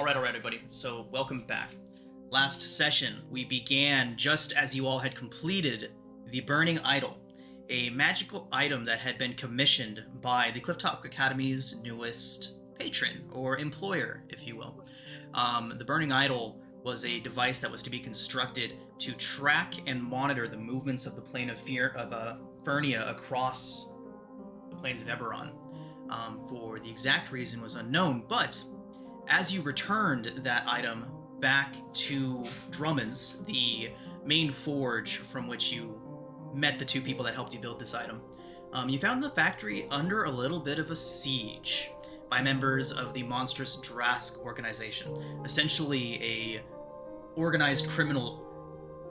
All right, everybody. So, welcome back. Last session, we began just as you all had completed the Burning Idol, a magical item that had been commissioned by the Clifftop Academy's newest patron, or employer, if you will. The Burning Idol was a device that was to be constructed to track and monitor the movements of the plane of Fernia across the plains of Eberron. For the exact reason was unknown, but as you returned that item back to Drummond's, the main forge from which you met the two people that helped you build this item, you found the factory under a little bit of a siege by members of the monstrous Drask organization, essentially a organized criminal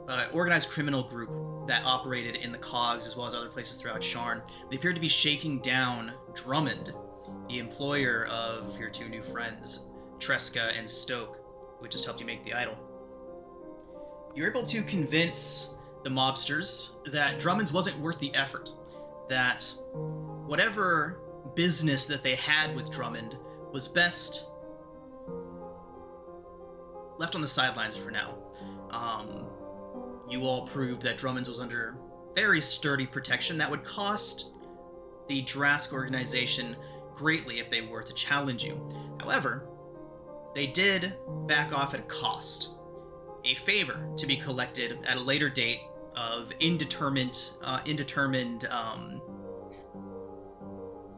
group that operated in the Cogs as well as other places throughout Sharn. They appeared to be shaking down Drummond, the employer of your two new friends, Tresca and Stoke, who just helped you make the idol. You're able to convince the mobsters that Drummond's wasn't worth the effort, that whatever business that they had with Drummond was best left on the sidelines for now. You all proved that Drummond's was under very sturdy protection that would cost the Drask organization greatly if they were to challenge you. However, they did back off at a cost. A favor to be collected at a later date of indetermined,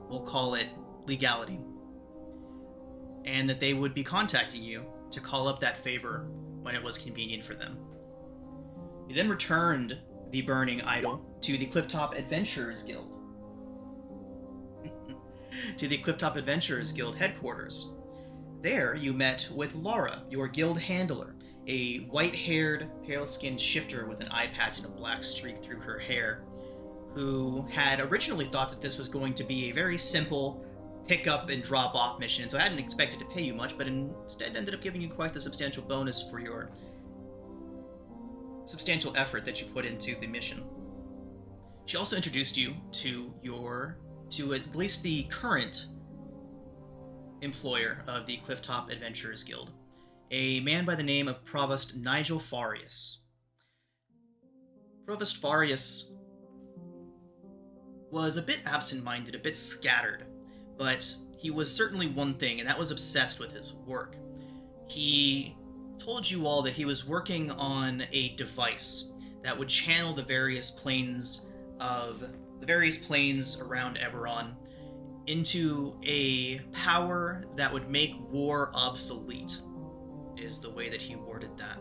we'll call it legality. And that they would be contacting you to call up that favor when it was convenient for them. You then returned the Burning Idol to the Clifftop Adventurers Guild. Headquarters. There you met with Laura, your guild handler, a white-haired, pale-skinned shifter with an eye patch and a black streak through her hair, who had originally thought that this was going to be a very simple pick-up and drop-off mission, so hadn't expected to pay you much, but instead ended up giving you quite the substantial bonus for your substantial effort that you put into the mission. She also introduced you to at least the current employer of the Clifftop Adventurers Guild, a man by the name of Provost Nigel Farius. Provost Farius was a bit absent-minded, a bit scattered, but he was certainly one thing, and that was obsessed with his work. He told you all that he was working on a device that would channel the various planes around Eberron into a power that would make war obsolete, is the way that he worded that.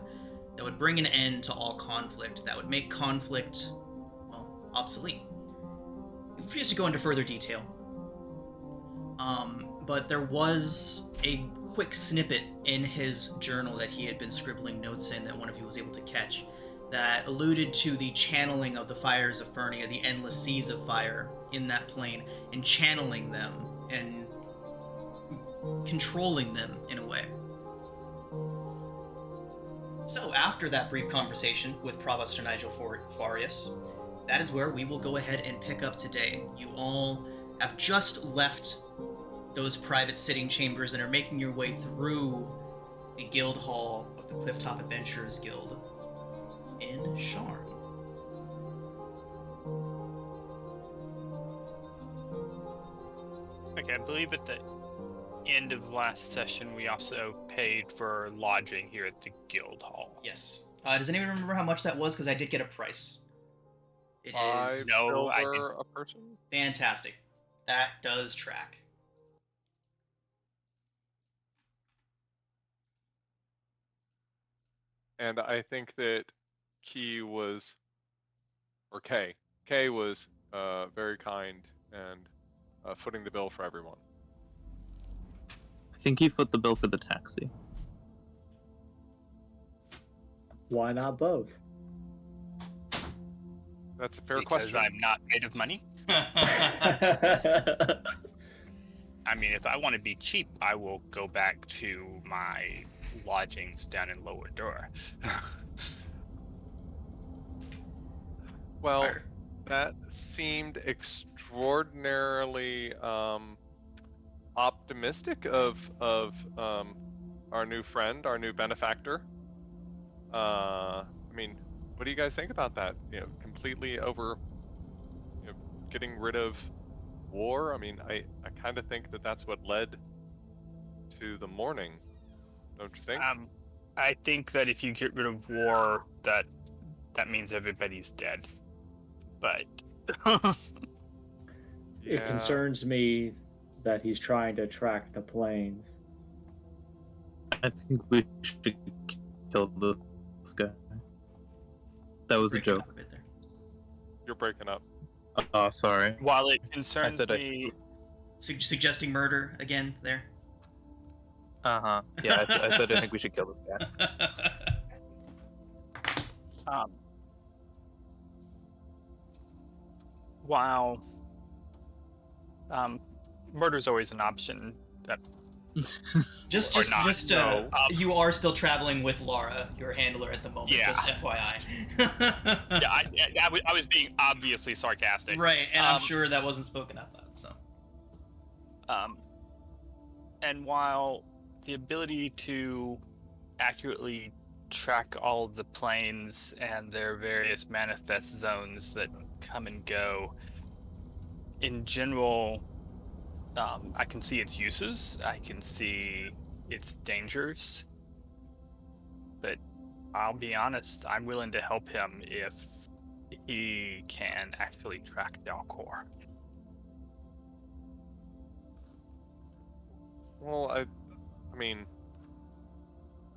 That would bring an end to all conflict, that would make conflict, well, obsolete. He refused to go into further detail. But there was a quick snippet in his journal that he had been scribbling notes in that one of you was able to catch that alluded to the channeling of the fires of Fernia, the endless seas of fire in that plane, and channeling them and controlling them in a way. So after that brief conversation with Provost Nigel Farius, that is where we will go ahead and pick up today. You all have just left those private sitting chambers and are making your way through the guild hall of the Clifftop Adventurers Guild in Sharn. Okay, I believe at the end of last session we also paid for lodging here at the guild hall. Yes. Does anyone remember how much that was? Because I did get a price. It is silver a person. Fantastic. That does track. And I think that Kay was very kind and footing the bill for everyone. I think he foot the bill for the taxi. Why not both? That's a fair Because question. I'm not made of money. I mean, if I want to be cheap, I will go back to my lodgings down in Lower Door. Well, that seemed extraordinarily optimistic of our new friend, our new benefactor. I mean, what do you guys think about that? Completely over, getting rid of war. I mean, I kind of think that that's what led to the mourning, don't you think? I think that if you get rid of war, that means everybody's dead. But It concerns me that he's trying to track the planes. I think we should kill this guy. That was a Breaking joke. up a bit there. You're breaking up. Oh, sorry. while it concerns said me, Suggesting murder again there. Yeah, I said I think we should kill this guy. while murder's always an option. That You are still traveling with Laura, your handler at the moment. Yeah. Just FYI. yeah, I was being obviously sarcastic. Right, and I'm sure that wasn't spoken out loud. So. And while the ability to accurately track all of the planes and their various manifest zones that come and go, in general, I can see its uses, I can see its dangers, but I'll be honest, I'm willing to help him if he can actually track Dalcor. Well, I mean,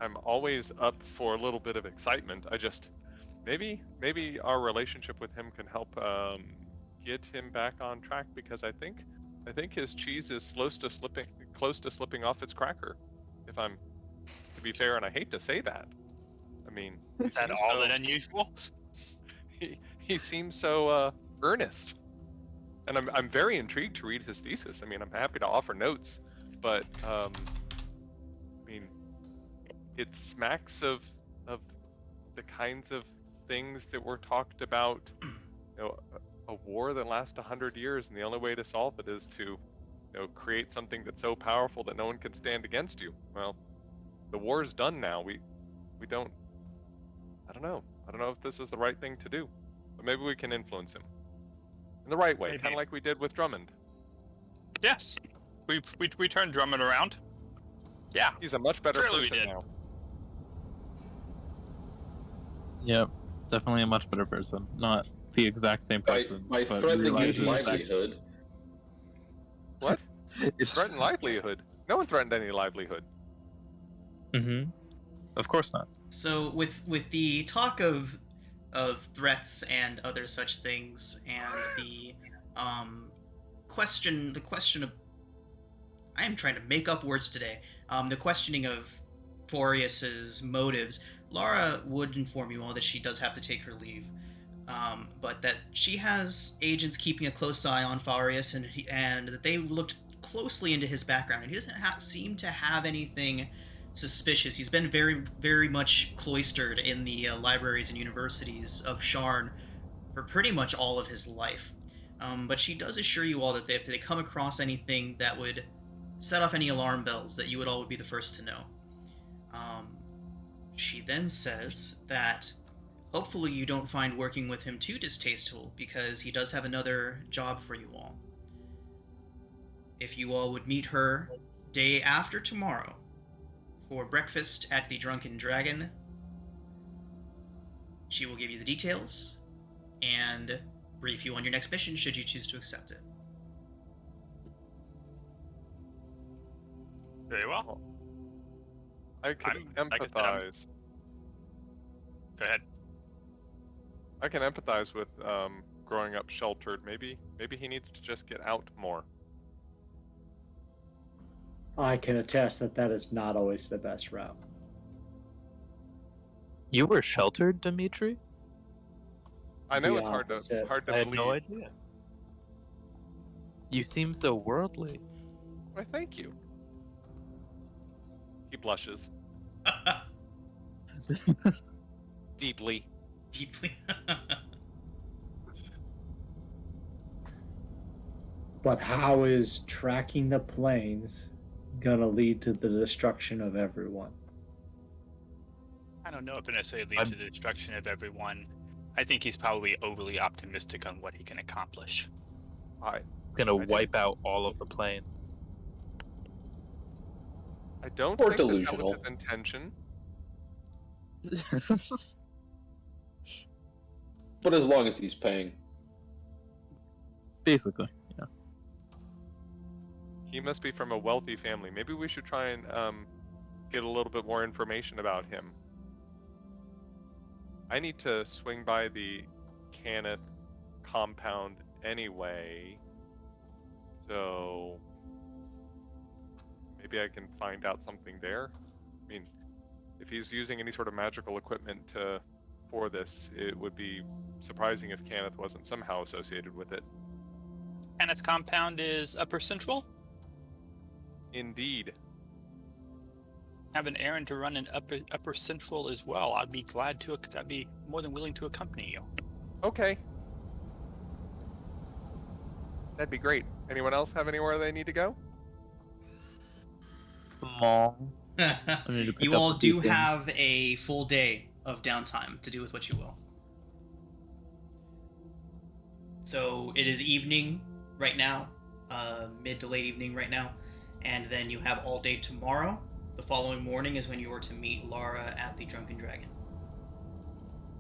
I'm always up for a little bit of excitement. I just, maybe our relationship with him can help get him back on track, because I think his cheese is close to slipping off its cracker. If I'm to be fair, and I hate to say that. I mean, Is that all that unusual? He seems so earnest, and I'm very intrigued to read his thesis. I mean, I'm happy to offer notes, but I mean, it smacks of the kinds of things that were talked about. A war that lasts 100 years, and the only way to solve it is to, create something that's so powerful that no one can stand against you. Well, the war's done now. We don't. I don't know if this is the right thing to do, but maybe we can influence him in the right way, kind of like we did with Drummond. Yes, we turned Drummond around. Yeah, He's a much better Surely we person did. now. Yep, definitely a much better person. Not the exact same person. By but threatening realizes his that- livelihood. What? It's Threatened livelihood? No one threatened any livelihood. Mm-hmm. Of course not. So with the talk of threats and other such things, and the question of, I am trying to make up words today. The questioning of Farius's motives, Laura would inform you all that she does have to take her leave, but that she has agents keeping a close eye on Farius, and that they looked closely into his background, and he doesn't seem to have anything suspicious. He's been very, very much cloistered in the libraries and universities of Sharn for pretty much all of his life. But she does assure you all that if they come across anything that would set off any alarm bells, that you would be the first to know. She then says that hopefully you don't find working with him too distasteful, because he does have another job for you all. If you all would meet her day after tomorrow for breakfast at the Drunken Dragon, she will give you the details and brief you on your next mission should you choose to accept it. very well. I can like I said, empathize. Go ahead. I can empathize with growing up sheltered. Maybe he needs to just get out more. I can attest that is not always the best route. You were sheltered, Dimitri? I know The it's hard to opposite. I had believe. no idea. You seem so worldly. Why, thank you. He blushes deeply. Deeply. But how is tracking the planes gonna lead to the destruction of everyone. I don't know if it necessarily leads to the destruction of everyone. I think he's probably overly optimistic on what he can accomplish. Gonna I wipe out all of the planes. I don't Or think that delusional. was his intention. But as long as he's paying. Basically, yeah. He must be from a wealthy family. Maybe we should try and get a little bit more information about him. I need to swing by the Cannith compound anyway, so maybe I can find out something there. I mean, if he's using any sort of magical equipment for this, it would be surprising if Cannith wasn't somehow associated with it. And its compound is Upper Central. Indeed. Have an errand to run in Upper Central as well. I'd be more than willing to accompany you. Okay. That'd be great. Anyone else have anywhere they need to go? Come on. I need to pick You up all the do beacon. have a full day of downtime to do with what you will. So it is evening right now, mid to late evening right now, and then you have all day tomorrow. The following morning is when you are to meet Lara at the Drunken Dragon.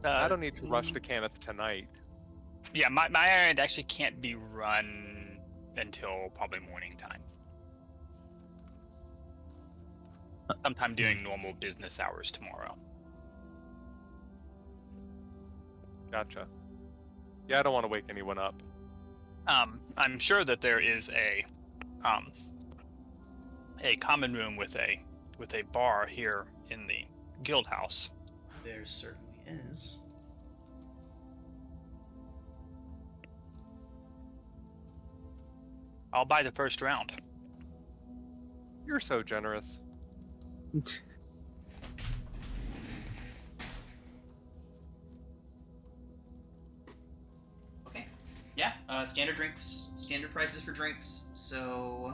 I don't need to rush to Cannith tonight. Yeah, my errand actually can't be run until probably morning time. Sometime during normal business hours tomorrow. Gotcha. Yeah, I don't want to wake anyone up. I'm sure that there is a common room with a bar here in the guild house. There certainly is. I'll buy the first round. You're so generous. Okay. Yeah, standard drinks, standard prices for drinks, so...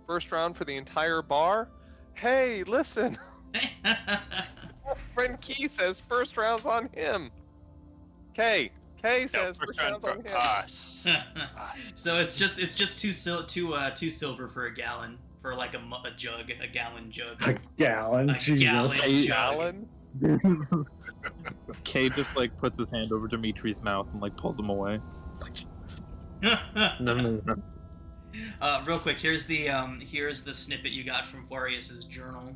First round for the entire bar? Hey, listen! Friend Key says first round's on him. Kay says first round's on him. Us. So it's just two silver for a gallon, for like a gallon jug. A gallon, A Jesus. gallon. Gallon? Kay just like puts his hand over Dimitri's mouth and like pulls him away. No. Real quick, here's the snippet you got from Farius's journal.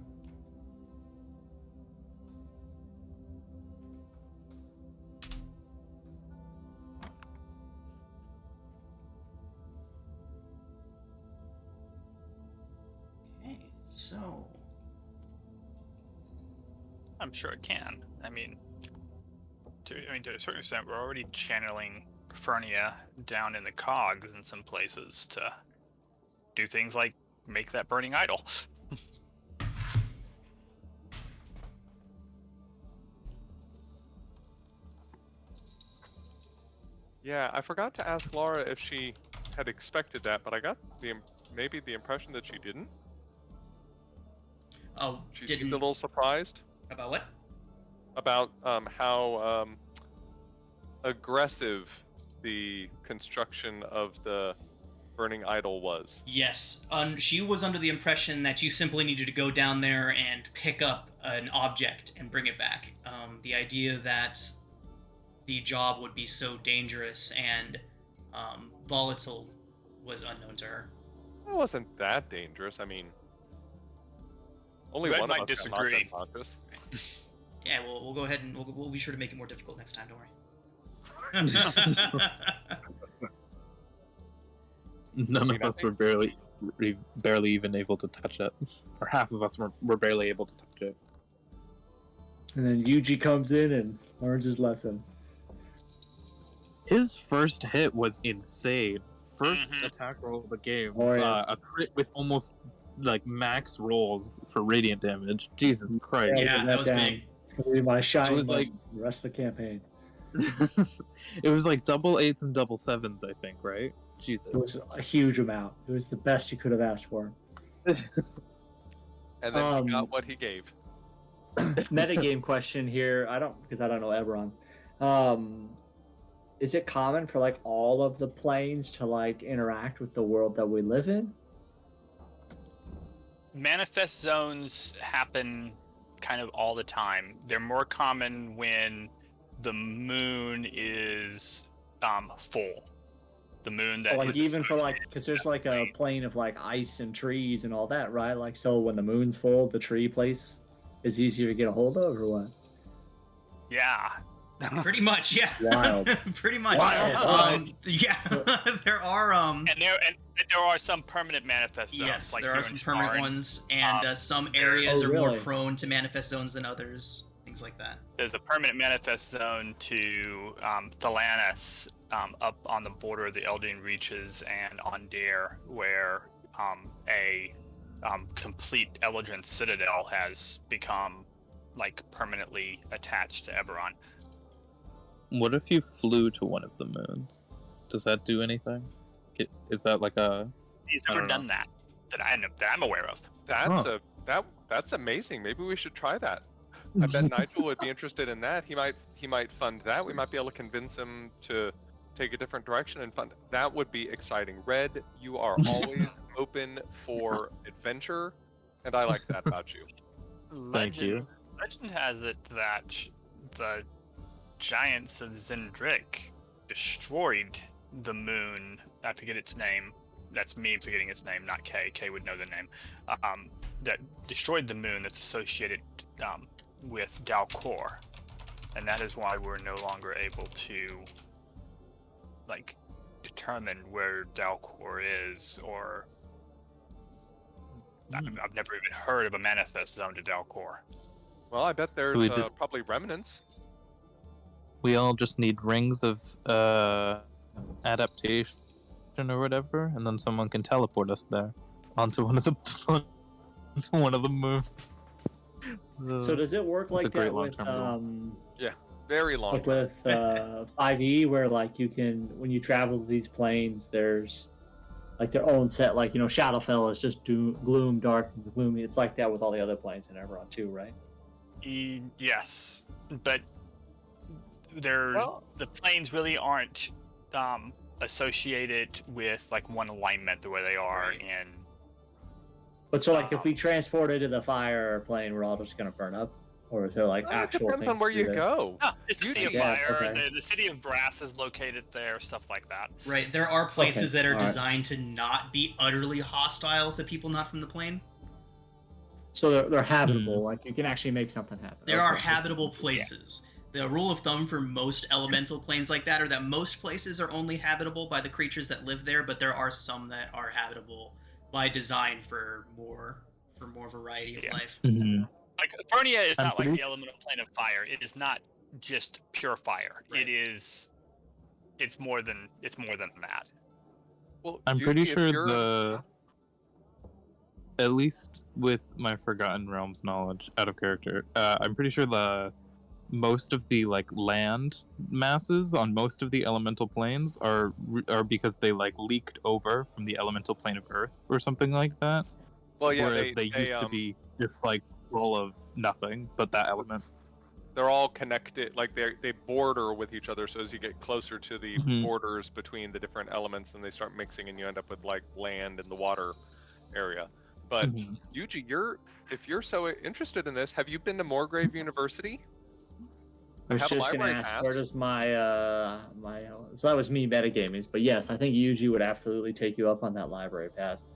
Okay, so I'm sure it can. I mean, to a certain extent, we're already channeling Fernia down in the cogs in some places to do things like make that burning idol. Yeah, I forgot to ask Laura if she had expected that, but I got maybe the impression that she didn't. oh, She didn't seemed a little surprised about what? about how aggressive the construction of the burning idol was. Yes, she was under the impression that you simply needed to go down there and pick up an object and bring it back. The idea that the job would be so dangerous and volatile was unknown to her. It wasn't that dangerous. I mean, only Red one might of us got disagree. knocked unconscious. Yeah, we'll go ahead and we'll be sure to make it more difficult next time. Don't worry. None of us were barely even able to touch it, or half of us were barely able to touch it. And then Yuji comes in and learns his lesson. His first hit was insane. First Mhm. attack roll of the game, Oh, yes. a crit with almost like max rolls for radiant damage. Jesus Christ! Yeah, Get that was down. big. It's gonna be my shine. It was like- the rest of the campaign. It was like double 8s and double 7s, I think, right? Jesus. It was a huge amount. It was the best you could have asked for. And then he got what he gave. Metagame question here. Because I don't know Eberron. Is it common for like all of the planes to like interact with the world that we live in? Manifest zones happen kind of all the time. They're more common when the moon is full. The moon that Like is even for like, associated because there's with like that a plane. plane of like ice and trees and all that, right? Like, so when the moon's full, the tree place is easier to get a hold of, or what? Yeah. Pretty much, yeah. Wild. Pretty much. Wild. Yeah, there are And there are some permanent manifest zones. yes, like there here are in some permanent Sharn. ones, and some areas Oh, are more really? prone to manifest zones than others. Things like that. There's a permanent manifest zone to Thalanis, up on the border of the Eldian Reaches, and on Dare, where a complete Eldrin citadel has become like permanently attached to Eberron. What if you flew to one of the moons? Does that do anything? Is that like a... He's I never don't know. done that I'm aware of. That's amazing. Maybe we should try that. I bet Nigel would be interested in that. He might fund that. We might be able to convince him to take a different direction and fund. That would be exciting. Red, you are always open for adventure, and I like that about you. Thank you. Legend has it that the giants of Zendrick destroyed the moon. I forget its name. That's me forgetting its name, not Kay. Kay would know the name. That destroyed the moon that's associated with Dalcor, and that is why we're no longer able to like determine where Dalcor is, or I've never even heard of a manifest zone to Dalcor. Well, I bet there's We just- probably remnants. We all just need rings of adaptation or whatever, and then someone can teleport us there onto one of the moons. So does it work It's like a great that with long-term Very long. like with 5e, where like you can, when you travel to these planes, there's like their own set, like, you know, Shadowfell is just gloom, dark, and gloomy. It's like that with all the other planes in Eberron too, right? Yes, but Well- the planes really aren't associated with like one alignment the way they are in. But so like if we transport it to the fire plane, we're all just gonna burn up, or is there like Well, actual it depends things on where to do you there? go. No, it's the You Sea of do- Yes, Fire. okay. The City of Brass is located there. Stuff like that. Right, there are places Okay, that are alright. designed to not be utterly hostile to people not from the plane. So they're habitable, like you can actually make something happen. There Okay, are this is habitable interesting. places. The rule of thumb for most elemental planes like that are that most places are only habitable by the creatures that live there, but there are some that are habitable by design for more variety of Yeah. life. Like Fernia is I'm not like pretty the elemental plane of fire. It is not just pure fire. Right. It is. It's more than that. Well, I'm you pretty see, if sure you're- at least with my Forgotten Realms knowledge out of character, I'm pretty sure most of the like land masses on most of the elemental planes are because they like leaked over from the elemental plane of Earth or something like that. Well, yeah, Whereas they used to be just like full of nothing but that element. they're all connected, like they border with each other. So as you get closer to the Mhm. borders between the different elements, and they start mixing, and you end up with like land and the water area. But Mhm. Yuji, if you're so interested in this, have you been to Moorgrave University? I was have a just gonna library ask, pass. where does my so that was me metagaming, but yes, I think Yuji would absolutely take you up on that library pass.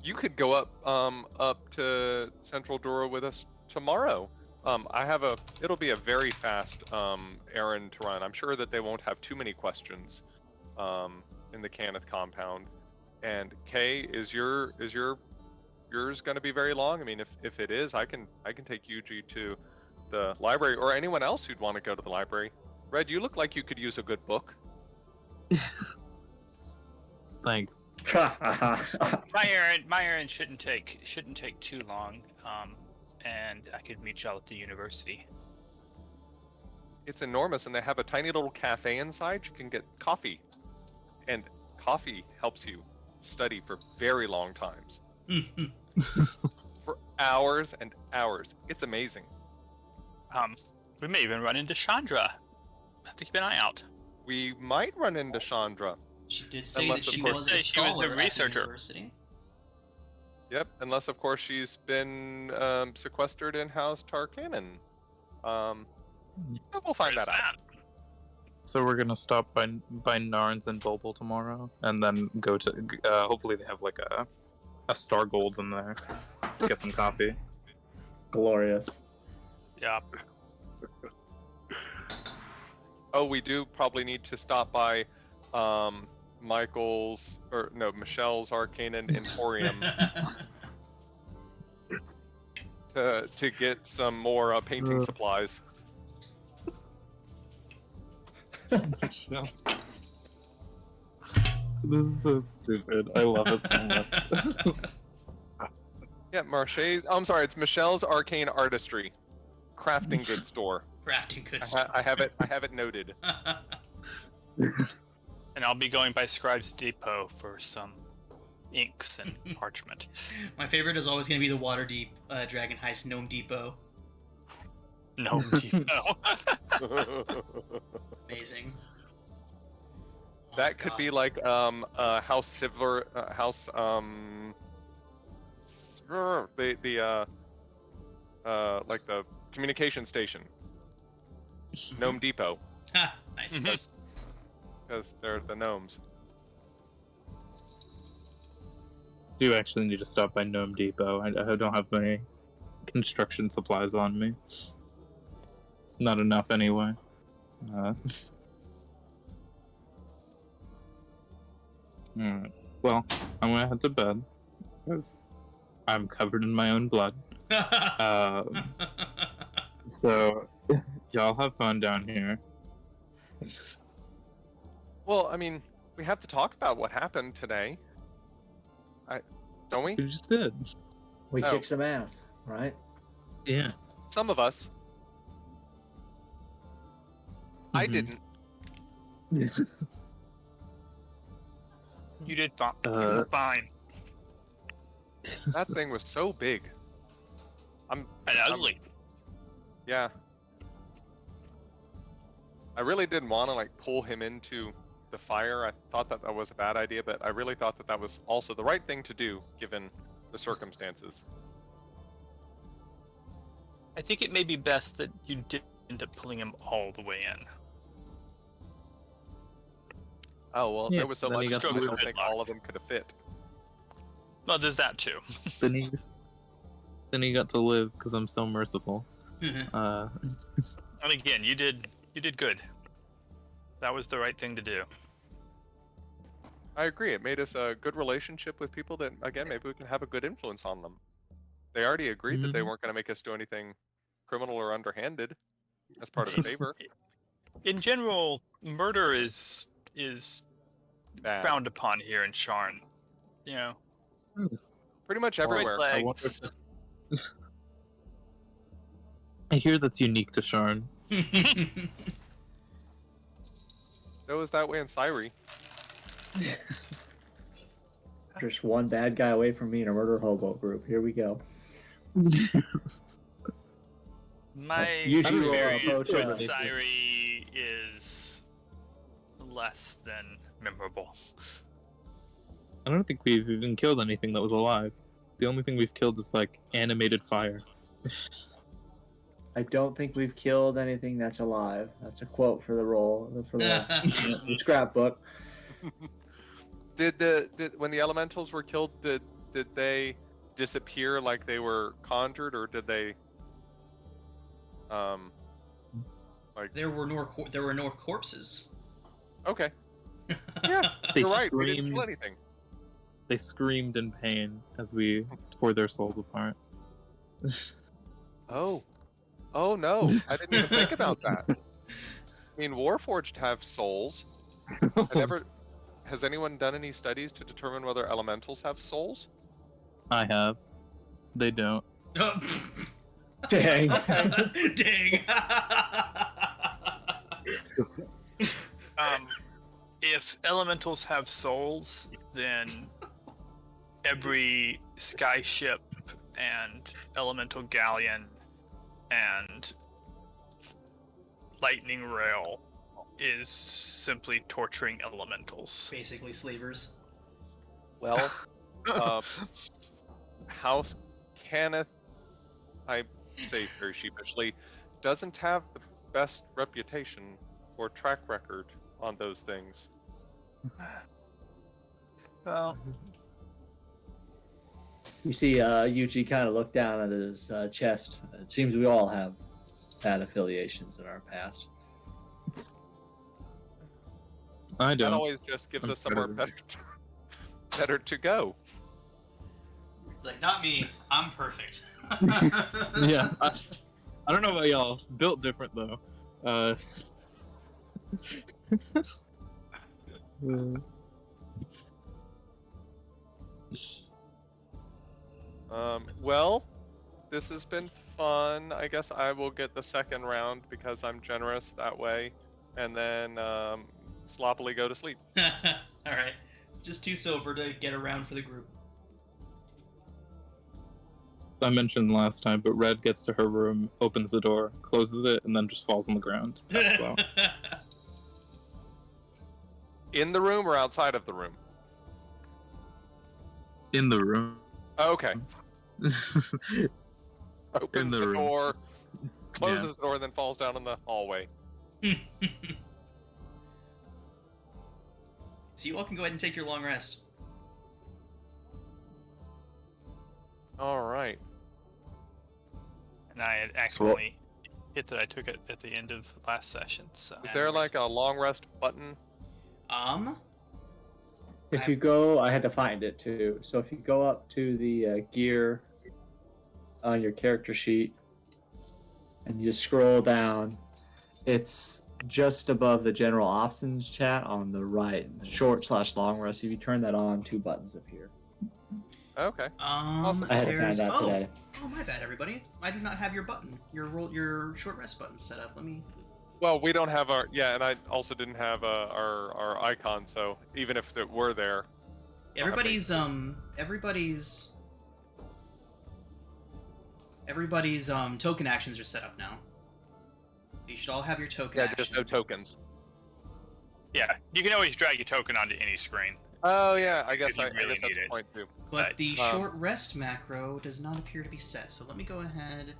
You could go up to Central Dora with us tomorrow. It'll be a very fast errand to run. I'm sure that they won't have too many questions in the Cannith compound. And Kay, is yours going to be very long? I mean, if it is, I can take Yuji to the library, or anyone else who'd want to go to the library. Red, you look like you could use a good book. Thanks. My errand shouldn't take too long. And I could meet y'all at the university. It's enormous, and they have a tiny little cafe inside. You can get coffee, and coffee helps you study for very long times, for hours and hours. It's amazing. We may even run into Chandra. Have to keep an eye out. We might run into Chandra. She did say Unless, that of she course- was Say a she was a scholar at the researcher. university. Yep, unless of course she's been sequestered in House Tarkanan. We'll find Where's that out. So we're gonna stop by Narns and Bulbul tomorrow, and then go to. Hopefully they have like a Star Golds in there to get some coffee. Glorious. Yeah. Oh, we do probably need to stop by Michelle's Arcanine Emporium to get some more painting supplies. This is so stupid. I love it so much. Yeah, Marche's. Oh, I'm sorry, it's Michelle's Arcane Artistry, crafting goods store. Crafting good I stuff. have it noted. And I'll be going by Scribe's Depot for some inks and parchment. My favorite is always going to be the Waterdeep Dragon Heist Gnome Depot. No Depot. Amazing. Oh, That could God. be like House Sivler, House like the communication station, Gnome Depot, Ha, nice. Mhm. because they're the gnomes. Do actually need to stop by Gnome Depot. I don't have many construction supplies on me. Not enough anyway. Alright. Well, I'm gonna head to bed because I'm covered in my own blood. So y'all have fun down here. Well, I mean, we have to talk about what happened today. Don't we? We just did. We Oh. kicked some ass, right? Yeah. Some of us. I Mhm. didn't. You did fine. You did fine. That thing was so big. And ugly. Yeah. I really didn't want to like pull him into the fire. I thought that was a bad idea, but I really thought that was also the right thing to do given the circumstances. I think it may be best that you didn't end up pulling him all the way in. Oh well, Yeah, there was so then he much. got I to don't move it think back. all of them could have fit. Well, there's that too. Then he got to live because I'm so merciful. And again, you did good. That was the right thing to do. I agree. It made us a good relationship with people that, again, maybe we can have a good influence on them. They already agreed that they Mhm. weren't going to make us do anything criminal or underhanded as part of the favor. In general, murder is Bad. frowned upon here in Sharn. You know, Pretty much red everywhere. wonder legs. I hear that's unique to Sharn. It was that way in Syri. Just one bad guy away from me in a murder hobo group. Here we go. My Usually, experience approach, with Syri is less than memorable. I don't think we've even killed anything that was alive. The only thing we've killed is like animated fire. I don't think we've killed anything that's alive. That's a quote for the roll for the scrapbook. Did when the elementals were killed, did they disappear like they were conjured, or did they There were no corpses. Okay. Yeah, They you're right. We didn't screamed. kill anything. They screamed in pain as we tore their souls apart. Oh. Oh no, I didn't even think about that. I mean, Warforged have souls. Has anyone done any studies to determine whether elementals have souls? I have. They don't. Dang. Dang. if elementals have souls, then every skyship and elemental galleon and lightning rail is simply torturing elementals. Basically, slavers. Well, House Kenneth, I say very sheepishly, doesn't have the best reputation or track record on those things. Well, You see, Yuji kind of look down at his chest. It seems we all have bad affiliations in our past. I That don't. always just gives I'm us somewhere better. better to go. It's like, not me. I'm perfect. Yeah. I don't know about y'all. Built different though. Well, this has been fun. I guess I will get the second round because I'm generous that way, and then sloppily go to sleep. All right. It's just too sober to get around for the group. I mentioned last time, but Red gets to her room, opens the door, closes it, and then just falls on the ground. Passes out. In the room or outside of the room? In the room. Okay. Opens In the room. door, closes the door, then falls down in the hallway. So you all can go ahead and take your long rest. All right. and I had accidentally hit that I took it at the end of last session. So Is there like a long rest button? If you go, I had to find it too. So if you go up to the gear on your character sheet and you scroll down, it's just above the general options chat on the right, short/long rest. If you turn that on, 2 buttons appear. Okay. I had to find that today. Oh, my bad, everybody. I do not have your button, your short rest button set up. Let me. Well, we don't have our and I also didn't have our icon. So even if it were there, Everybody's token actions are set up now. You should all have your token. yeah, action. just no tokens. yeah, you can always drag your token onto any screen. Oh yeah, I guess If you really that's need the it. point too. But Right. the short rest macro does not appear to be set. So let me go ahead and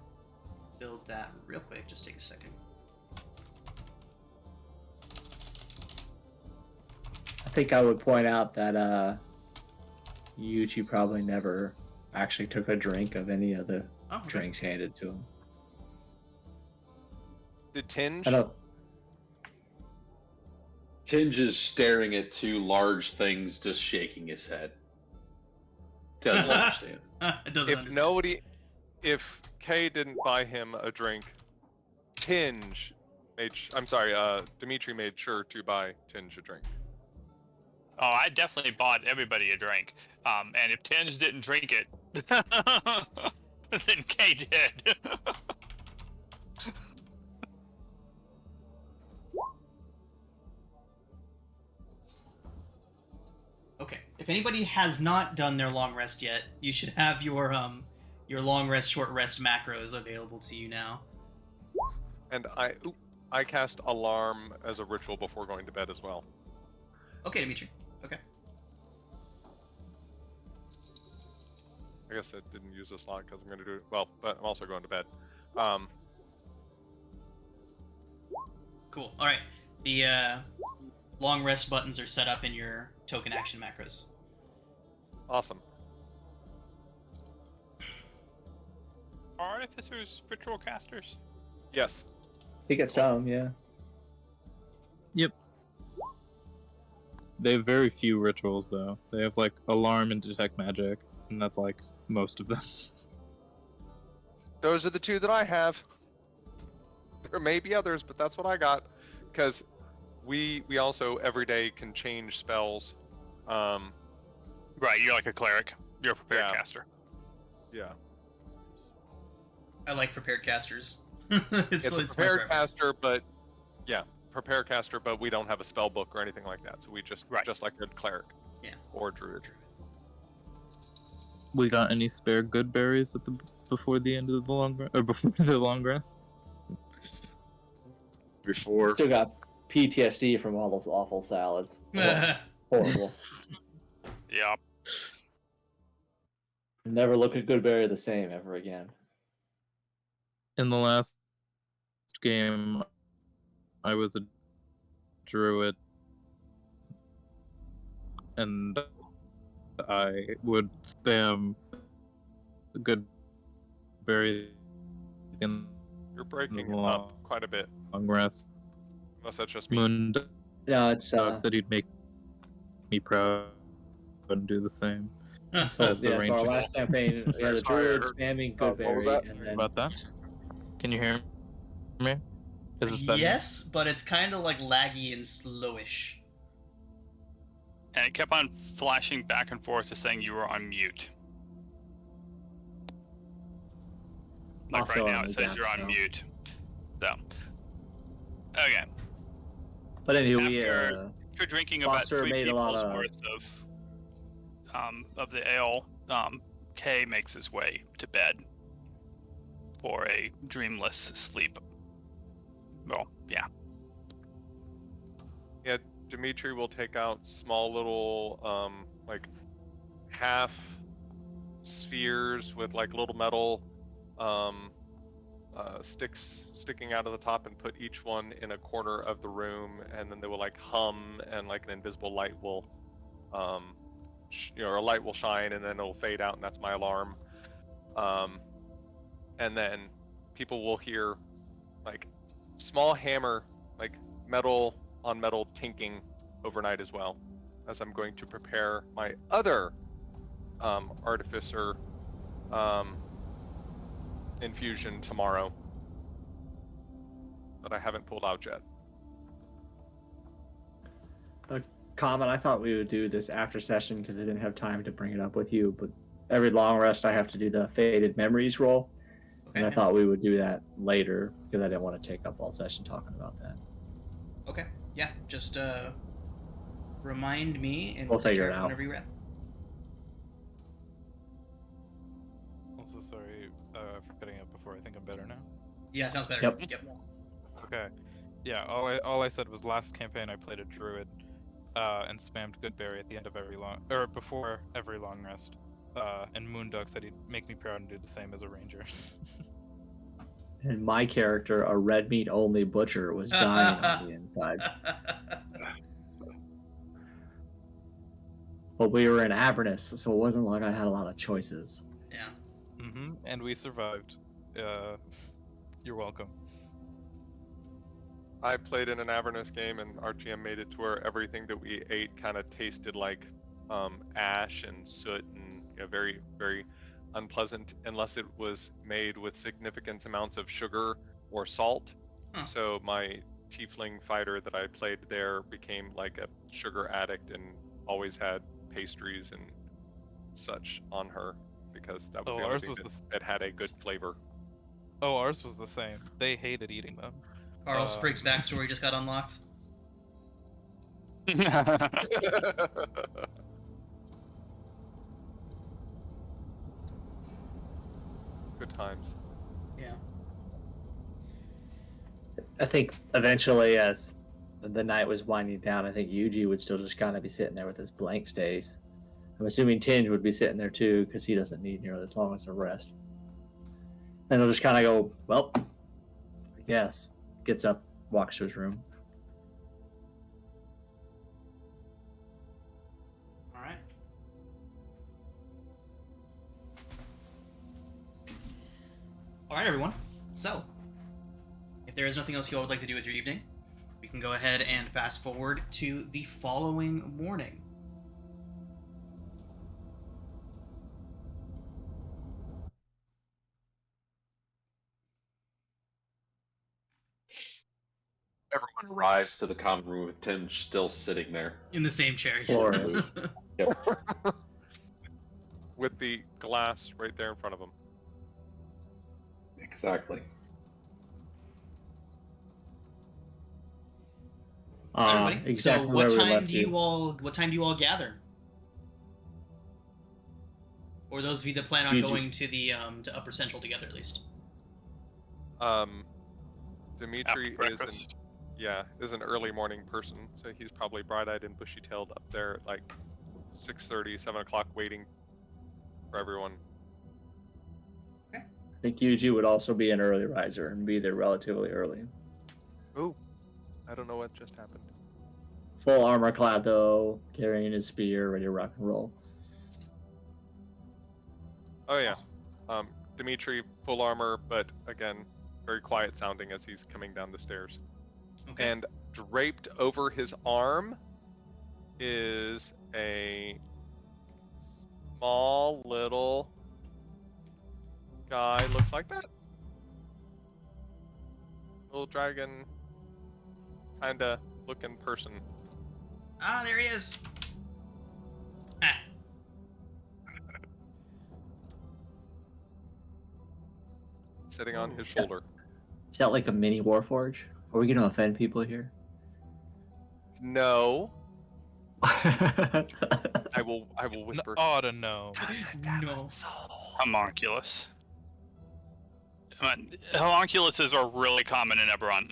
build that real quick. Just take a second. I think I would point out that Yuchi probably never actually took a drink of any of the Oh, okay. drinks handed to him. Did Tinge? I don't. Tinge is staring at 2 large things, just shaking his head. Doesn't understand. It doesn't. If understand. if Kay didn't buy him a drink, Tinge Dimitri made sure to buy Tinge a drink. Oh, I definitely bought everybody a drink. And if Tinge didn't drink it, then Kay did. Okay. If anybody has not done their long rest yet, you should have your long rest, short rest macros available to you now. And I cast alarm as a ritual before going to bed as well. Okay, Dimitri. Okay. I guess I didn't use this slot because I'm going to do it. Well, but I'm also going to bed. Cool. All right. The long rest buttons are set up in your token action macros. Awesome. Artificers, ritual casters. Yes. He gets some, yeah. They have very few rituals, though. They have, like, alarm and detect magic, and that's, like, most of them. Those are the 2 that I have. There may be others, but that's what I got. Because we also every day can change spells. Right, you're like a cleric. You're a prepared Yeah. caster. Yeah. I like prepared casters. It's a my prepared preference. caster, but yeah. prepare caster, but we don't have a spell book or anything like that. So we just Right. just like a cleric. Yeah. Or druid. We got any spare good berries at the before the end of the long or before the long rest? Before Still got PTSD from all those awful salads. Horrible. Yep. Never look at Goodberry the same ever again. In the last game, I was a druid, and I would spam the good berry in You're breaking the up quite a bit. long rest. Unless that's just me. Moondog No, it's said he'd make me proud and do the same. so, As the yeah, so our ranger. last campaign, we had a Sorry, I druid heard- spamming what was Goodberry, that? and then About that? Can you hear me? Is this better? Yes, but it's kind of like laggy and slowish. And it kept on flashing back and forth to saying you were on mute. Like I'll right fill now in it the says gaps you're on now. mute. So. Okay. But anyway, we After drinking about Foster 3 made a lot people's of- worth of the ale, Kay makes his way to bed for a dreamless sleep. Well, yeah. Yeah, Dimitri will take out small little like half spheres with like little metal sticks sticking out of the top and put each one in a corner of the room, and then they will like hum, and like an invisible light will a light will shine, and then it'll fade out, and that's my alarm. And then people will hear like small hammer, like metal on metal tinking overnight as well, as I'm going to prepare my other artificer infusion tomorrow that I haven't pulled out yet. comment, I thought we would do this after session because I didn't have time to bring it up with you, but every long rest I have to do the Faded Memories roll. And I Okay. thought we would do that later because I didn't want to take up all session talking about that. Okay. Yeah. Just remind me, and We'll figure take it care out. whenever you're ready. Also, sorry for cutting up before. I think I'm better now. Yeah, sounds better. Yep. Okay. Yeah, all I said was last campaign I played a druid and spammed Goodberry at the end of before every long rest. And Moondog said he'd make me proud and do the same as a ranger. And my character, a red meat only butcher, was dying on the inside. But we were in Avernus, so it wasn't like I had a lot of choices. Yeah. And we survived. You're welcome. I played in an Avernus game, and our GM made it to where everything that we ate kind of tasted like ash and soot, and very, very unpleasant unless it was made with significant amounts of sugar or salt. Huh. So my tiefling fighter that I played there became like a sugar addict and always had pastries and such on her because that was the only Ours thing was that had a good flavor. Oh, ours was the same. They hated eating them. Carl Sprig's backstory just got unlocked. Good times. Yeah. I think eventually, as the night was winding down, I think Yuji would still just kind of be sitting there with his blank stays. I'm assuming Tinge would be sitting there too, because he doesn't need nearly as long as a rest. And he'll just kind of go, well, I guess. Gets up, walks to his room. All right. All right, everyone. So, if there is nothing else you all would like to do with your evening, we can go ahead and fast forward to the following morning. Everyone arrives to the common room with Tinge still sitting there. In the same chair. Glorious. With the glass right there in front of him. Exactly. Everybody. Exactly So where what we time left do you all? What time do you all gather? Or those of you that plan on GG. going to the to Upper Central together at least. Dimitri After is an early morning person, so he's probably bright-eyed and bushy-tailed up there at like 6:30, 7 o'clock, waiting for everyone. I think Yuji would also be an early riser and be there relatively early. Oh, I don't know what just happened. Full armor clad though, carrying his spear, ready to rock and roll. Oh yeah, Awesome. Dimitri, full armor, but again, very quiet sounding as he's coming down the stairs. Okay. And draped over his arm is a small little guy. Looks like that. Little dragon, kinda looking person. Ah, there he is. Ah. Sitting on his shoulder. Is that like a mini Warforge? Are we gonna offend people here? No, I will whisper. Oh, to know. No. Homunculus. Homunculuses are really common in Eberron.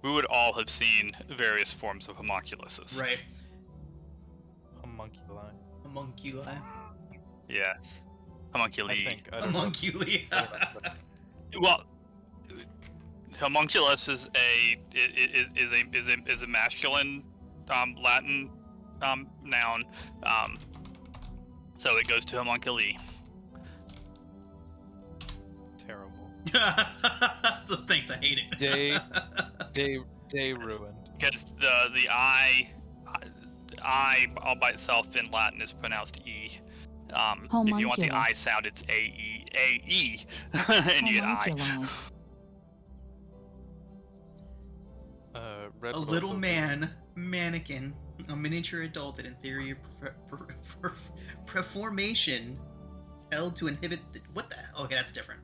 We would all have seen various forms of homunculuses. Right. Homunculi. Homunculi. Yes. I Homunculi. think. I don't know. Homunculi. Well, homunculus is a masculine Latin noun. So it goes to homunculi. Terrible. So thanks, I hate it. Day ruined. Because the I all by itself in Latin is pronounced E. If you want the I sound, it's A-E, and you get I. Homunculi. Red A would little also be- man, mannequin, a miniature adult that in theory preformation is held to inhibit. What the? Okay, that's different.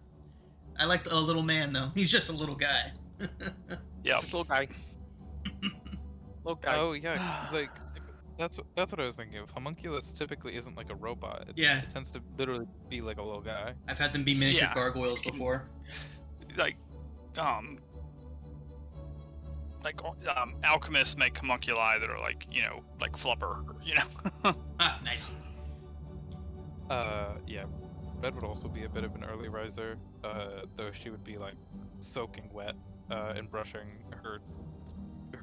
I like a little man though. He's just a little guy. Yep. Just little guy. Little guy. Oh yeah, 'cause, like that's what I was thinking of. Homunculus typically isn't like a robot. Yeah. It tends to literally be like a little guy. I've had them be miniature Yeah. gargoyles before. Like alchemists make homunculi that are like flubber, Ah, nice. Yeah. Red would also be a bit of an early riser, though she would be like soaking wet and brushing her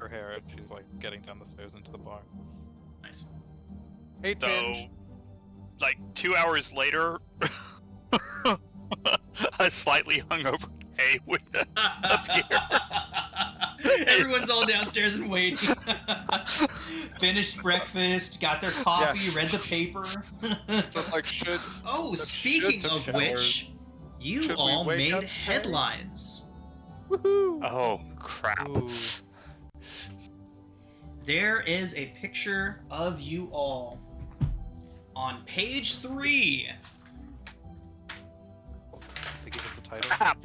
hair as she's like getting down the stairs into the bar. Nice. Hey, So, Tinge. like 2 hours later, a slightly hungover Hay would appear. Everyone's all downstairs and waiting. Finished breakfast, got their coffee, Yes. read the paper. Just like should. Oh, that speaking should of take which, you Should we all wake made up headlines. Woohoo! Oh crap! Ooh. There is a picture of you all on page 3. They give us the title. Crap!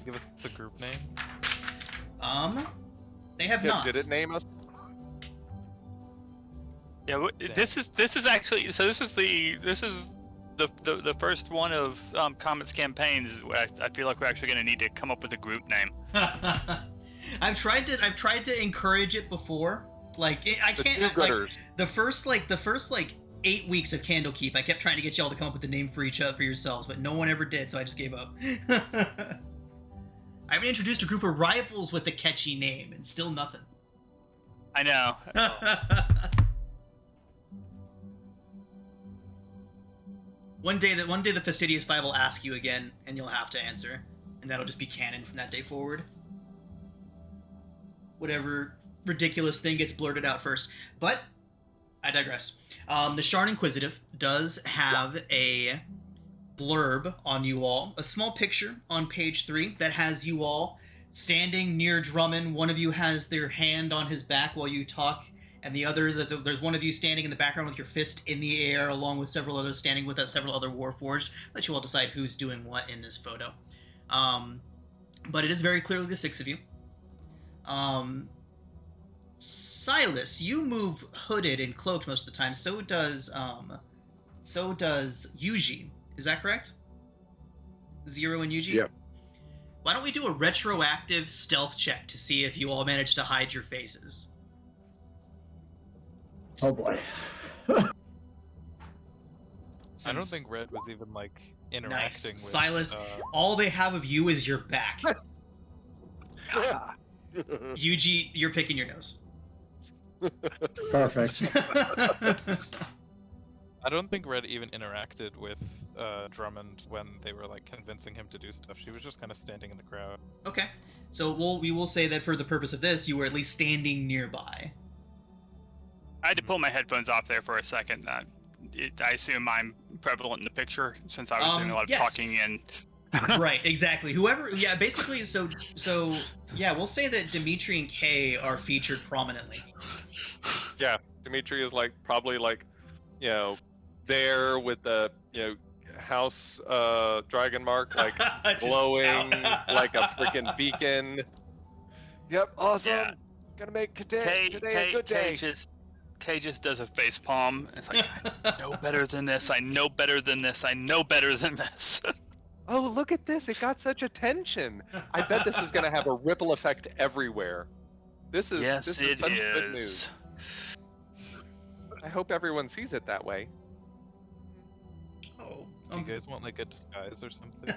Give us the group name. They have Yeah, not. did it name us? Yeah, this is actually so. This is the first one of Comet's campaigns. Where I feel like we're actually going to need to come up with a group name. I've tried to encourage it before. Like I The can't. do-gooders. The first 8 weeks of Candlekeep, I kept trying to get y'all to come up with a name for each other for yourselves, but no one ever did, so I just gave up. I haven't introduced a group of rivals with a catchy name, and still nothing. I know. One day the Fastidious Five will ask you again, and you'll have to answer, and that'll just be canon from that day forward. Whatever ridiculous thing gets blurted out first. But I digress. The Sharn Inquisitive does have a blurb on you all, a small picture on page 3 that has you all standing near Drummond. One of you has their hand on his back while you talk, and the others, there's one of you standing in the background with your fist in the air, along with several others standing with several other Warforged. Let you all decide who's doing what in this photo. But it is very clearly the 6 of you. Silas, you move hooded and cloaked most of the time. So does Yuji. Is that correct? Zero and Yuji? Yep. Why don't we do a retroactive stealth check to see if you all manage to hide your faces? Oh boy. I don't think Red was even like interacting Nice. with Silas, all they have of you is your back. Ah. Yuji, you're picking your nose. Perfect. I don't think Red even interacted with Drummond when they were like convincing him to do stuff. She was just kind of standing in the crowd. Okay. So we will say that for the purpose of this, you were at least standing nearby. I had to pull my headphones off there for a second. I assume I'm prevalent in the picture since I was doing a lot of yes. talking and. Right, exactly. Whoever, yeah, basically, so yeah, we'll say that Dimitri and Kay are featured prominently. Yeah, Dimitri is like probably like, there with the house dragon mark like Just glowing out. like a freaking beacon. Yep, awesome. Yeah. Gonna make today a good day. Kay just does a face palm. It's like, I know better than this. I know better than this. I know better than this. Oh, look at this! It got such attention. I bet this is gonna have a ripple effect everywhere. This is Yes, this it such good is. news. I hope everyone sees it that way. Oh, Do you guys want like a disguise or something?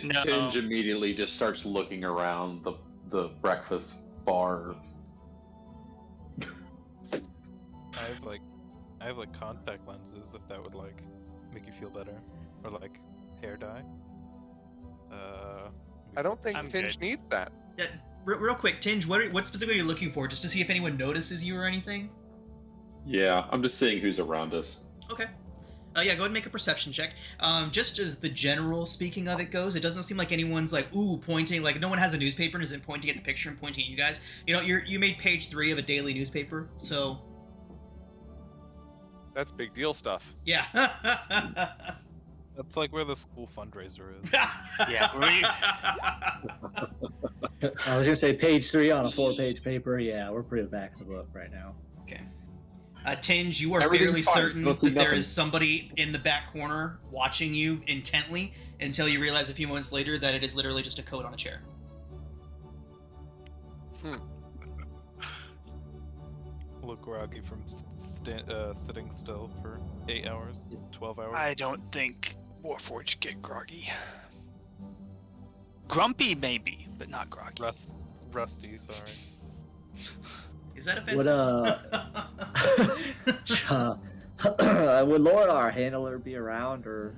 No. Tinge immediately just starts looking around the breakfast bar. I have like contact lenses if that would like make you feel better, or like hair dye. I don't think I'm Finch good. needs that. Yeah, real quick, Tinge, what specifically are you looking for? Just to see if anyone notices you or anything? Yeah, I'm just seeing who's around us. Okay. Yeah, go ahead and make a perception check. Just as the general speaking of it goes, it doesn't seem like anyone's like, ooh, pointing, like no one has a newspaper and isn't pointing at the picture and pointing at you guys. You made page 3 of a daily newspaper, so... That's big deal stuff. Yeah. That's like where the school fundraiser is. Yeah. I was gonna say page 3 on a 4-page paper. Yeah, we're pretty back of the book right now. Okay. Tinge, you are Everything's fairly fine. certain Don't see that there nothing. is somebody in the back corner watching you intently until you realize a few moments later that it is literally just a coat on a chair. Look groggy from sitting still for 8 hours, 12 hours. I don't think Warforged get groggy. Grumpy maybe, but not groggy. Rusty, sorry. Is that Would offensive? would Laura, our handler, be around or?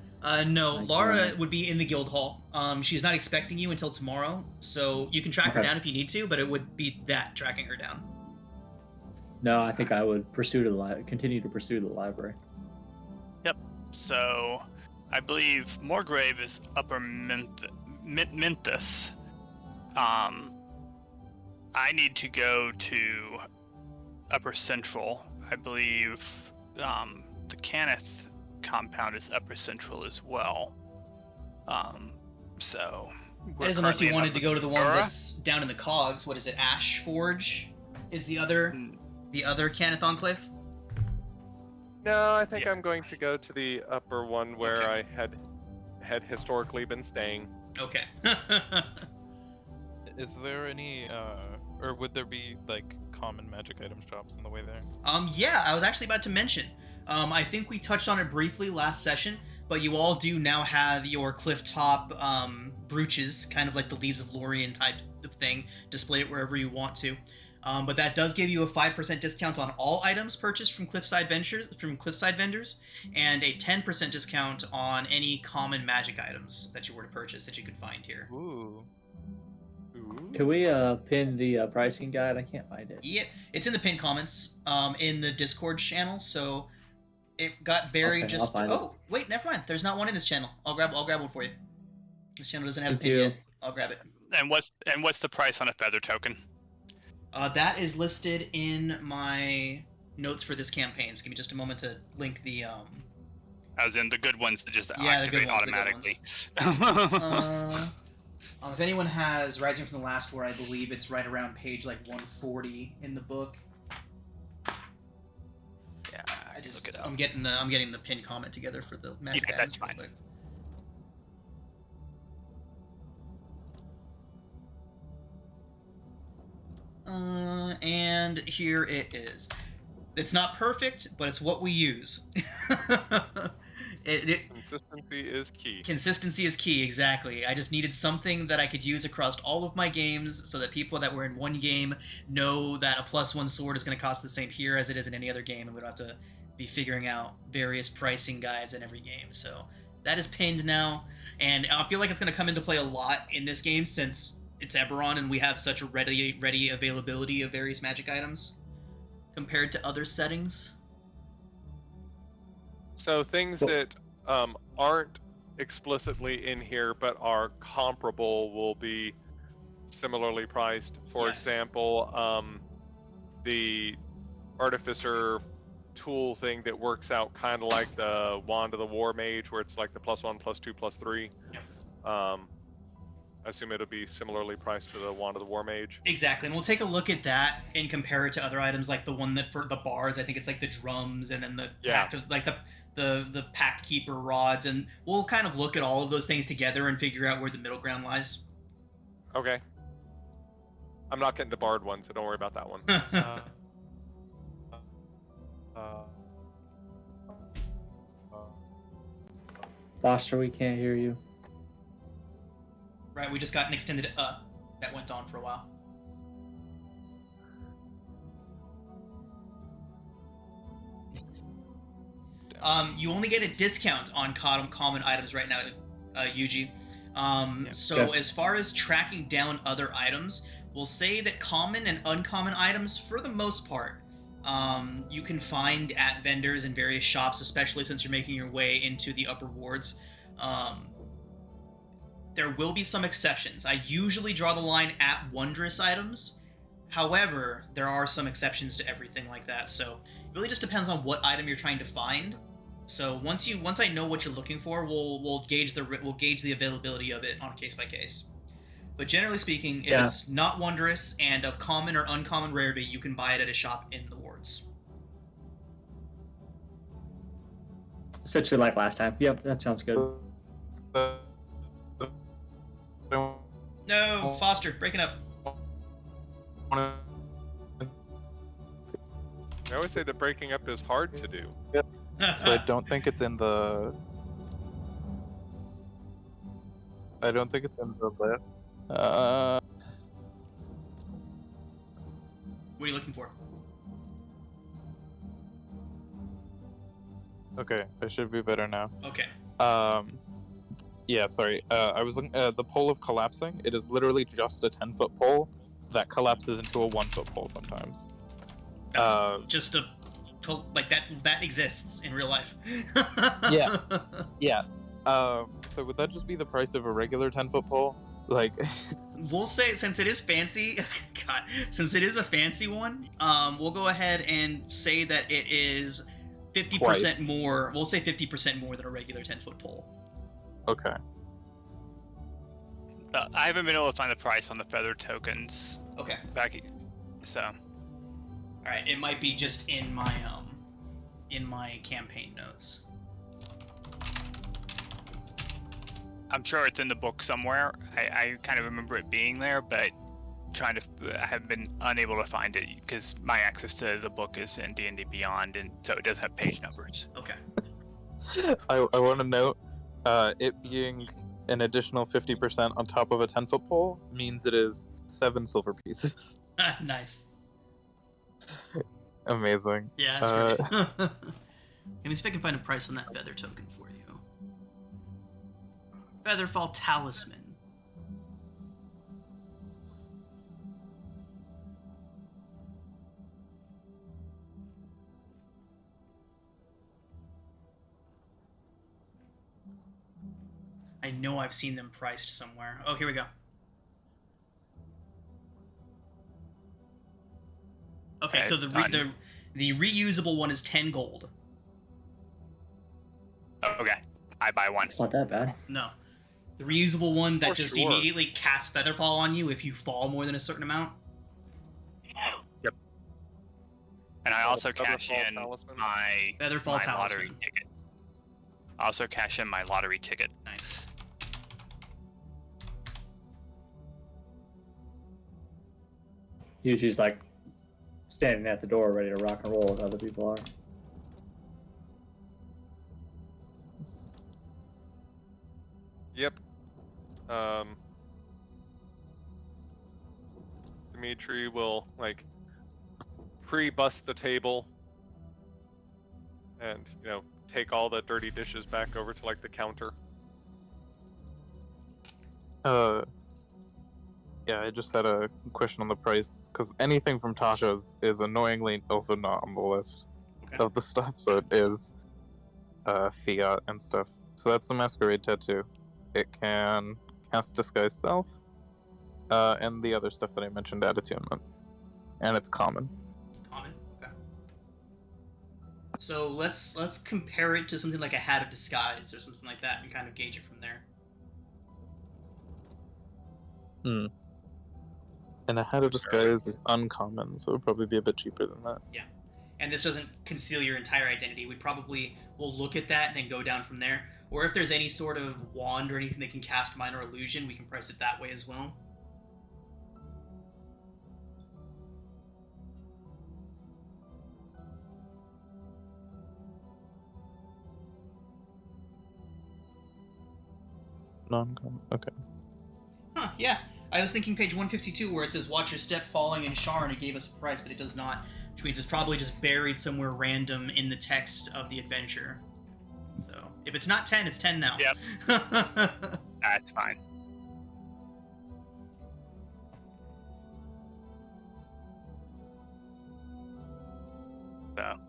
No, Like, Laura would be in the guild hall. She's not expecting you until tomorrow, so you can track her Okay. down if you need to, but it would be that tracking her down. No, I think I would continue to pursue the library. So, I believe Morgrave is Upper Minthus. I need to go to Upper Central. I believe the Cannith compound is Upper Central as well. So, That is unless you wanted to go to the ones Aura? that's down in the cogs. What is it? Ash Forge is the other Cannith Enclave? No, I think Yeah. I'm going to go to the upper one where Okay. I had historically been staying. Okay. Is there any, or would there be like common magic item shops on the way there? Yeah, I was actually about to mention. I think we touched on it briefly last session, but you all do now have your clifftop brooches, kind of like the Leaves of Lorien type of thing. Display it wherever you want to. But that does give you a 5% discount on all items purchased from Cliffside vendors, and a 10% discount on any common magic items that you were to purchase that you could find here. Ooh. Ooh. Can we pin the pricing guide? I can't find it. Yeah, it's in the pinned comments in the Discord channel, so it got buried Okay, I'll just. find it. Oh, wait, never mind. There's not one in this channel. I'll grab one for you. This channel doesn't have a Thank pin you. yet. I'll grab it. And what's the price on a feather token? That is listed in my notes for this campaign. So give me just a moment to link the. As in the good ones that just Yeah, the good activate ones, the good automatically. Uh, If anyone has Rising from the Last War, I believe it's right around page like 140 in the book. Yeah, I just look it up. I'm getting the pinned comment together for the magic Yeah, items that's real fine. quick. And here it is. It's not perfect, but it's what we use. Consistency is key. Consistency is key, exactly. I just needed something that I could use across all of my games so that people that were in one game know that a +1 sword is going to cost the same here as it is in any other game, and we don't have to be figuring out various pricing guides in every game. So that is pinned now, and I feel like it's going to come into play a lot in this game since it's Eberron and we have such a ready availability of various magic items compared to other settings. So things that aren't explicitly in here but are comparable will be similarly priced. For Yes. example, the Artificer tool thing that works out kind of like the Wand of the War Mage, where it's like the +1, +2, +3. Yep. I assume it'll be similarly priced to the Wand of the War Mage. Exactly, and we'll take a look at that and compare it to other items, like the one that for the bards, I think it's like the drums, and then the pact of, like the pact keeper rods, and we'll kind of look at all of those things together and figure out where the middle ground lies. Okay. I'm not getting the bard one, so don't worry about that one. Foster, we can't hear you. Right, we just got an extended that went on for a while. You only get a discount on common items right now, Yuji. So as far as tracking down other items, we'll say that common and uncommon items, for the most part, you can find at vendors and various shops, especially since you're making your way into the upper wards. There will be some exceptions. I usually draw the line at wondrous items. However, there are some exceptions to everything like that. So it really just depends on what item you're trying to find. So once I know what you're looking for, we'll gauge the availability of it on a case by case. But generally speaking, if it's not wondrous and of common or uncommon rarity, you can buy it at a shop in the wards. Essentially like last time. Yep, that sounds good. No, Foster, breaking up. I always say that breaking up is hard to do. So I don't think it's in the. I don't think it's in the list. What are you looking for? Okay, I should be better now. Okay. Yeah, sorry. I was looking at the pole of collapsing. It is literally just a 10-foot pole that collapses into a 1-foot pole sometimes. That's just a like that exists in real life. Yeah. Yeah. So would that just be the price of a regular 10-foot pole? Like, we'll say, since it is fancy, God, since it is a fancy one, we'll go ahead and say that it is 50% more. We'll say 50% more than a regular 10-foot pole. okay. I haven't been able to find the price on the feather tokens. Okay. So. All right. It might be just in my campaign notes. I'm sure it's in the book somewhere. I kind of remember it being there, but I have been unable to find it because my access to the book is in D&D Beyond, and so it does have page numbers. Okay. I want to note, it being an additional 50% on top of a 10-foot pole means it is 7 silver pieces. Nice. Amazing. Yeah, that's great. Let me see if I can find a price on that feather token for you. Featherfall Talisman. I know I've seen them priced somewhere. Oh, here we go. Okay, so the reusable one is 10 gold. Okay, I buy one. It's not that bad. No. The reusable one that For just sure. immediately casts Featherfall on you if you fall more than a certain amount. Yep. And I Oh, also cash Featherfall in Talisman? my Featherfall my lottery Talisman. ticket. I also cash in my lottery ticket. Nice. Yuji's like standing at the door ready to rock and roll as other people are. Yep. Dimitri will like pre-bust the table and take all the dirty dishes back over to like the counter. Yeah, I just had a question on the price, because anything from Tasha's is annoyingly also not on the list of the stuff, so it is fiat and stuff. So that's the Masquerade Tattoo. It can cast Disguise Self, and the other stuff that I mentioned, Attunement. And it's common. Common. Okay. So let's compare it to something like a Hat of Disguise or something like that, and kind of gauge it from there. And a Hat of Disguise is uncommon, so it would probably be a bit cheaper than that. Yeah. And this doesn't conceal your entire identity. We'll look at that and then go down from there. Or if there's any sort of wand or anything that can cast minor illusion, we can price it that way as well. Non-common. Okay. Huh, yeah. I was thinking page 152 where it says watch your step falling in Sharn. It gave us a price, but it does not. Which means it's probably just buried somewhere random in the text of the adventure. So if it's not 10, it's 10 now. Yep. That's fine. So,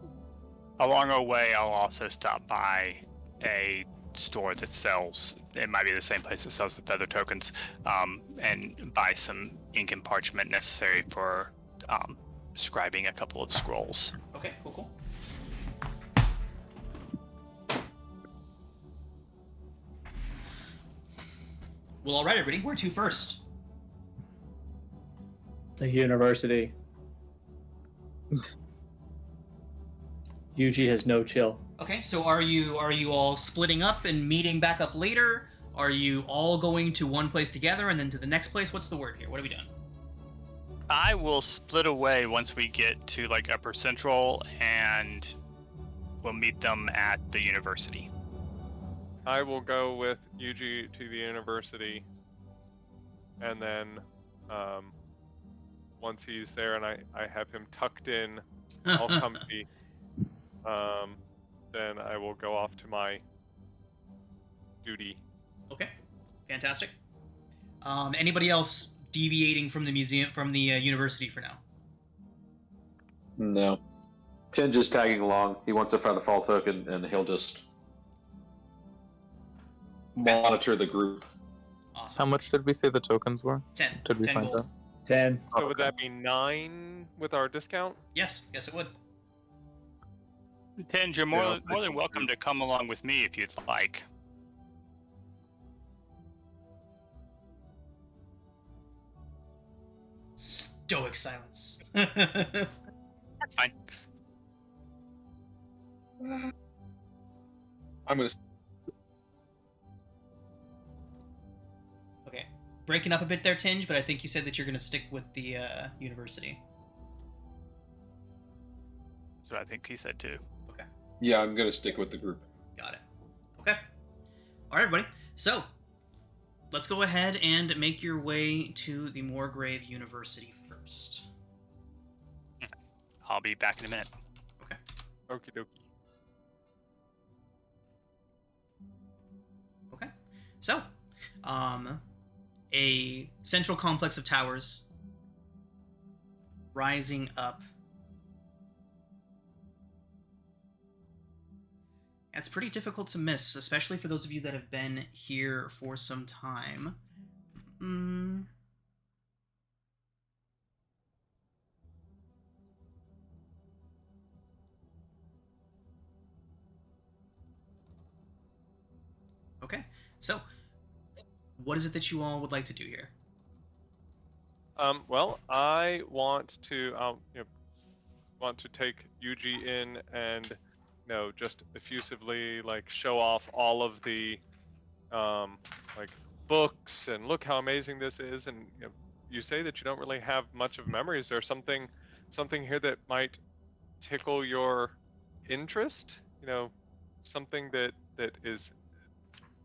along our way, I'll also stop by a store that sells, it might be the same place that sells the feather tokens, and buy some ink and parchment necessary for scribing a couple of scrolls. Okay, cool. Well, all right, everybody. Where to first? The university. Yuji has no chill. Okay, so are you all splitting up and meeting back up later? Are you all going to one place together and then to the next place? What's the word here? What are we doing? I will split away once we get to like Upper Central, and we'll meet them at the university. I will go with Yuji to the university, and then once he's there and I have him tucked in, all comfy, then I will go off to my duty. Okay, fantastic. Anybody else deviating from the museum, from the university for now? No. Tin just tagging along. He wants a Featherfall token, and he'll just monitor the group. Awesome. How much did we say the tokens were? 10. Did we 10 find gold. out? 10. So would that be 9 with our discount? Yes, it would. Tinge, you're more than welcome to come along with me if you'd like. Stoic silence. That's fine. I'm gonna. Okay, breaking up a bit there, Tinge, but I think you said that you're going to stick with the university. That's what I think he said too. Okay. Yeah, I'm gonna stick with the group. Got it. Okay. All right, everybody. So, let's go ahead and make your way to the Morgrave University first. I'll be back in a minute. Okay. Okie dokie. Okay. So, a central complex of towers rising up. It's pretty difficult to miss, especially for those of you that have been here for some time. Okay, so what is it that you all would like to do here? Well, I want to want to take Yuji in and just effusively like show off all of the like books and look how amazing this is. And you say that you don't really have much of memories. There's something here that might tickle your interest. Something that is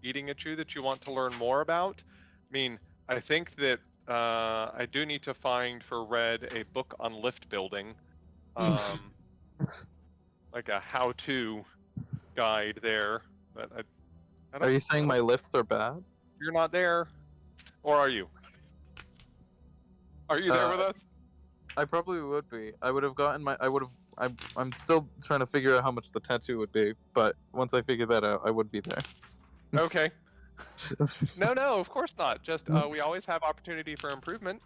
eating at you that you want to learn more about. I mean, I think that I do need to find for Red a book on lift building, like a how-to guide there. But I don't, Are you saying my lifts are bad? you're not there, or are you? Are you there with us? I probably would be. I would have gotten my. I'm still trying to figure out how much the tattoo would be, but once I figure that out, I would be there. Okay. No, of course not. Just we always have opportunity for improvement.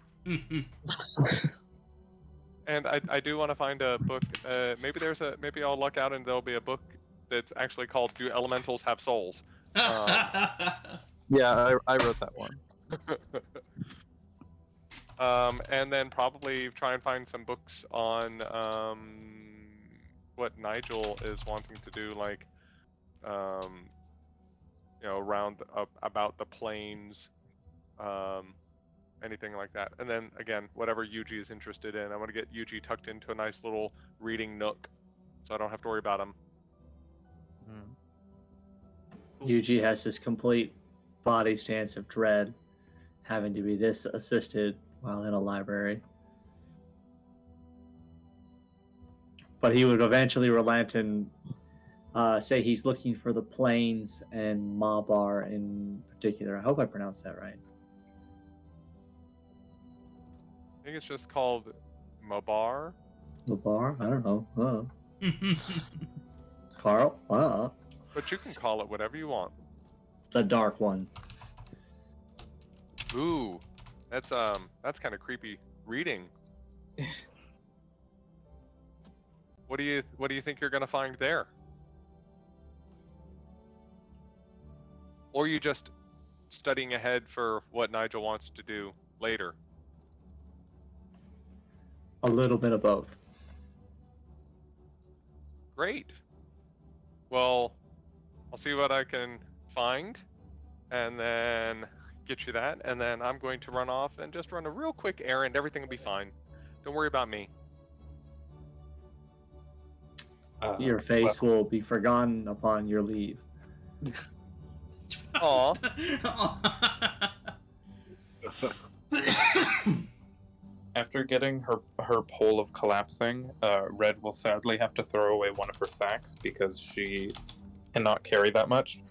And I do want to find a book. Maybe I'll luck out and there'll be a book that's actually called "Do Elementals Have Souls?" Yeah, I wrote that one. And then probably try and find some books on what Nigel is wanting to do, like around about the planes, anything like that. And then again, whatever Yuji is interested in, I want to get Yuji tucked into a nice little reading nook, so I don't have to worry about him. Yuji has this complete body stance of dread, having to be this assisted while in a library. But he would eventually relent and say he's looking for the plains and Mabar in particular. I hope I pronounced that right. I think it's just called Mabar. Mabar? I don't know. Carl? But you can call it whatever you want. The dark one. Ooh, that's kind of creepy reading. What do you think you're gonna find there? Or are you just studying ahead for what Nigel wants to do later? A little bit of both. Great. Well, I'll see what I can find, and then get you that, and then I'm going to run off and just run a real quick errand. Everything will be fine. Don't worry about me. Your face will be forgotten upon your leave. Aw. After getting her pole of collapsing, Red will sadly have to throw away one of her sacks because she cannot carry that much.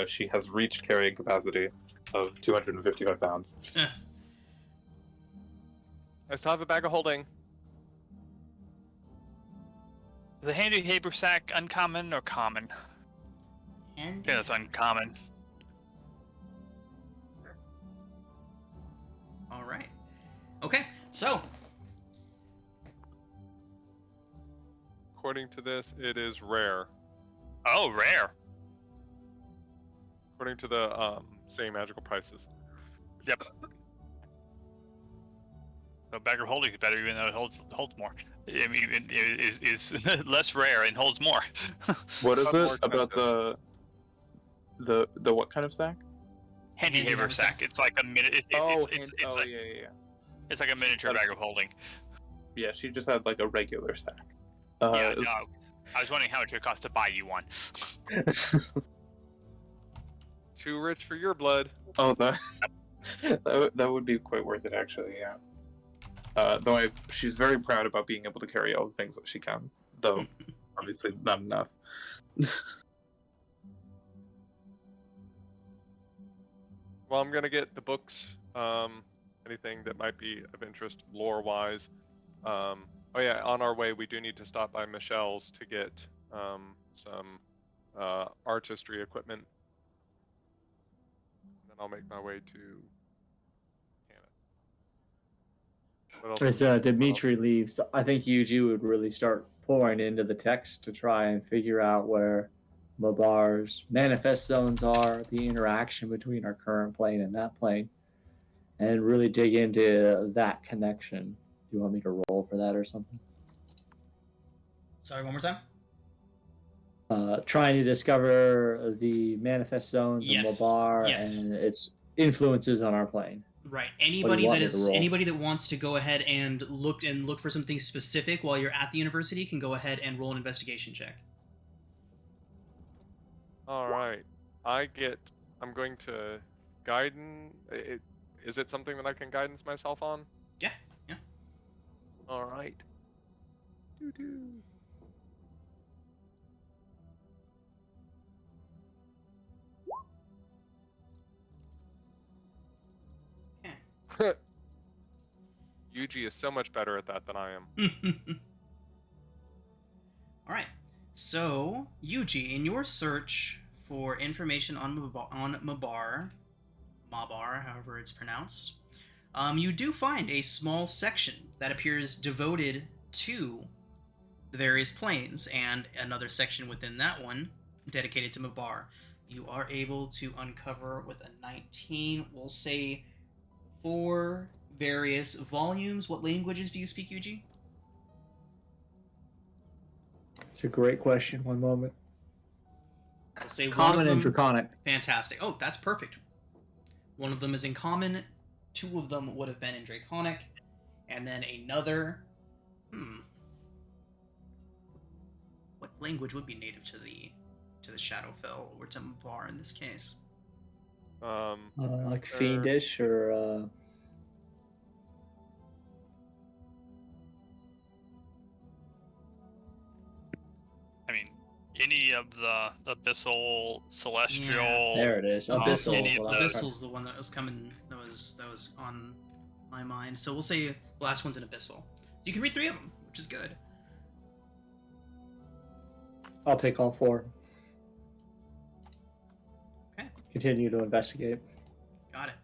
She has reached carrying capacity of 255 pounds. I still have a bag of holding. The handy haversack uncommon or common? Yeah, it's uncommon. All right. Okay, so According to this, it is rare. Oh, rare. According to the same magical prices. Yep. So bag of holding is better, even though it holds more. I mean, it is less rare and holds more. What is Much more it about the what kind of sack? Handy haversack. It's like a minute. It's like yeah. it's like a miniature bag of holding. Yeah, she just had like a regular sack. Yeah, no. I was wondering how much it would cost to buy you one. Too rich for your blood. Oh, that would be quite worth it, actually. Yeah. Though she's very proud about being able to carry all the things that she can. Though, obviously, not enough. Well, I'm gonna get the books. Anything that might be of interest lore-wise. Oh yeah, on our way we do need to stop by Michelle's to get some artistry equipment. And then I'll make my way to Canada. As Dimitri leaves, I think Yuji would really start pouring into the text to try and figure out where Mabar's manifest zones are, the interaction between our current plane and that plane, and really dig into that connection. Do you want me to roll for that or something? Sorry, one more time. Trying to discover the manifest zones Yes, of Mabar yes. and its influences on our plane. Right. What do you Anybody want that me to is roll? anybody that wants to go ahead and look for something specific while you're at the university can go ahead and roll an investigation check. All right. I'm going to guidance. Is it something that I can guidance myself on? Yeah. Yeah. All right. Doo-doo. Okay. Yuji is so much better at that than I am. All right. So, Yuji, in your search for information on Mabar, however it's pronounced, you do find a small section that appears devoted to the various planes, and another section within that one dedicated to Mabar. You are able to uncover with a 19, we'll say, 4 various volumes. What languages do you speak, Yuji? It's a great question. One moment. We'll say one Common of them. and Draconic. Fantastic. Oh, that's perfect. One of them is in Common. 2 of them would have been in Draconic, and then another. What language would be native to the Shadowfell or to Mabar in this case? Like Fiendish or. I mean, any of the abyssal, celestial. There it is. Abyssal. Any of those. Abyssal's the one that was coming. That was on my mind. So we'll say the last one's an Abyssal. You can read 3 of them, which is good. I'll take all 4. Okay. Continue to investigate. Got it.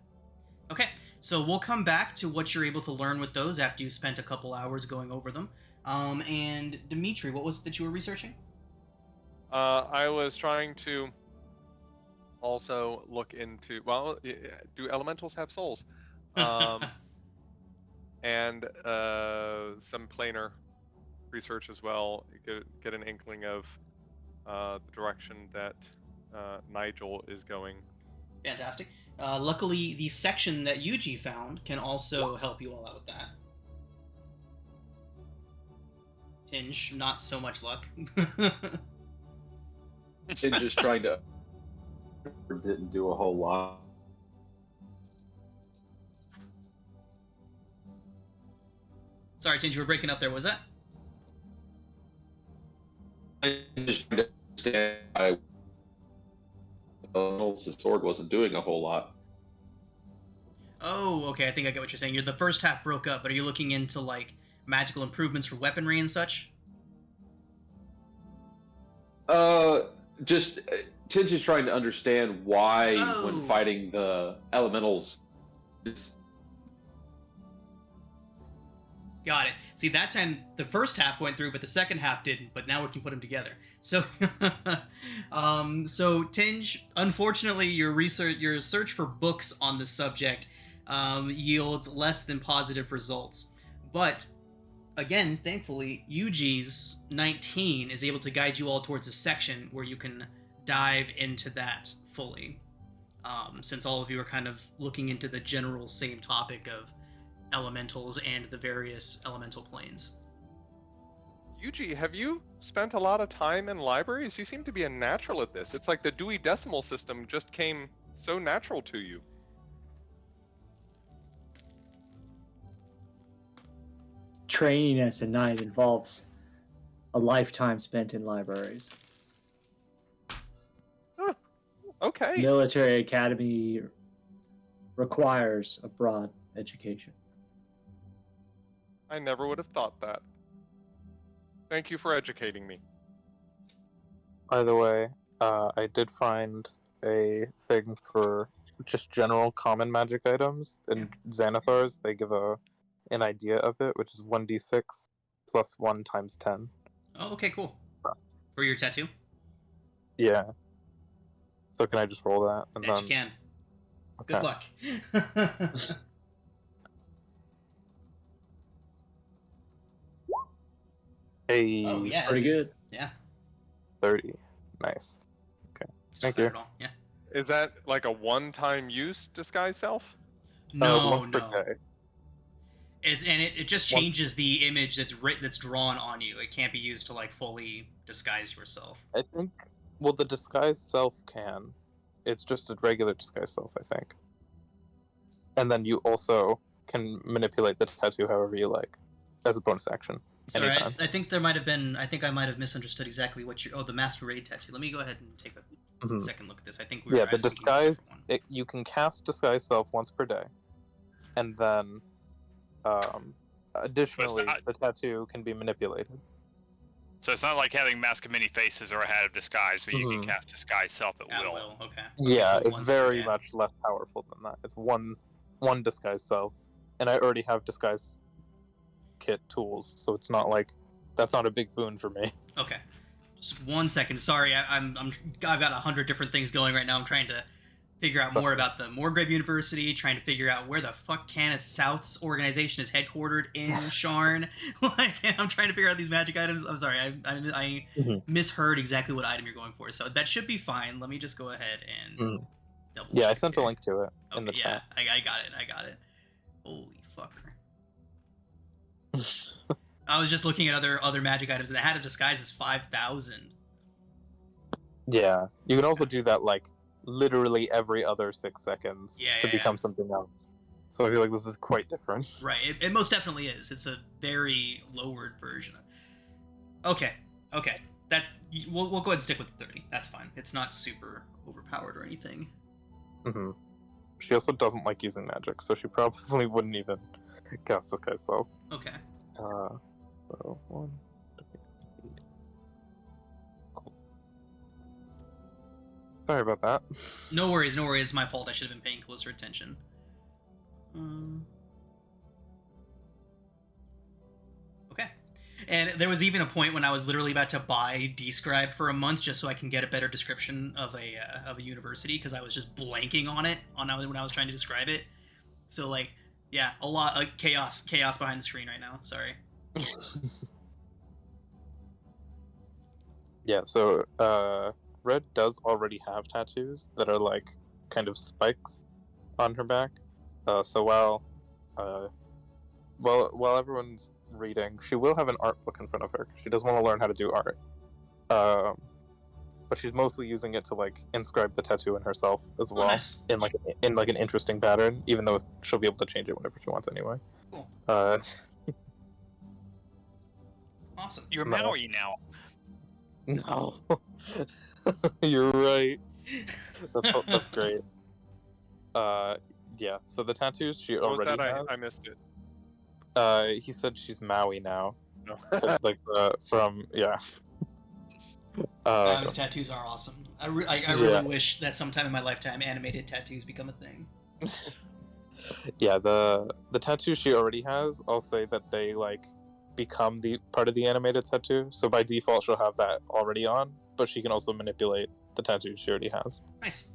Okay, so we'll come back to what you're able to learn with those after you spent a couple hours going over them. And Dimitri, what was it that you were researching? I was trying to also look into, well, do elementals have souls? And some planar research as well. Get an inkling of the direction that Nigel is going. Fantastic. Luckily, the section that Yuji found can also help you all out with that. Tinge, not so much luck. And just trying to didn't do a whole lot. Sorry, Tinge, you were breaking up there. Was that? I just trying to understand why the sword wasn't doing a whole lot. Oh, okay. I think I get what you're saying. The first half broke up, but are you looking into like magical improvements for weaponry and such? Just Tinge is trying to understand why Oh. when fighting the elementals, it's Got it. See, that time the first half went through, but the second half didn't. But now we can put them together. So, so Tinge, unfortunately, your search for books on the subject yields less than positive results. But again, thankfully, Yuji's 19 is able to guide you all towards a section where you can dive into that fully. Since all of you are kind of looking into the general same topic of elementals and the various elemental planes. Yuji, have you spent a lot of time in libraries? You seem to be a natural at this. It's like the Dewey Decimal System just came so natural to you. Training as a knight involves a lifetime spent in libraries. Okay. Military academy requires a broad education. I never would have thought that. Thank you for educating me. By the way, I did find a thing for just general common magic items. In Xanathars, they give an idea of it, which is 1d6 plus 1 times 10. Oh, okay, cool. For your tattoo? Yeah. So can I just roll that? And That then... you can. Okay. Good luck. Hey, Oh yeah, Pretty good. Yeah. 30. Nice. It's Thank not you. bad at all. Yeah. Is that like a one-time use disguise self? No, once per no. day. It just One- changes the image that's drawn on you. It can't be used to like fully disguise yourself. I think, well, the disguise self can. It's just a regular disguise self, I think. And then you also can manipulate the tattoo however you like, as a bonus action. Sorry, Anytime. I think there might have been. I think I might have misunderstood exactly what you. Oh, the Masquerade Tattoo. Let me go ahead and take a Mhm. second look at this. I think we were. Yeah, I the was thinking of a disguise, different one. you can cast disguise self once per day. And then, additionally, not- the tattoo can be manipulated. So it's not like having Mask of Many Faces or a Hat of Disguise, where you can Mhm. cast Disguise Self at At will. will. Okay. Yeah, So it's once very per day. much less powerful than that. It's one disguise self, and I already have disguise kit tools, so it's not like that's not a big boon for me. Okay. Just 1 second. Sorry, I've got 100 different things going right now. I'm trying to figure out more about the Morgrave University, trying to figure out where the fuck Canis South's organization is headquartered in Sharn. Like, I'm trying to figure out these magic items. I'm sorry, I Mhm. misheard exactly what item you're going for, so that should be fine. Let me just go ahead and Mhm. double Yeah, I check sent a here. link to it in Okay, the yeah, I got it. Holy fucker. chat. I was just looking at other magic items, and the Hat of Disguise is 5,000. Yeah, you can also do that like literally every other 6 seconds Yeah, to yeah, become yeah. something else. So I feel like this is quite different. Right, it most definitely is. It's a very lowered version. Okay. We'll go ahead and stick with the 30. That's fine. It's not super overpowered or anything. hmm She also doesn't like using magic, so she probably wouldn't even cast disguise self. Okay. So 1, 2, 3. Cool. Sorry about that. No worries. It's my fault. I should have been paying closer attention. Okay. And there was even a point when I was literally about to buy Describe for a month just so I can get a better description of a university, because I was just blanking on it when I was trying to describe it. So like, yeah, a lot like chaos behind the screen right now. Sorry. Yeah, so Red does already have tattoos that are like kind of spikes on her back. So while everyone's reading, she will have an art book in front of her. She does want to learn how to do art, but she's mostly using it to like inscribe the tattoo in herself as well, Nice. in like an interesting pattern. Even though she'll be able to change it whenever she wants anyway. Cool. Awesome. You're No. Maui now. No, you're right. That's great. Yeah. So the tattoos she What was already that? has. I missed it. He said she's Maui now. No. Like from yeah. His tattoos are awesome. I really Yeah. wish that sometime in my lifetime animated tattoos become a thing. Yeah, the tattoos she already has, I'll say that they like become the part of the animated tattoo. So by default she'll have that already on, but she can also manipulate the tattoo she already has. Nice.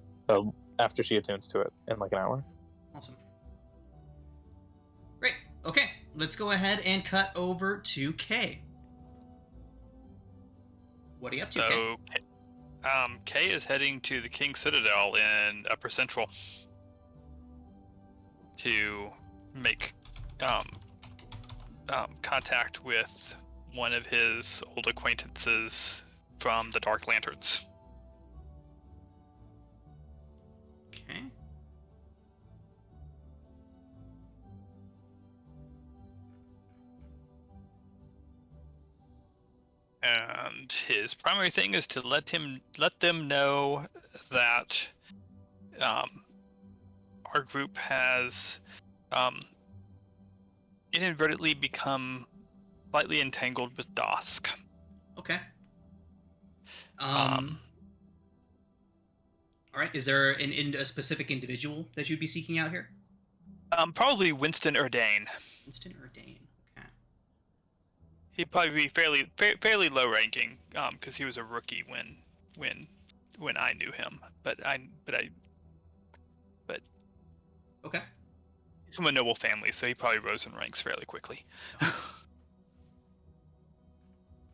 After she attunes to it in like an hour. Awesome. Great. Okay, let's go ahead and cut over to Kay. What are you up to, Kay? So, Kay is heading to the King Citadel in Upper Central to make contact with one of his old acquaintances from the Dark Lanterns. Okay. And his primary thing is to let them know that our group has inadvertently become slightly entangled with Dosk. Okay. All right. Is there a specific individual that you'd be seeking out here? Probably Winston Urdane. Winston Urdane. Okay. He'd probably be fairly low ranking, because he was a rookie when when I knew him, but Okay. he's from a noble family, so he probably rose in ranks fairly quickly.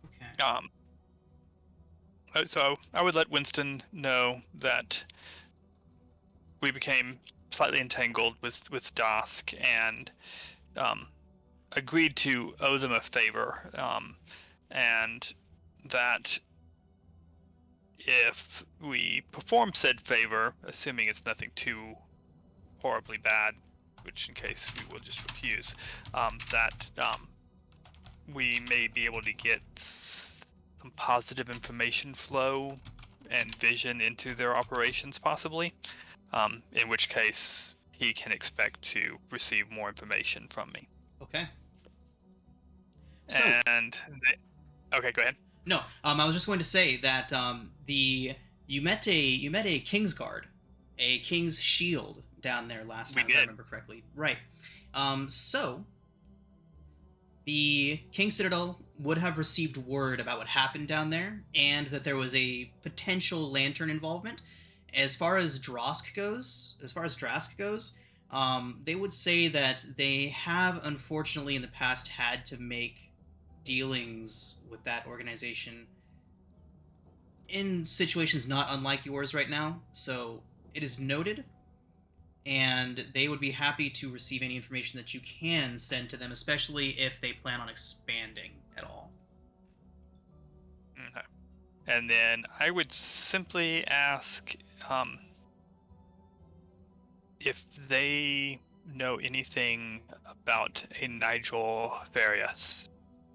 Okay. So I would let Winston know that we became slightly entangled with Dosk and agreed to owe them a favor, and that if we perform said favor, assuming it's nothing too horribly bad, which in case we will just refuse, that we may be able to get some positive information flow and vision into their operations, possibly. In which case, he can expect to receive more information from me. Okay. So, Okay, go ahead. no, I was just going to say that you met a Kingsguard, a King's Shield down there last time, if I remember correctly. Right. So the King Citadel would have received word about what happened down there, and that there was a potential Lantern involvement. As far as Drask goes, they would say that they have, unfortunately, in the past had to make dealings with that organization in situations not unlike yours right now. So it is noted, and they would be happy to receive any information that you can send to them, especially if they plan on expanding at all. Okay. And then I would simply ask if they know anything about a Nigel Farius.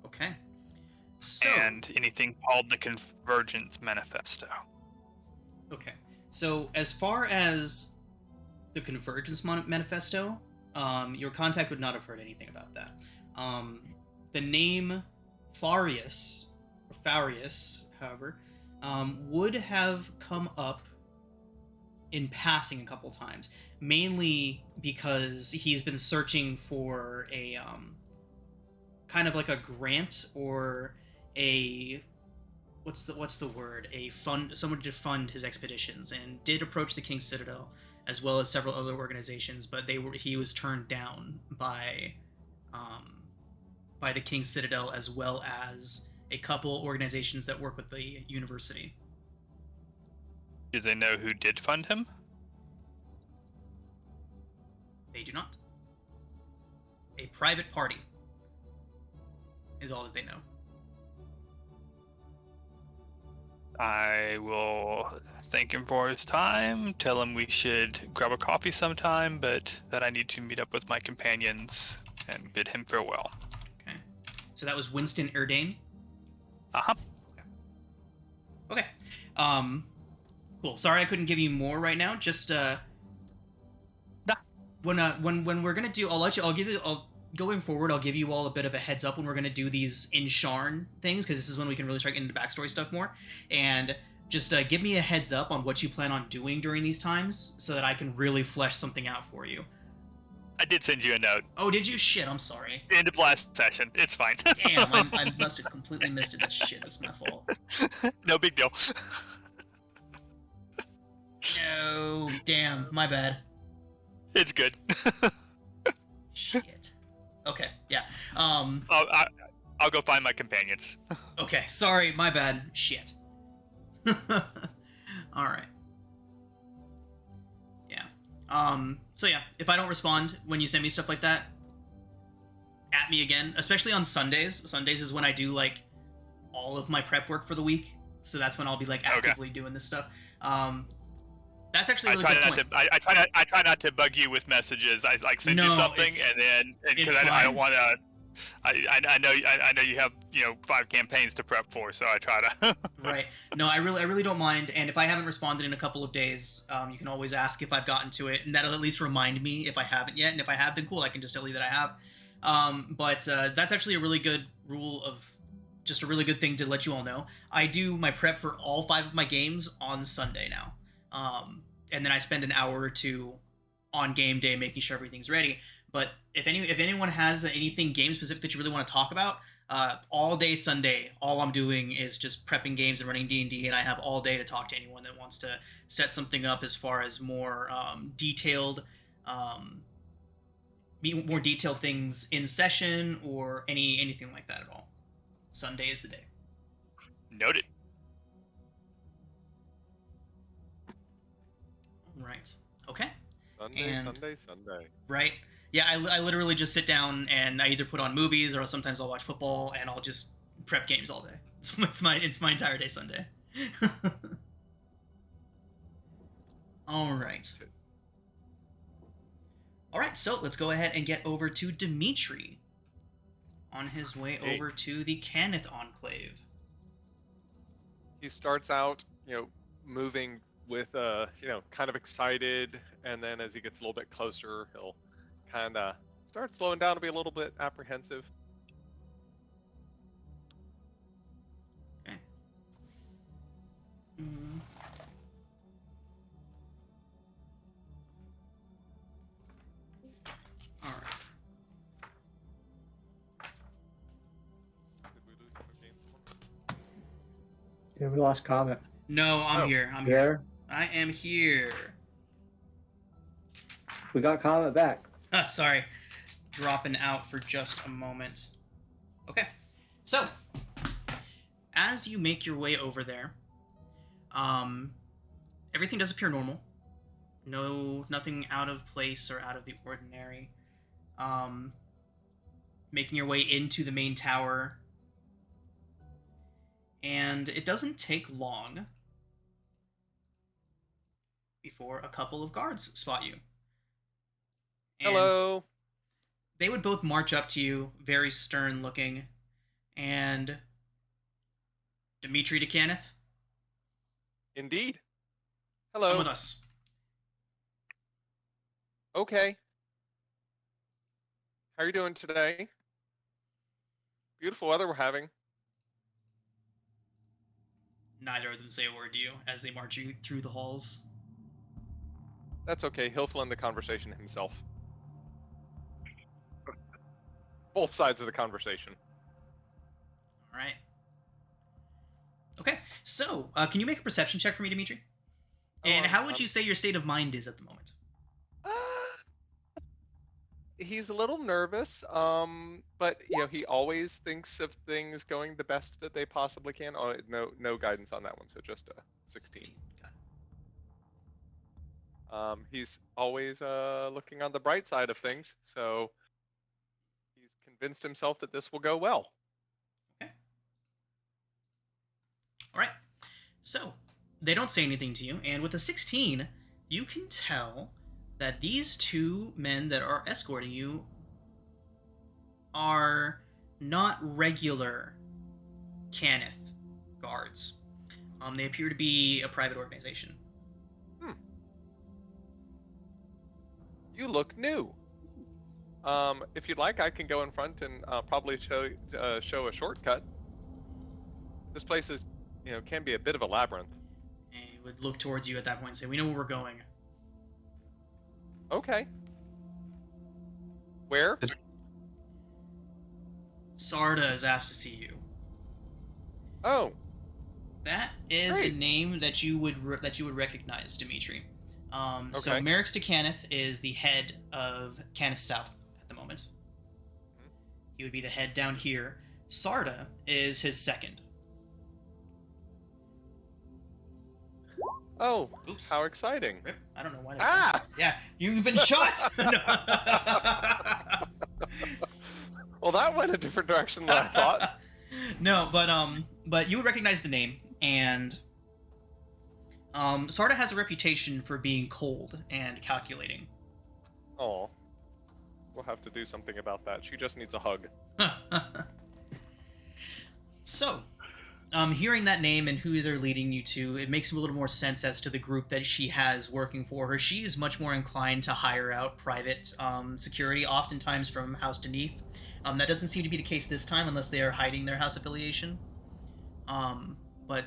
Okay. So, and anything called the Convergence Manifesto. Okay. So, as far as the Convergence Manifesto, your contact would not have heard anything about that. The name Farius, however, would have come up in passing a couple times, mainly because he's been searching for a kind of like a grant or a what's the word, a fund, someone to fund his expeditions, and did approach the King's Citadel as well as several other organizations, but he was turned down by the King's Citadel, as well as a couple organizations that work with the university. Do they know who did fund him? They do not. A private party is all that they know. I will thank him for his time, tell him we should grab a coffee sometime, but that I need to meet up with my companions and bid him farewell. Okay. So that was Winston Erdane? Uh-huh. Okay. Cool. Sorry I couldn't give you more right now. Just when we're gonna do, going forward, I'll give you all a bit of a heads up when we're gonna do these in Sharn things, because this is when we can really start getting into backstory stuff more. And just give me a heads up on what you plan on doing during these times, so that I can really flesh something out for you. I did send you a note. Oh, did you? Shit, I'm sorry. End of last session. It's fine. Damn, I must have completely missed it. That's shit. That's my fault. No big deal. No, damn, my bad. It's good. Shit. Okay, yeah. I'll go find my companions. Okay, sorry, my bad. Shit. Alright. Yeah. So yeah, if I don't respond when you send me stuff like that, at me again, especially on Sundays. Sundays is when I do, like, all of my prep work for the week, so that's when I'll be, like, actively doing this stuff. That's actually a really good point. I try not to bug you with messages. I like send you something, and then because I don't want to. I know you have 5 campaigns to prep for, so I try to. Right. No, I really don't mind. And if I haven't responded in a couple of days, you can always ask if I've gotten to it, and that'll at least remind me if I haven't yet. And if I have, then cool, I can just tell you that I have. But that's actually a really good rule of. Just a really good thing to let you all know. I do my prep for all 5 of my games on Sunday now. And then I spend an hour or two on game day making sure everything's ready. But if anyone has anything game specific that you really want to talk about, all day Sunday, all I'm doing is just prepping games and running D&D, and I have all day to talk to anyone that wants to set something up as far as more detailed, more detailed things in session or anything like that at all. Sunday is the day. Noted. All right. Okay. Sunday, And- Sunday. Right. Yeah, I literally just sit down and I either put on movies or sometimes I'll watch football and I'll just prep games all day. It's my entire day Sunday. All right. All right, so let's go ahead and get over to Dimitri on his way Hey. over to the Cannith Enclave. He starts out, moving with, kind of excited, and then as he gets a little bit closer, he'll kind of start slowing down to be a little bit apprehensive. Okay. Mm. All right. Did we lose another game? Yeah, we lost comment. No, I'm Oh. here. I'm here. Here, I am here. we got comment back. Sorry. Dropping out for just a moment. Okay. So, as you make your way over there, everything does appear normal. Nothing out of place or out of the ordinary. Making your way into the main tower. And it doesn't take long before a couple of guards spot you. And Hello. they would both march up to you, very stern looking, and Dimitri de Cannith, Indeed. come Hello. with us. Okay. How are you doing today? Beautiful weather we're having. Neither of them say a word to you as they march you through the halls. That's okay. He'll fill in the conversation himself. Both sides of the conversation. All right. Okay, so can you make a perception check for me, Dimitri? And how would you say your state of mind is at the moment? He's a little nervous, but he always thinks of things going the best that they possibly can. Oh, no guidance on that one, so just a 16. Got it. He's always looking on the bright side of things, so he's convinced himself that this will go well. Okay. All right. So they don't say anything to you, and with a 16, you can tell that these two men that are escorting you are not regular Cannith guards. They appear to be a private organization. You look new. If you'd like, I can go in front and probably show a shortcut. This place is, can be a bit of a labyrinth. And he would look towards you at that point and say, "We know where we're going." Okay. Where? Sarda has asked to see you. Oh, That is Great. a name that you would recognize, Dimitri. So Okay. Merrick's de Cannith is the head of Cannith South at the moment. He would be the head down here. Sarda is his second. oh, Oops. how exciting. Rip. I don't know why. Ah! Yeah, you've been shot. Well, that went a different direction than I thought. No, but you would recognize the name, and Sarda has a reputation for being cold and calculating. Oh, we'll have to do something about that. She just needs a hug. So, hearing that name and who they're leading you to, it makes a little more sense as to the group that she has working for her. She's much more inclined to hire out private security, oftentimes from House Beneath. That doesn't seem to be the case this time, unless they are hiding their house affiliation. But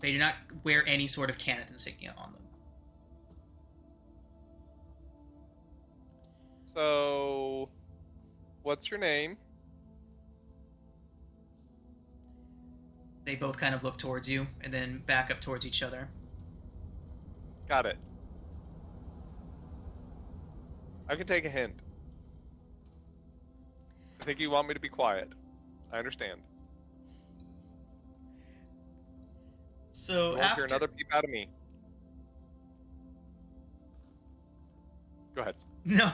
they do not wear any sort of Cannith insignia on them. So, what's your name? They both kind of look towards you and then back up towards each other. Got it. I can take a hint. I think you want me to be quiet. I understand. So You won't after hear another peep out of me. Go ahead. no,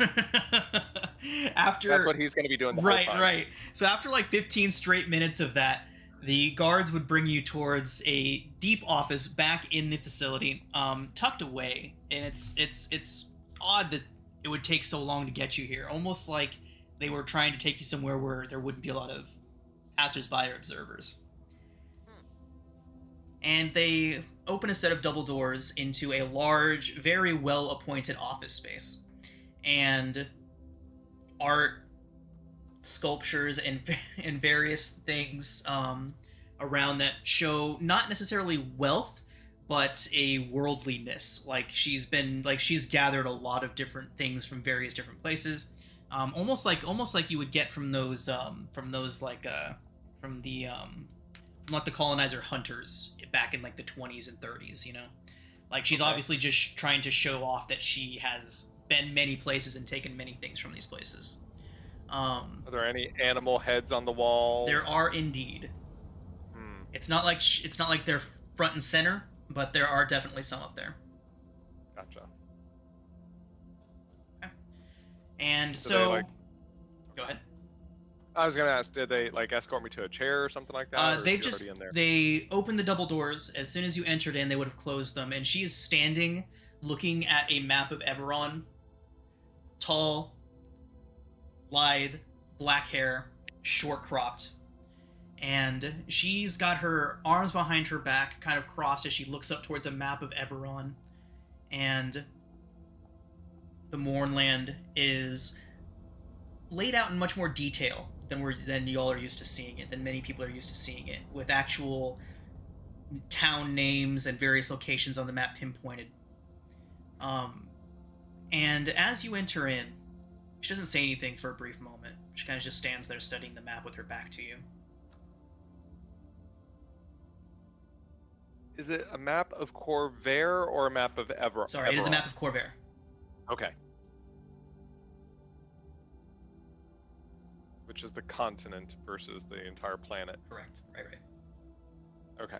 after That's what he's going to be doing the whole time. right. So after like 15 straight minutes of that, the guards would bring you towards a deep office back in the facility, tucked away, and it's odd that it would take so long to get you here. Almost like they were trying to take you somewhere where there wouldn't be a lot of passersby or observers. And they open a set of double doors into a large, very well-appointed office space. And art, sculptures, and various things around that show not necessarily wealth, but a worldliness. Like she's gathered a lot of different things from various different places, almost like you would get from the colonizer hunters back in like the 20s and 30s, you know? Like she's obviously just trying to show off that she has been many places and taken many things from these places. Are there any animal heads on the walls? There are indeed. It's not like they're front and center, but there are definitely some up there. Gotcha. Okay. And So so, they, go ahead. I was gonna ask, did they like escort me to a chair or something like that? Or They is she just already in there? they opened the double doors. As soon as you entered in, they would have closed them, and she is standing, looking at a map of Eberron. Tall, lithe, black hair, short cropped, and she's got her arms behind her back, kind of crossed as she looks up towards a map of Eberron, and the Mournland is laid out in much more detail than y'all are used to seeing it, than many people are used to seeing it, with actual town names and various locations on the map pinpointed. And as you enter in, she doesn't say anything for a brief moment. She kind of just stands there studying the map with her back to you. Is it a map of Corvair or a map of Eberron? Sorry, it is a map of Corvair. Okay. Which is the continent versus the entire planet. Correct. Right. Okay.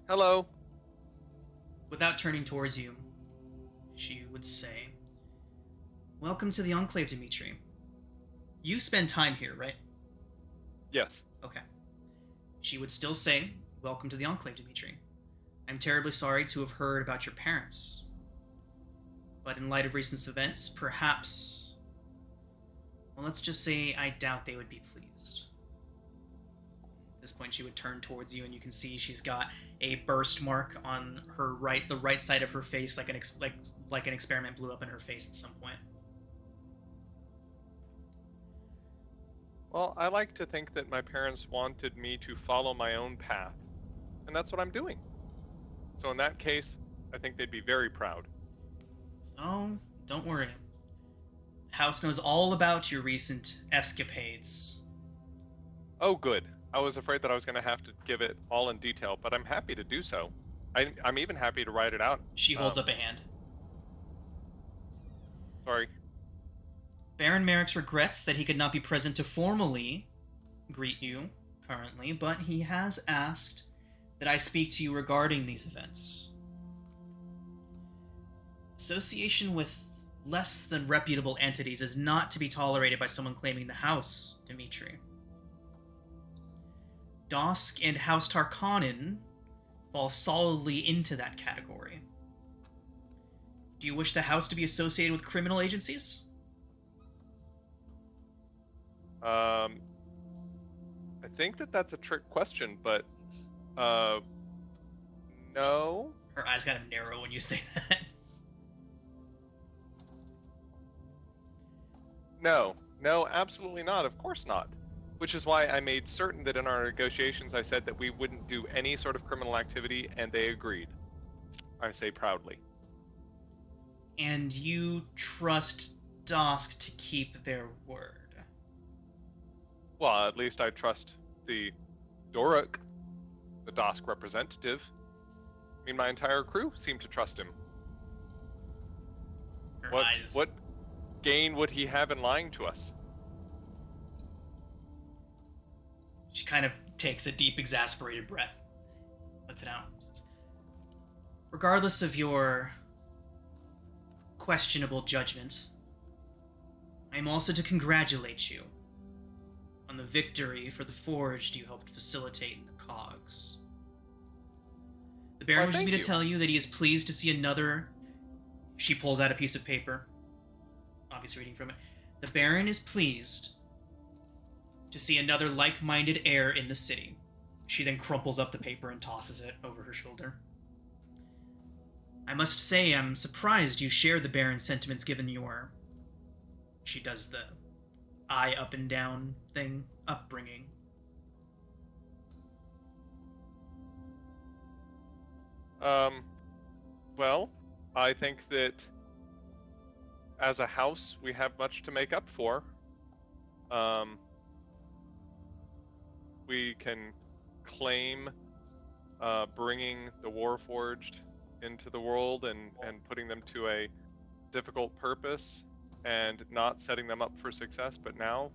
Hello. Without turning towards you, she would say, "Welcome to the Enclave, Dimitri. You spend time here, right?" Yes. Okay. She would still say, "Welcome to the Enclave, Dimitri. I'm terribly sorry to have heard about your parents. But in light of recent events, perhaps... well, let's just say I doubt they would be pleased." At this point, she would turn towards you, and you can see she's got a burst mark on her the right side of her face, like an experiment blew up in her face at some point. Well, I like to think that my parents wanted me to follow my own path, and that's what I'm doing. So in that case, I think they'd be very proud. So, don't worry. House knows all about your recent escapades. Oh, good. I was afraid that I was going to have to give it all in detail, but I'm happy to do so. I'm even happy to write it out. She holds up a hand. Sorry. Baron Merrick's regrets that he could not be present to formally greet you currently, but he has asked that I speak to you regarding these events. Association with less than reputable entities is not to be tolerated by someone claiming the house, Dimitri. Dosk and House Tarkanin fall solidly into that category. Do you wish the house to be associated with criminal agencies? I think that's a trick question, but no. Her eyes kind of narrow when you say that. No, absolutely not. Of course not. Which is why I made certain that in our negotiations I said that we wouldn't do any sort of criminal activity, and they agreed. I say proudly. And you trust Dosk to keep their word? Well, at least I trust the Doruk, the Dosk representative. I mean, my entire crew seemed to trust him. Her What eyes. what gain would he have in lying to us? She kind of takes a deep, exasperated breath. Lets it out. Regardless of your questionable judgment, I am also to congratulate you on the victory for the Forged you helped facilitate in the cogs. The Baron Why, wishes me thank to you. tell you that he is pleased to see another... She pulls out a piece of paper, obviously reading from it. The Baron is pleased to see another like-minded heir in the city. She then crumples up the paper and tosses it over her shoulder. I must say I'm surprised you share the Baron's sentiments given your... She does the eye up and down thing, upbringing. Well, I think that as a house, we have much to make up for. We can claim bringing the Warforged into the world and putting them to a difficult purpose and not setting them up for success, but now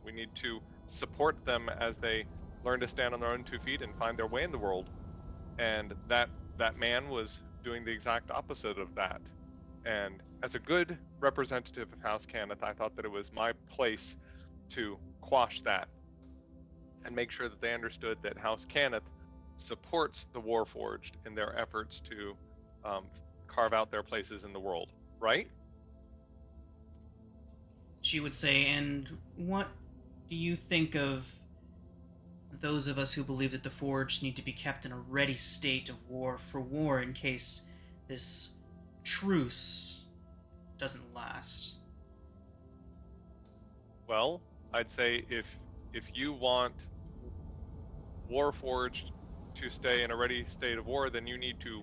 we need to support them as they learn to stand on their own 2 feet and find their way in the world. And that man was doing the exact opposite of that. And as a good representative of House Cannith, I thought that it was my place to quash that and make sure that they understood that House Cannith supports the Warforged in their efforts to carve out their places in the world, right? She would say, and what do you think of those of us who believe that the Forged need to be kept in a ready state of war in case this truce doesn't last? Well, I'd say if you want Warforged to stay in a ready state of war, then you need to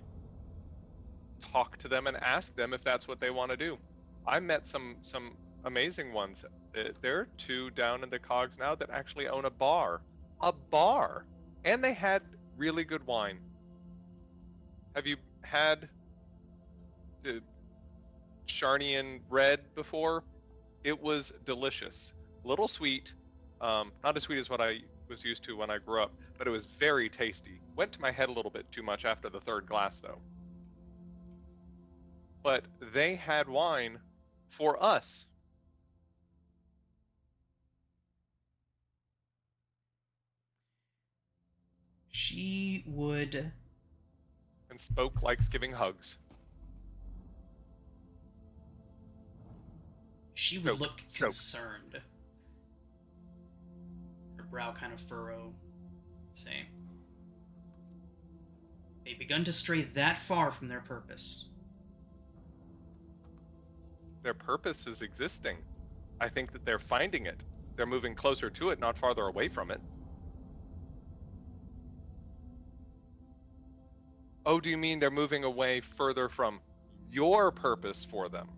talk to them and ask them if that's what they want to do. I met some amazing ones. There are 2 down in the cogs now that actually own a bar, and they had really good wine. Have you had the Sharnian red before? It was delicious. A little sweet, not as sweet as what I was used to when I grew up, but it was very tasty. Went to my head a little bit too much after the 3rd glass, though. But they had wine for us. She would... And spoke like giving hugs. She would Stroke, look stroke. concerned. Her brow kind of furrow. Say, they've begun to stray that far from their purpose. Their purpose is existing. I think that they're finding it. They're moving closer to it, not farther away from it. Oh, do you mean they're moving away further from your purpose for them?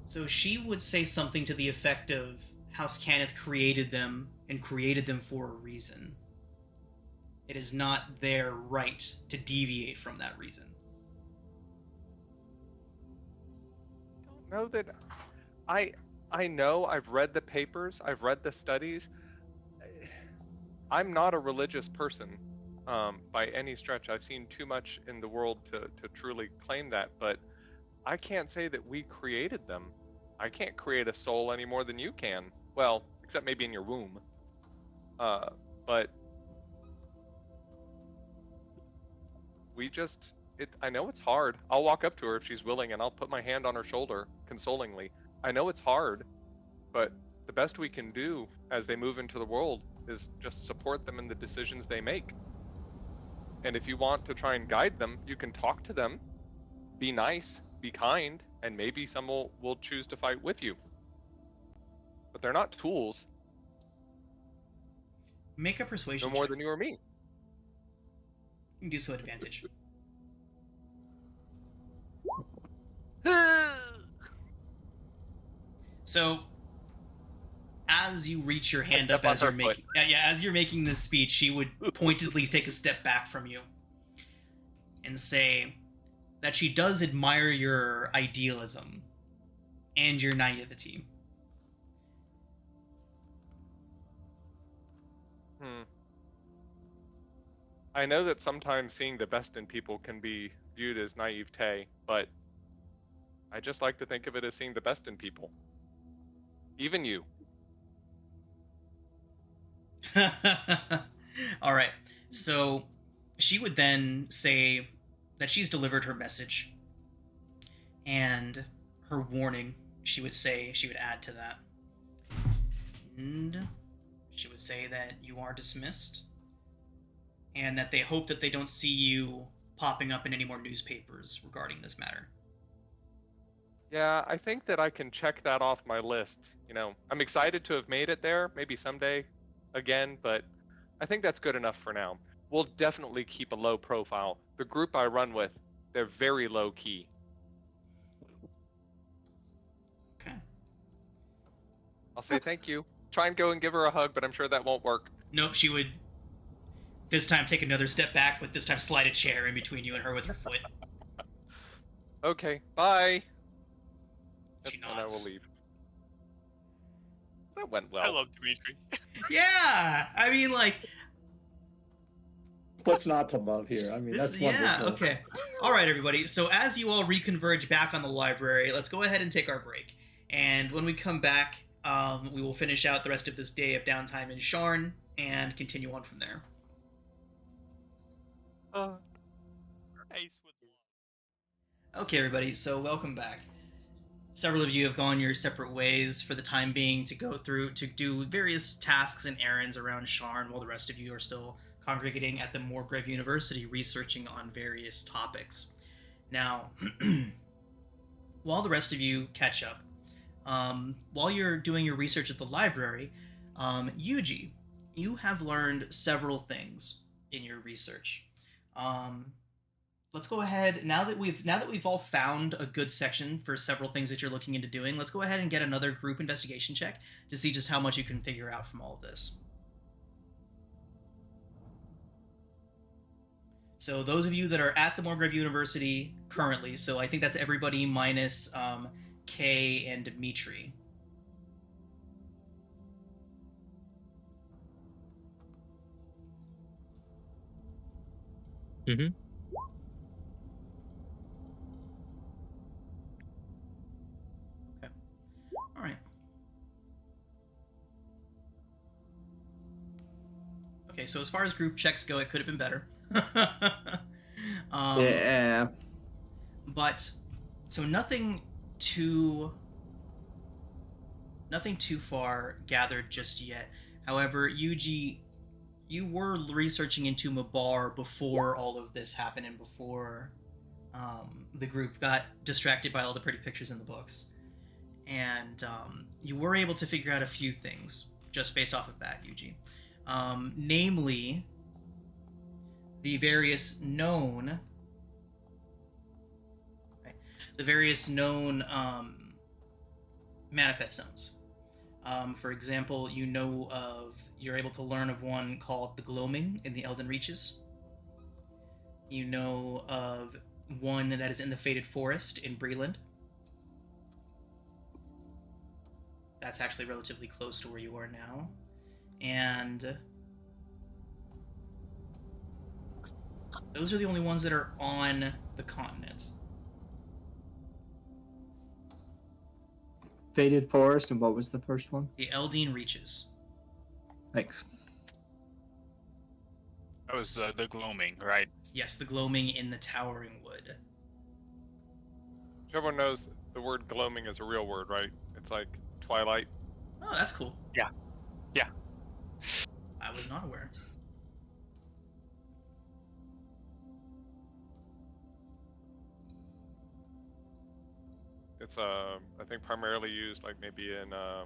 So she would say something to the effect of House Cannith created them and created them for a reason. It is not their right to deviate from that reason. I don't know that I know, I've read the papers, I've read the studies. I'm not a religious person by any stretch. I've seen too much in the world to truly claim that, but I can't say that we created them. I can't create a soul any more than you can. Well, except maybe in your womb. But we just, I know it's hard. I'll walk up to her if she's willing and I'll put my hand on her shoulder consolingly. I know it's hard, but the best we can do as they move into the world is just support them in the decisions they make. And if you want to try and guide them, you can talk to them, be nice, be kind, and maybe some will choose to fight with you. But they're not tools. Make a persuasion No more check. than you or me. You can do so at advantage. So, as you reach your hand up step on as you're her foot. making, as you're making this speech, she would pointedly take a step back from you and say that she does admire your idealism and your naivety. I know that sometimes seeing the best in people can be viewed as naivete, but I just like to think of it as seeing the best in people. Even you. All right. So she would then say that she's delivered her message and her warning. She would add to that. And she would say that you are dismissed and that they hope that they don't see you popping up in any more newspapers regarding this matter. Yeah, I think that I can check that off my list. You know, I'm excited to have made it there, maybe someday again, but I think that's good enough for now. We'll definitely keep a low profile. The group I run with, they're very low key. Okay. I'll say thank you. Try and go and give her a hug, but I'm sure that won't work. Nope, she would this time take another step back, but this time slide a chair in between you and her with her foot. Okay, bye. She And I will nods. leave. That went well. I love Dimitri. Yeah, I mean, like, What's not to love here? I mean, that's wonderful. yeah, okay. All right, everybody. So as you all reconverge back on the library, let's go ahead and take our break. And when we come back, we will finish out the rest of this day of downtime in Sharn and continue on from there. Ace with love. Okay, everybody. So welcome back. Several of you have gone your separate ways for the time being to go through to do various tasks and errands around Sharn, while the rest of you are still congregating at the Morgrave University researching on various topics. Now, while the rest of you catch up, while you're doing your research at the library, Yuji, you have learned several things in your research. Let's go ahead, now that we've all found a good section for several things that you're looking into doing, let's go ahead and get another group investigation check to see just how much you can figure out from all of this. So those of you that are at the Morgrave University currently, so I think that's everybody minus Kay and Dimitri. Mm-hmm. All right. Okay, so as far as group checks go, it could have been better. Yeah. But so nothing too far gathered just yet. However, Yuji, you were researching into Mabar before all of this happened and before the group got distracted by all the pretty pictures in the books. And you were able to figure out a few things just based off of that, Yuji. Namely, the various known manifest zones. For example, you're able to learn of one called the Gloaming in the Elden Reaches. You know of one that is in the Fated Forest in Breland. That's actually relatively close to where you are now. And those are the only ones that are on the continent. Fated Forest, and what was the first one? The Eldine Reaches. Thanks. That was the gloaming, right? Yes, the Gloaming in the Towering Wood. Everyone knows the word gloaming is a real word, right? It's like Twilight. Oh, that's cool. Yeah. Yeah. I was not aware. It's I think primarily used like maybe in the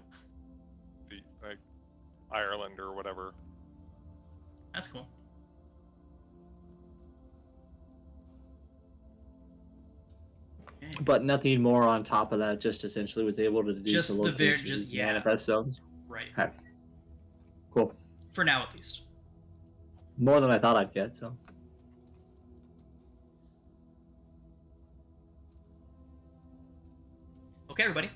like Ireland or whatever. That's cool. Okay. But nothing more on top of that. Just essentially was able to deduce Just the the location just of these yeah. manifest zones. Right. Okay. Cool. For now, at least. More than I thought I'd get. So. Okay, everybody.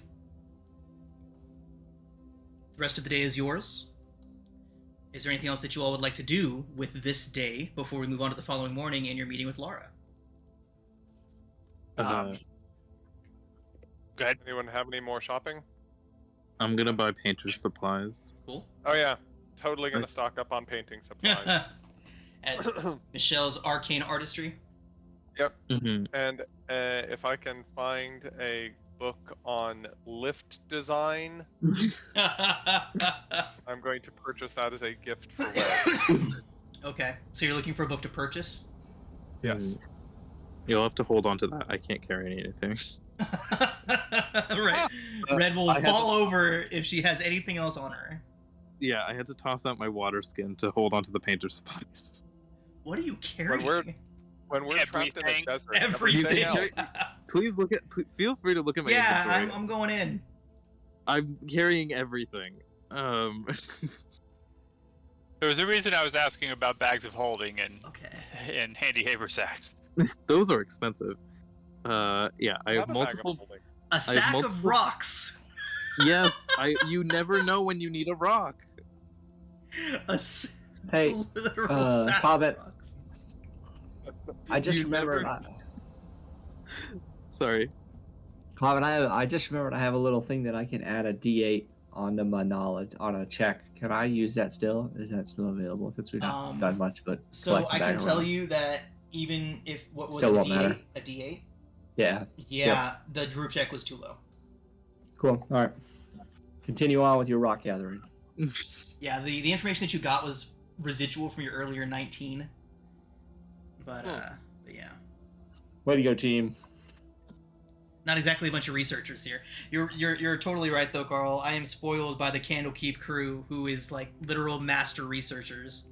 The rest of the day is yours. Is there anything else that you all would like to do with this day before we move on to the following morning and your meeting with Lara? Go ahead. Anyone have any more shopping? I'm gonna buy painter's supplies. Cool. Oh yeah, totally gonna stock up on painting supplies. At Michelle's Arcane Artistry. Yep. Mm-hmm. And if I can find a book on lift design, I'm going to purchase that as a gift for Wes. Okay, so you're looking for a book to purchase? Yes. You'll have to hold on to that. I can't carry anything. Right. Red will I have- fall over if she has anything else on her. Yeah, I had to toss out my water skin to hold on to the painter's supplies. What are you carrying? When we're trapped in Everything. a desert, Everything. else. Please feel free to look at my Yeah, inventory. I'm going in. I'm carrying everything. There was a reason I was asking about bags of holding Okay. and handy haversacks. Those are expensive. Yeah, I have Not a bag of multiple. holding. A sack of multiple- rocks. Yes, you never know when you need a rock. Hey, literal sack comment. of rocks. I just You remembered. never- Sorry. I just remembered I have a little thing that I can add a D8 onto my knowledge on a check. Can I use that still? Is that still available? Since we've not done much, but So collect the I bag can of tell rocks. you that even if what was Still a won't D8, matter. a D8, Yeah. yeah, the group check was too low. Cool. All right. Continue on with your rock gathering. Yeah, the information that you got was residual from your earlier 19. But yeah. Way to go, team. Not exactly a bunch of researchers here. You're totally right though, Carl. I am spoiled by the Candlekeep crew, who is like literal master researchers.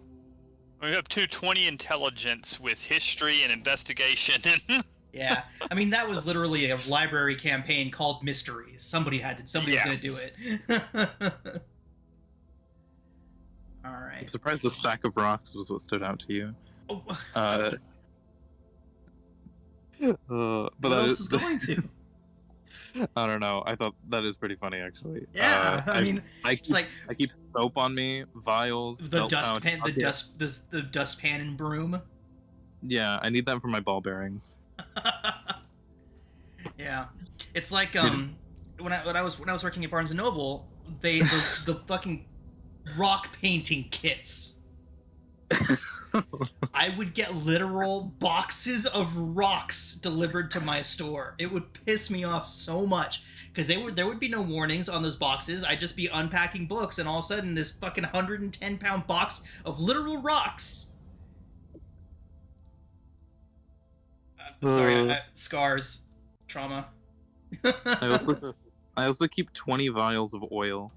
We have 220 intelligence with history and investigation. Yeah, I mean that was literally a library campaign called Mysteries. Somebody was Yeah. gonna do it. All I'm right. surprised the sack of rocks was what stood out to you. Oh, But what that else is, was going to? I don't know. I thought that is pretty funny, actually. Yeah, I mean, I it's keep, like I keep soap on me, vials, the belt pouch, dustpan, the buckets. the dustpan and broom. Yeah, I need that for my ball bearings. Yeah, it's like when I was working at Barnes and Noble, the fucking rock painting kits. I would get literal boxes of rocks delivered to my store. It would piss me off so much because there would be no warnings on those boxes. I'd just be unpacking books, and all of a sudden, this fucking 110-pound box of literal rocks. I'm sorry, scars, trauma. I also keep 20 vials of oil.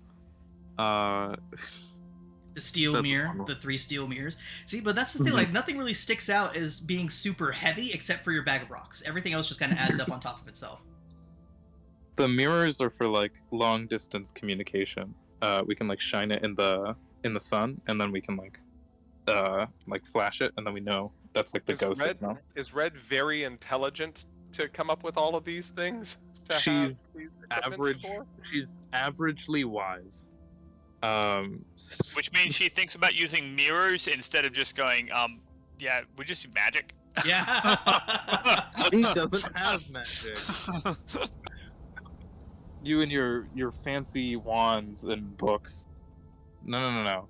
The steel That's mirror, normal. the 3 steel mirrors. See, but that's the thing, like, nothing really sticks out as being super heavy except for your bag of rocks. Everything else just kind of adds up on top of itself. The mirrors are for like long distance communication. We can like shine it in the sun, and then we can like flash it, and then we know that's like the ghost signal. Is Red very intelligent to come up with all of these things? To have She's these equipment average. for? She's averagely wise. Which means she thinks about using mirrors instead of just going, yeah, we just do magic. Yeah. He doesn't have magic. You and your fancy wands and books. No.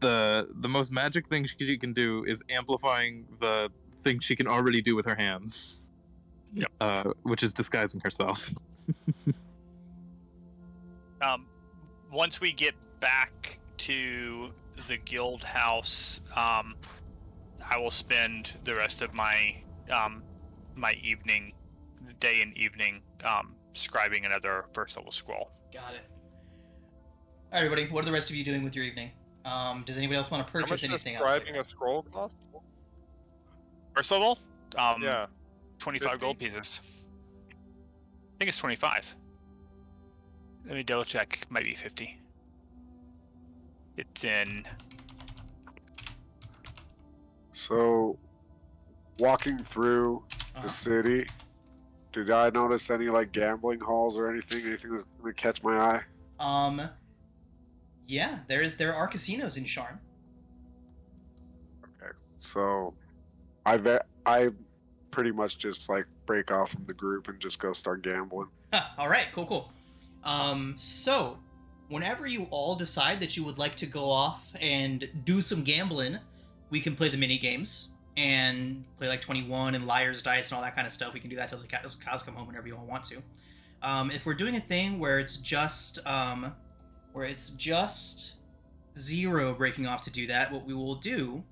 The most magic thing she can do is amplifying the thing she can already do with her hands. Yep. Which is disguising herself. Once we get back to the guild house, I will spend the rest of my my day and evening scribing another first level scroll. Got it. All right, everybody, what are the rest of you doing with your evening? Does anybody else want to How purchase much does anything else? scribing a scroll cost? First level? Yeah. 25 50? gold pieces. I think it's 25. Let me double check. Might be 50. It's in. So, walking through Uh-huh. the city, did I notice any like gambling halls or anything? Anything that would catch my eye? Yeah, there are casinos in Sharn. Okay. So, I pretty much just like break off from the group and just go start gambling. All right, cool. So whenever you all decide that you would like to go off and do some gambling, we can play the mini games and play like 21 and Liar's Dice and all that kind of stuff. We can do that till the cows come home whenever you all want to. If we're doing a thing where it's just zero breaking off to do that, what we will do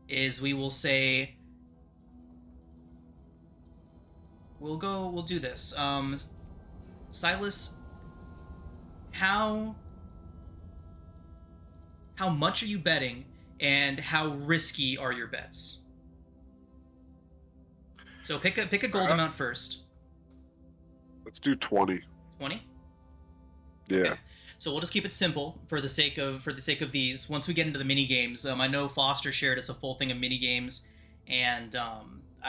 is we will say we'll do this. Silas, how much are you betting and how risky are your bets? So pick a gold amount first. Let's do 20. 20? Yeah. Okay. So we'll just keep it simple for the sake of these. Once we get into the mini games, I know Foster shared us a full thing of mini games, and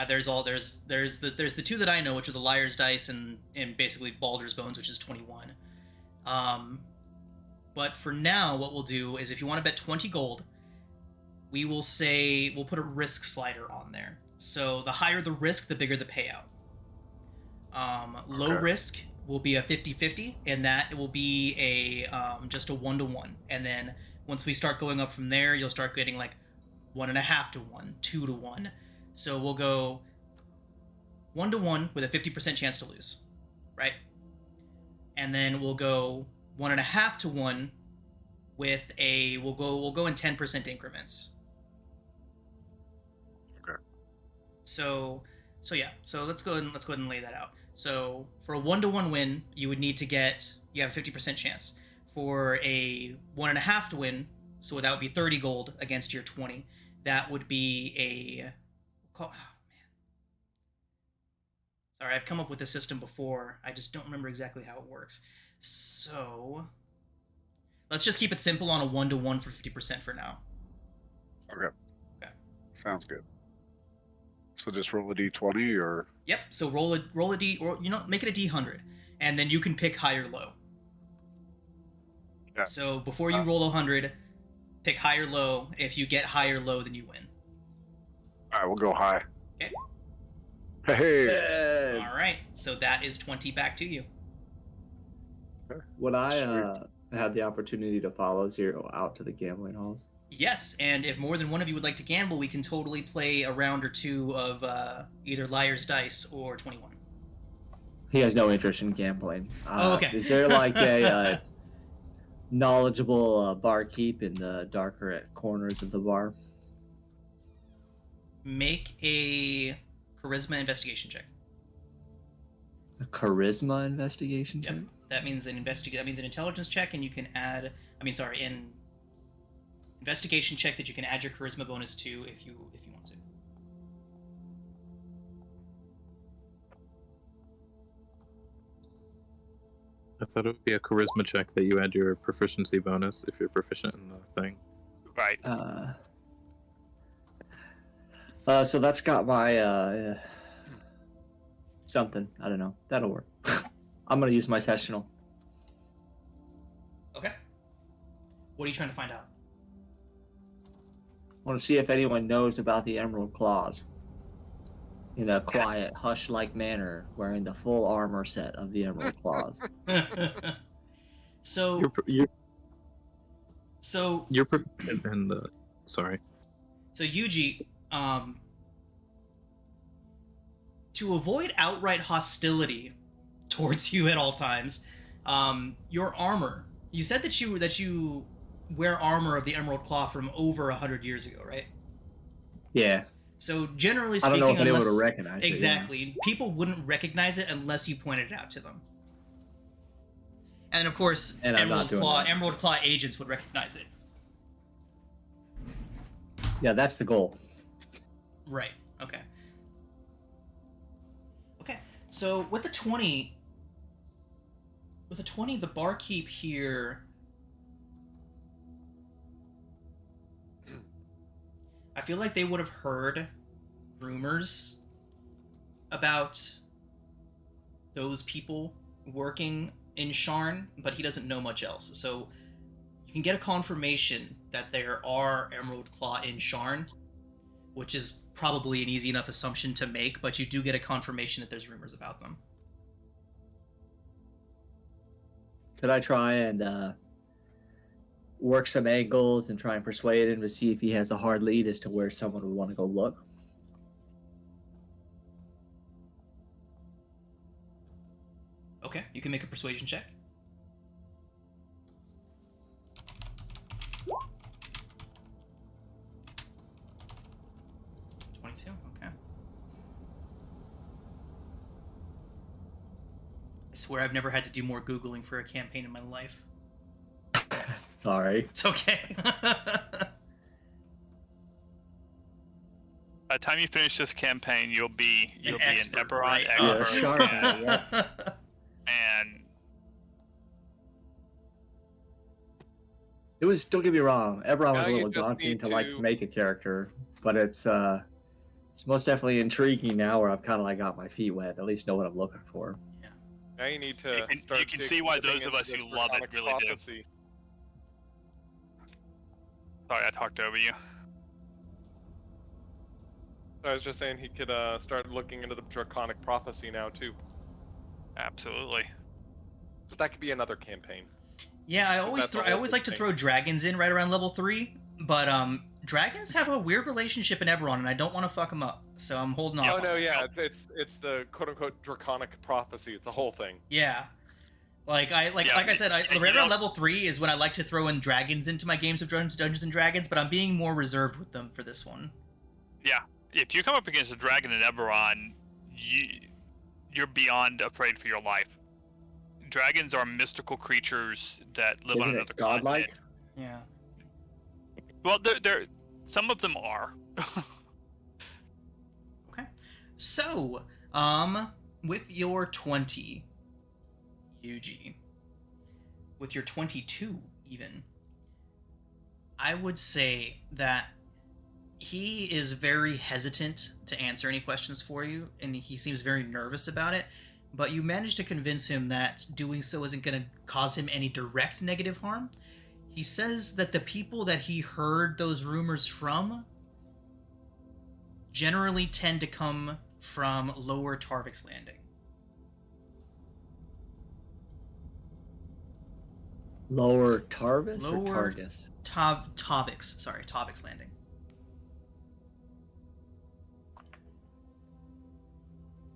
there's the two that I know, which are the Liar's Dice and basically Baldur's Bones, which is 21. But for now, what we'll do is if you want to bet 20 gold, we'll put a risk slider on there. So the higher the risk, the bigger the payout. Low risk will be a 50-50, and that will be a just a 1-to-1. And then once we start going up from there, you'll start getting like 1.5-to-1, 2-to-1. So we'll go 1-to-1 with a 50% chance to lose, right? And then we'll go 1.5-to-1 with we'll go in 10% increments. Okay. So let's go ahead and lay that out. So for a 1-to-1 win, you have a 50% chance. For a 1.5 to win, so that would be 30 gold against your 20. That would be Sorry, I've come up with this system before. I just don't remember exactly how it works. So let's just keep it simple on a 1-to-1 for 50% for now. Okay. Okay. Sounds good. So just roll a d20 or? Yep. So roll a d, or make it a d100, and then you can pick high or low. Yeah. So before you roll 100, pick high or low. If you get high or low, then you win. All right, we'll go high. Okay. Hey. All right. So that is 20 back to you. Would I have the opportunity to follow Zero out to the gambling halls? Yes, and if more than one of you would like to gamble, we can totally play a round or two of either Liar's Dice or 21. He has no interest in gambling. Okay. Is there like a knowledgeable barkeep in the darker corners of the bar? Make a charisma investigation check. A charisma investigation check? Yep. That means an intelligence check, and you can add. An investigation check that you can add your charisma bonus to if you want to. I thought it would be a charisma check that you add your proficiency bonus if you're proficient in the thing. Right. So that's got my something. I don't know. That'll work. I'm gonna use my sessional. Okay. What are you trying to find out? I want to see if anyone knows about the Emerald Claws. In a quiet, hush-like manner, wearing the full armor set of the Emerald Claws. So You're proficient in the. Sorry. So Yuji, to avoid outright hostility towards you at all times, your armor. You said that you wear armor of the Emerald Claw from over 100 years ago, right? Yeah. So generally I speaking, don't know if anyone would recognize it. Exactly. People wouldn't recognize it unless you pointed it out to them. And of course, And I'm not doing that. Emerald Claw agents would recognize it. Yeah, that's the goal. Right. Okay. Okay. So with the 20, the barkeep here, I feel like they would have heard rumors about those people working in Sharn, but he doesn't know much else. So you can get a confirmation that there are Emerald Claw in Sharn, which is probably an easy enough assumption to make, but you do get a confirmation that there's rumors about them. Could I try and work some angles and try and persuade him to see if he has a hard lead as to where someone would want to go look? Okay, you can make a persuasion check. Okay. I swear I've never had to do more Googling for a campaign in my life. Sorry. It's okay. By the time you finish this campaign, you'll be an Eberron right? expert. Sharn, yeah. And It was, don't get me wrong, Eberron was Now a you little just daunting need to like to- make a character, but it's most definitely intriguing now where I've kind of like got my feet wet, at least know what I'm looking for. Now you need to You can- start you can see why digging those of into us the who love it Draconic really do. prophecy. sorry, I talked over you. So I was just saying he could start looking into the Draconic prophecy now too. Absolutely. So that could be another campaign. Yeah, I always That's the I whole always like to thing. throw dragons in right around level 3, but dragons have a weird relationship in Eberron, and I don't want to fuck them up, so I'm holding off. Oh on no, that. yeah, it's the quote unquote Draconic prophecy. It's a whole thing. Yeah. Like I said, right around level 3 is when I like to throw in dragons into my games of Dungeons and Dragons, but I'm being more reserved with them for this one. Yeah. If you come up against a dragon in Eberron, you're beyond afraid for your life. Dragons are mystical creatures that live on Isn't another it godlike? continent. Yeah. Well, they're some of them are. Okay. So, with your 20, UG, with your 22 even, I would say that he is very hesitant to answer any questions for you, and he seems very nervous about it, but you managed to convince him that doing so isn't going to cause him any direct negative harm. He says that the people that he heard those rumors from generally tend to come from Lower Tarvik's Landing. Lower Tarvis or Lower- Targus? Tarvik's Landing.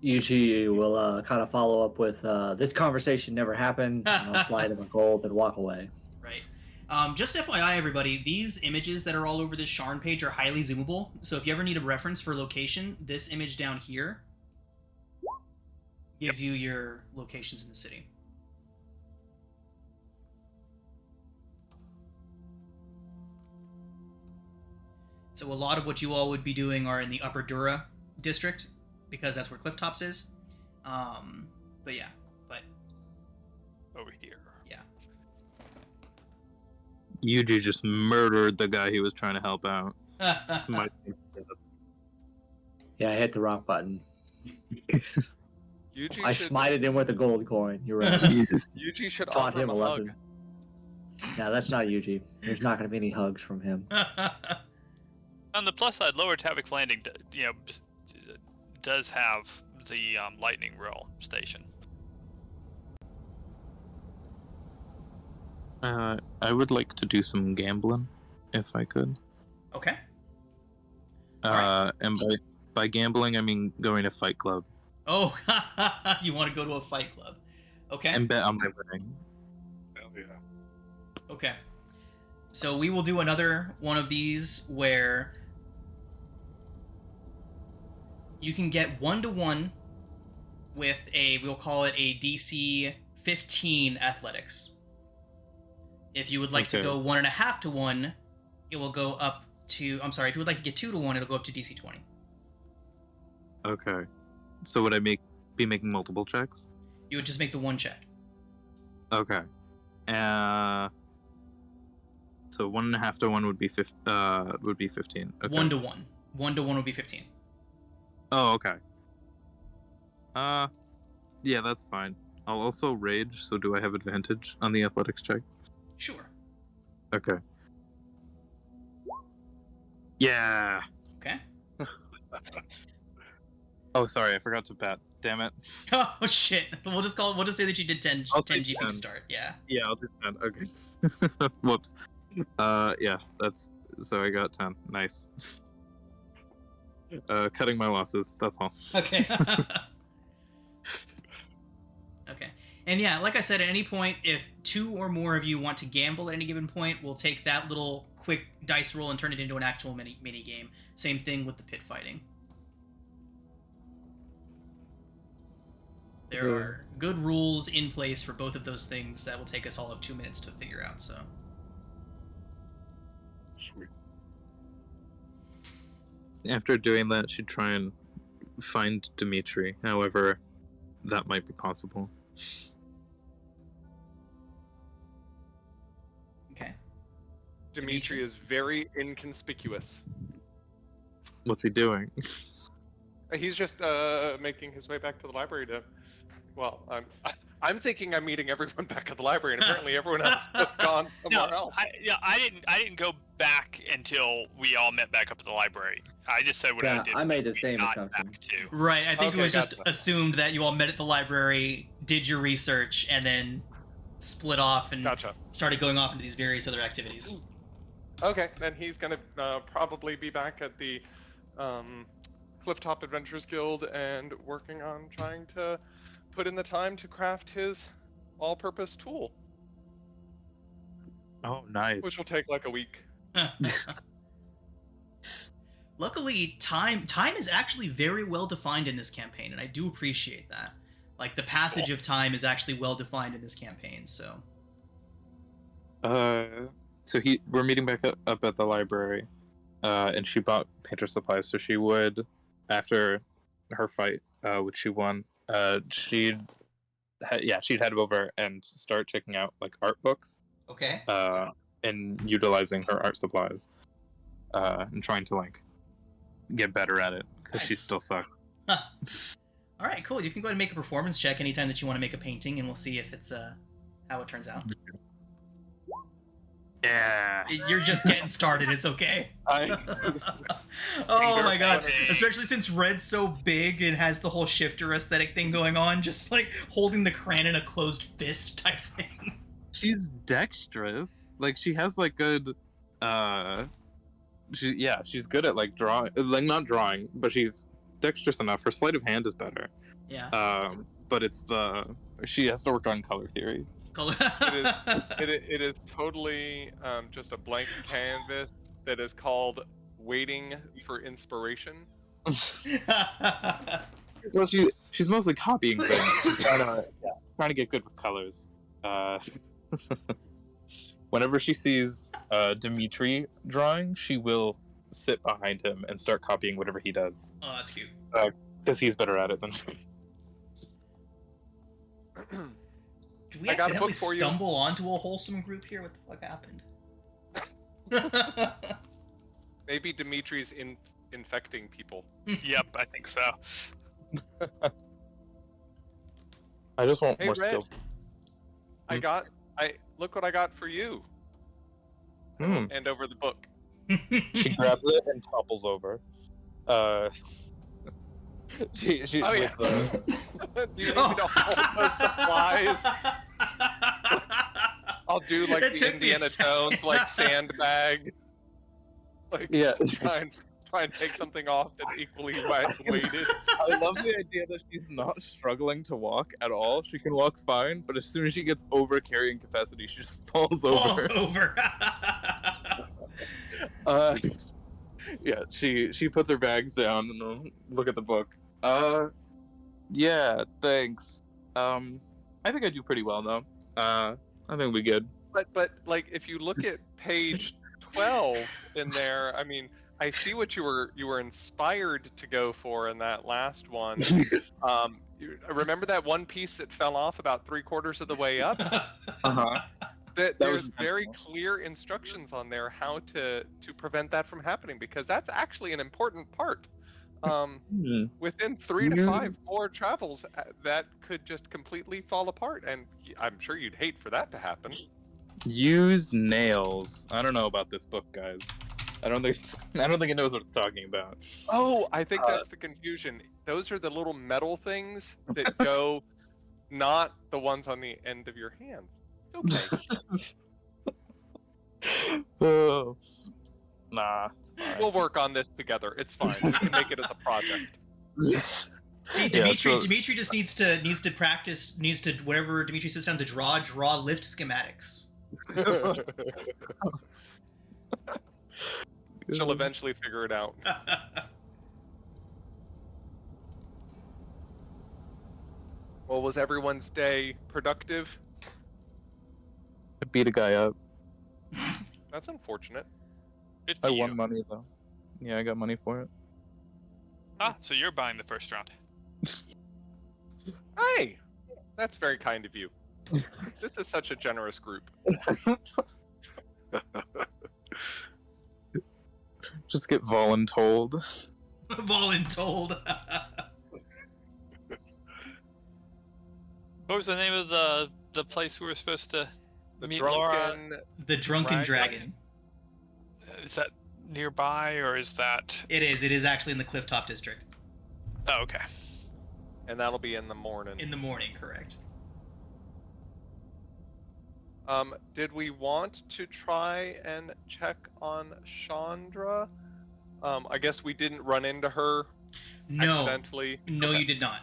Usually will kind of follow up with this conversation never happened, and I'll slide him a gold and walk away. Right. Just FYI, everybody, these images that are all over this Sharn page are highly zoomable. So if you ever need a reference for location, this image down here gives you your locations in the city. So a lot of what you all would be doing are in the Upper Dura district, because that's where Clifftops is. But yeah, Over here. Yuji just murdered the guy he was trying to help out. Smite him to death. Yeah, I hit the wrong button. Yuji I should, smited him with a gold coin. You're right. Yuji should Taught offer him him a a hug. lesson. No, that's not Yuji. There's not going to be any hugs from him. On the plus side, Lower Tarvik's Landing, just does have the lightning rail station. I would like to do some gambling, if I could. Okay. And by gambling, I mean going to Fight Club Oh, you want to go to a fight club. Okay. and bet on my winning. Hell yeah. Okay. So we will do another one of these where you can get 1-to-1 with we'll call it a DC 15 athletics. If you would like to Okay. go 1.5-to-1, it will go up to, I'm sorry, if you would like to get 2 to 1, it'll go up to DC 20. Okay. So would I be making multiple checks? You would just make the one check. Okay. So 1.5 to 1 would be 15. Okay. 1 to 1. 1 to 1 would be 15. Oh, okay. Yeah, that's fine. I'll also rage, so do I have advantage on the athletics check? Sure. Okay. Yeah. Okay. Oh, sorry, I forgot to bet. Damn it. Oh shit. We'll just say that you did 10 I'll 10 take GP 10. to start. Yeah. Yeah, I'll do 10. Okay. Whoops. Yeah, that's so I got 10. Nice. Cutting my losses. That's all. Okay. Okay. And yeah, like I said, at any point, if 2 or more of you want to gamble at any given point, we'll take that little quick dice roll and turn it into an actual mini game. Same thing with the pit fighting. There are good rules in place for both of those things that will take us all of 2 minutes to figure out, so. Sweet. After doing that, she'd try and find Dimitri. However, that might be possible. Okay. Dimitri is very inconspicuous. What's he doing? He's just making his way back to the library to. Well, I'm thinking I'm meeting everyone back at the library, and apparently everyone else has gone somewhere else. I didn't go back until we all met back up at the library. I just said what I did. I made the same not assumption. back to. Right, I think Okay, it was just gotcha. assumed that you all met at the library, did your research, and then split off and Gotcha. started going off into these various other activities. Okay, then he's gonna probably be back at the Clifftop Adventurers Guild and working on trying to put in the time to craft his all-purpose tool, Oh, nice. which will take like a week. Luckily, time is actually very well defined in this campaign, and I do appreciate that. Like, the passage of time is actually well defined in this campaign, so. So we're meeting back up at the library, and she bought painter supplies, so she would, after her fight, which she won, she'd head over and start checking out like art books, Okay. and utilizing her art supplies, and trying to like get better at it because she Nice. still sucks. Huh. All right, cool. You can go ahead and make a performance check anytime that you want to make a painting, and we'll see if it's how it turns out. Yeah. You're just getting started. It's okay. I Oh my god! Painting. Especially since Red's so big and has the whole shifter aesthetic thing going on, just like holding the crayon in a closed fist type thing. she's dexterous. Like she has like good she's good at like drawing, like not drawing, but she's dexterous enough. Her sleight of hand is better. Yeah. But she has to work on color theory. It is totally just a blank canvas that is called waiting for inspiration. Well, she's mostly copying things. She's trying to get good with colors. Whenever she sees Dimitri drawing, she will sit behind him and start copying whatever he does, Oh, that's cute. because he's better at it than. Did we I got a accidentally book for you. stumble onto a wholesome group here? What the fuck happened? Maybe Dimitri's infecting people. Yep, I think so. I just want Hey, more Red. skill. Look what I got for you. Hmm. And over the book. She grabs it and topples over. She Oh, yeah. with, Do you need me to hold those supplies? I'll do like It the took me a Indiana second. Jones, like sandbag. Like yeah. try and take something off that's equally weighted. I love the idea that she's not struggling to walk at all. She can walk fine, but as soon as she gets over carrying capacity, she just falls Falls over. over. Yeah, she puts her bags down and look at the book. Yeah, thanks. I think I do pretty well though. I think we'll be good. But like if you look at page 12 in there. I mean, I see what you were inspired to go for in that last one. Remember that one piece that fell off about 3/4 of the way up? Uh-huh. That was There's very clear instructions on there how to prevent that from happening, because that's actually an important part. Within 3 to 5 more travels, that could just completely fall apart, and I'm sure you'd hate for that to happen. Use nails. I don't know about this book, guys. I don't think it knows what it's talking about. Oh, I think that's the confusion. Those are the little metal things that go, not the ones on the end of your hands. It's okay. Oh. Nah, it's fine. We'll work on this together. It's fine. We can make it as a project. See, Dimitri just needs to practice, whatever Dimitri sits down to draw lift schematics. She'll eventually figure it out. Well, was everyone's day productive? I beat a guy up. That's unfortunate. Good for I you. won money though. Yeah, I got money for it. Ah, so you're buying the first round. Hey, that's very kind of you. This is such a generous group. Just get voluntold. Voluntold. What was the name of the place we were supposed to meet Laura? The Drunken Dragon. Is that nearby, or is that? It is actually in the Clifftop district. Oh, okay. And that'll be in the morning. In the morning, correct. Did we want to try and check on Chandra? I guess we didn't run into her accidentally. No, Okay. you did not.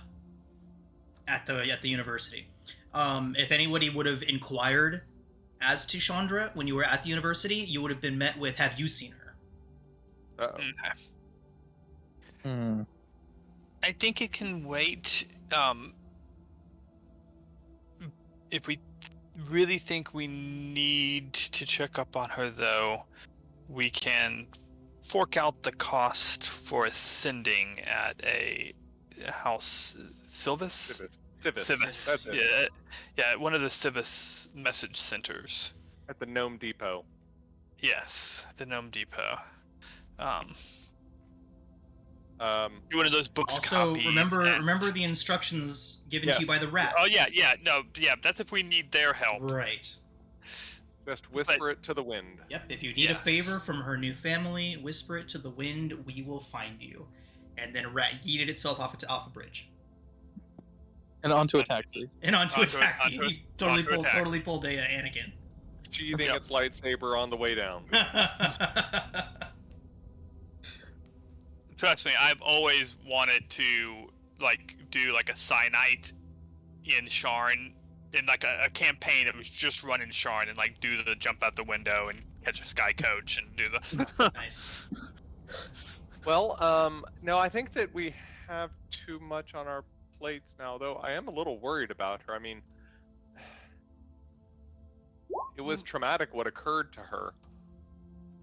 At the university. If anybody would have inquired as to Chandra when you were at the university, you would have been met with, "Have you seen her?" Uh-oh. Hmm. I think it can wait. If we really think we need to check up on her, though, we can fork out the cost for ascending at a house, Silvis? Civis. That's it. Yeah, one of the Civis message centers. At the Gnome Depot. Yes, the Gnome Depot. One of those books. Also, copied remember the instructions given to you by the rat. Oh yeah. That's if we need their help. Right. Just whisper it to the wind. Yep. If you need a favor from her new family, whisper it to the wind. We will find you. And then rat yeeted itself off a bridge. And onto a taxi. And onto a taxi. He totally pulled a Anakin. Sheathing its lightsaber on the way down. Trust me, I've always wanted to do a Cyanite in Sharn, in a campaign that was just run in Sharn, and do the jump out the window and catch a sky coach and do the. Nice. Well, no, I think that we have too much on our plates now, though. I am a little worried about her. I mean, it was traumatic what occurred to her,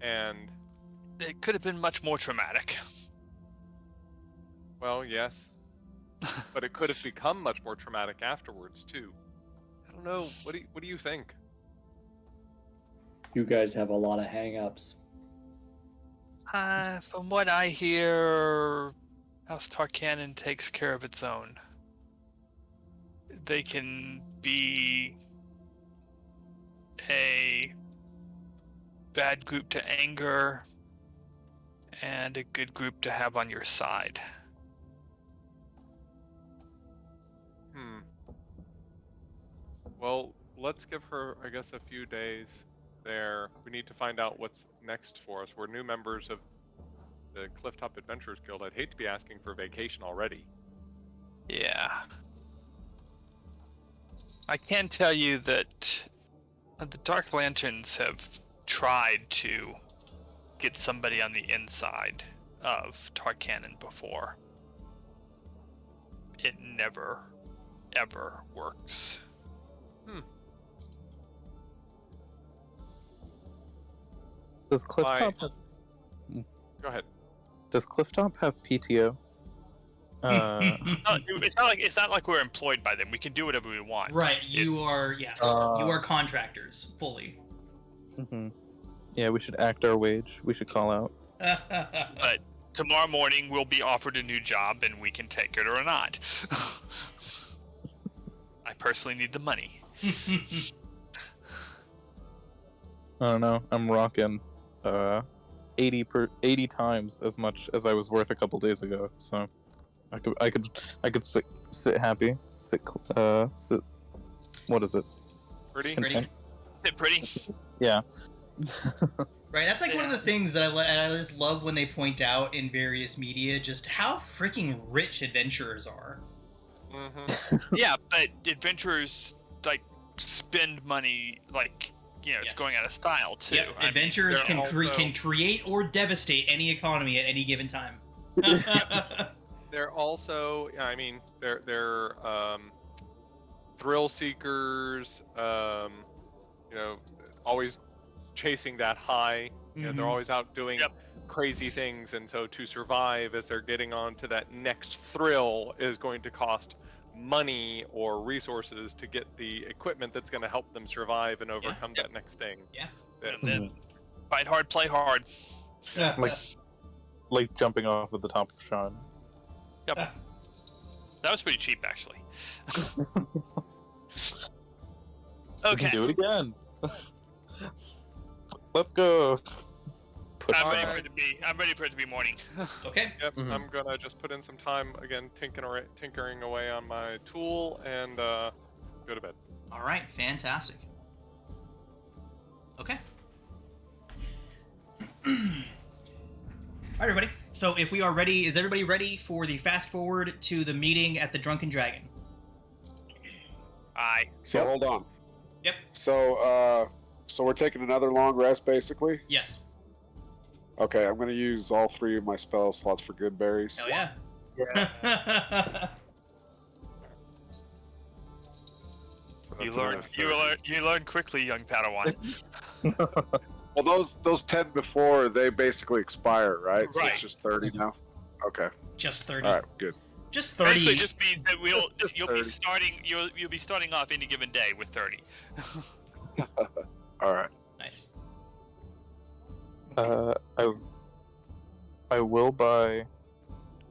and it could have been much more traumatic. Well, yes, but it could have become much more traumatic afterwards too. I don't know. What do you think? You guys have a lot of hang-ups. From what I hear, House Tarkanan takes care of its own. They can be a bad group to anger and a good group to have on your side. Well, let's give her, I guess, a few days there. We need to find out what's next for us. We're new members of the Clifftop Adventurers Guild. I'd hate to be asking for a vacation already. Yeah. I can tell you that the Dark Lanterns have tried to get somebody on the inside of Tarkanan before. It never, ever works. Does Clifftop have, Go ahead. does Clifftop have PTO? It's not like we're employed by them. We can do whatever we want. Right, you are, yes. You are contractors, fully. Mhm. Yeah, we should act our wage. We should call out. But tomorrow morning we'll be offered a new job and we can take it or not. I personally need the money. I don't know. I'm rocking 80 times as much as I was worth a couple days ago. So I could sit happy. Sit. What is it? Pretty. Content? Pretty. Yeah. Right, that's like one of the things that I just love when they point out in various media just how freaking rich adventurers are. Mm-hmm. Yeah, but adventurers like spend money like it's Yes. going out of style too. Yep, I mean, adventurers they're can also- can create or devastate any economy at any given time. They're also, I mean, they're thrill seekers. Always chasing that high. They're always out doing crazy things, and so to survive as they're getting on to that next thrill is going to cost money or resources to get the equipment that's going to help them survive and overcome that next thing. Yeah. Yeah. And then fight hard, play hard. Like jumping off at the top of Sharn. Yep. That was pretty cheap, actually. We Okay. can do it again. Let's go. I'm ready for it to be morning. Okay. Yep, Mhm. I'm gonna just put in some time again, tinkering away on my tool, and go to bed. All right, fantastic. Okay. All right, everybody. So if we are ready, is everybody ready for the fast forward to the meeting at the Drunken Dragon? Aye. So Yep. hold on. Yep. So we're taking another long rest, basically. Yes. Okay, I'm gonna use all 3 of my spell slots for good berries. Hell yeah. So You that's learn. another 30. You learn quickly, young Padawan. Well, those 10 before they basically expire, right? So Right. it's just 30 now. Okay. Just 30. All right. Good. Just Basically, 30. just means that you'll be 30. starting. You'll be starting off any given day with 30. All right. Nice. I will buy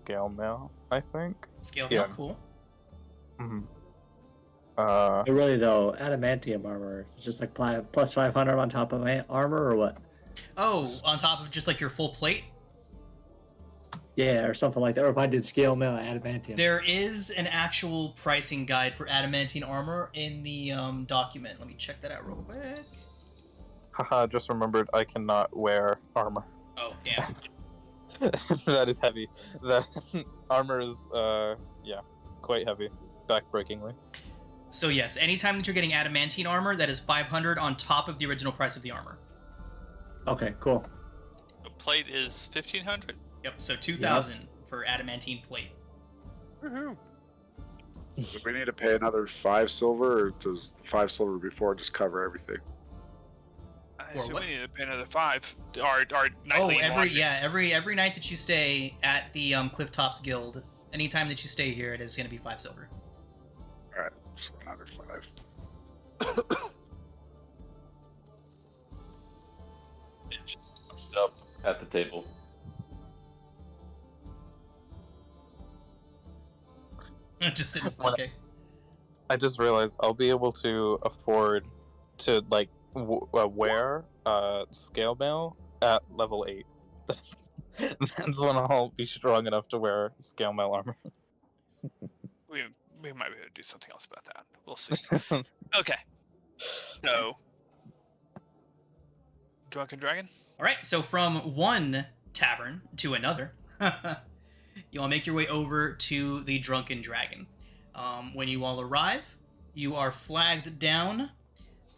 Gale Mail, I think. Scale Yeah. down, cool. Mm-hmm. But really though, adamantium armor is it just like plus 500 on top of armor or what? Oh, on top of just like your full plate? Yeah, or something like that. Or if I did scale mail adamantium. There is an actual pricing guide for Adamantine Armor in the document. Let me check that out real quick. Haha, just remembered I cannot wear armor. Oh, damn. That is heavy. That armor is, quite heavy. Backbreakingly. So yes, anytime that you're getting Adamantine Armor, that is 500 on top of the original price of the armor. Okay, cool. The plate is 1,500. Yep, so 2,000 for Adamantine plate. Woohoo! Do we need to pay another 5 silver, or does 5 silver before just cover everything? I Or assume what? we need to pay another 5. Our Oh, nightly lodgings. every night that you stay at the Clifftops Guild, anytime that you stay here, it is going to be 5 silver. All right. So another 5. Stuff at the table. Just sitting. Okay. I just realized I'll be able to afford to like wear scale mail at level 8. That's when I'll be strong enough to wear scale mail armor. We might be able to do something else about that. We'll see. Okay. So, Drunken Dragon? All right, so from one tavern to another, you all make your way over to the Drunken Dragon. When you all arrive, you are flagged down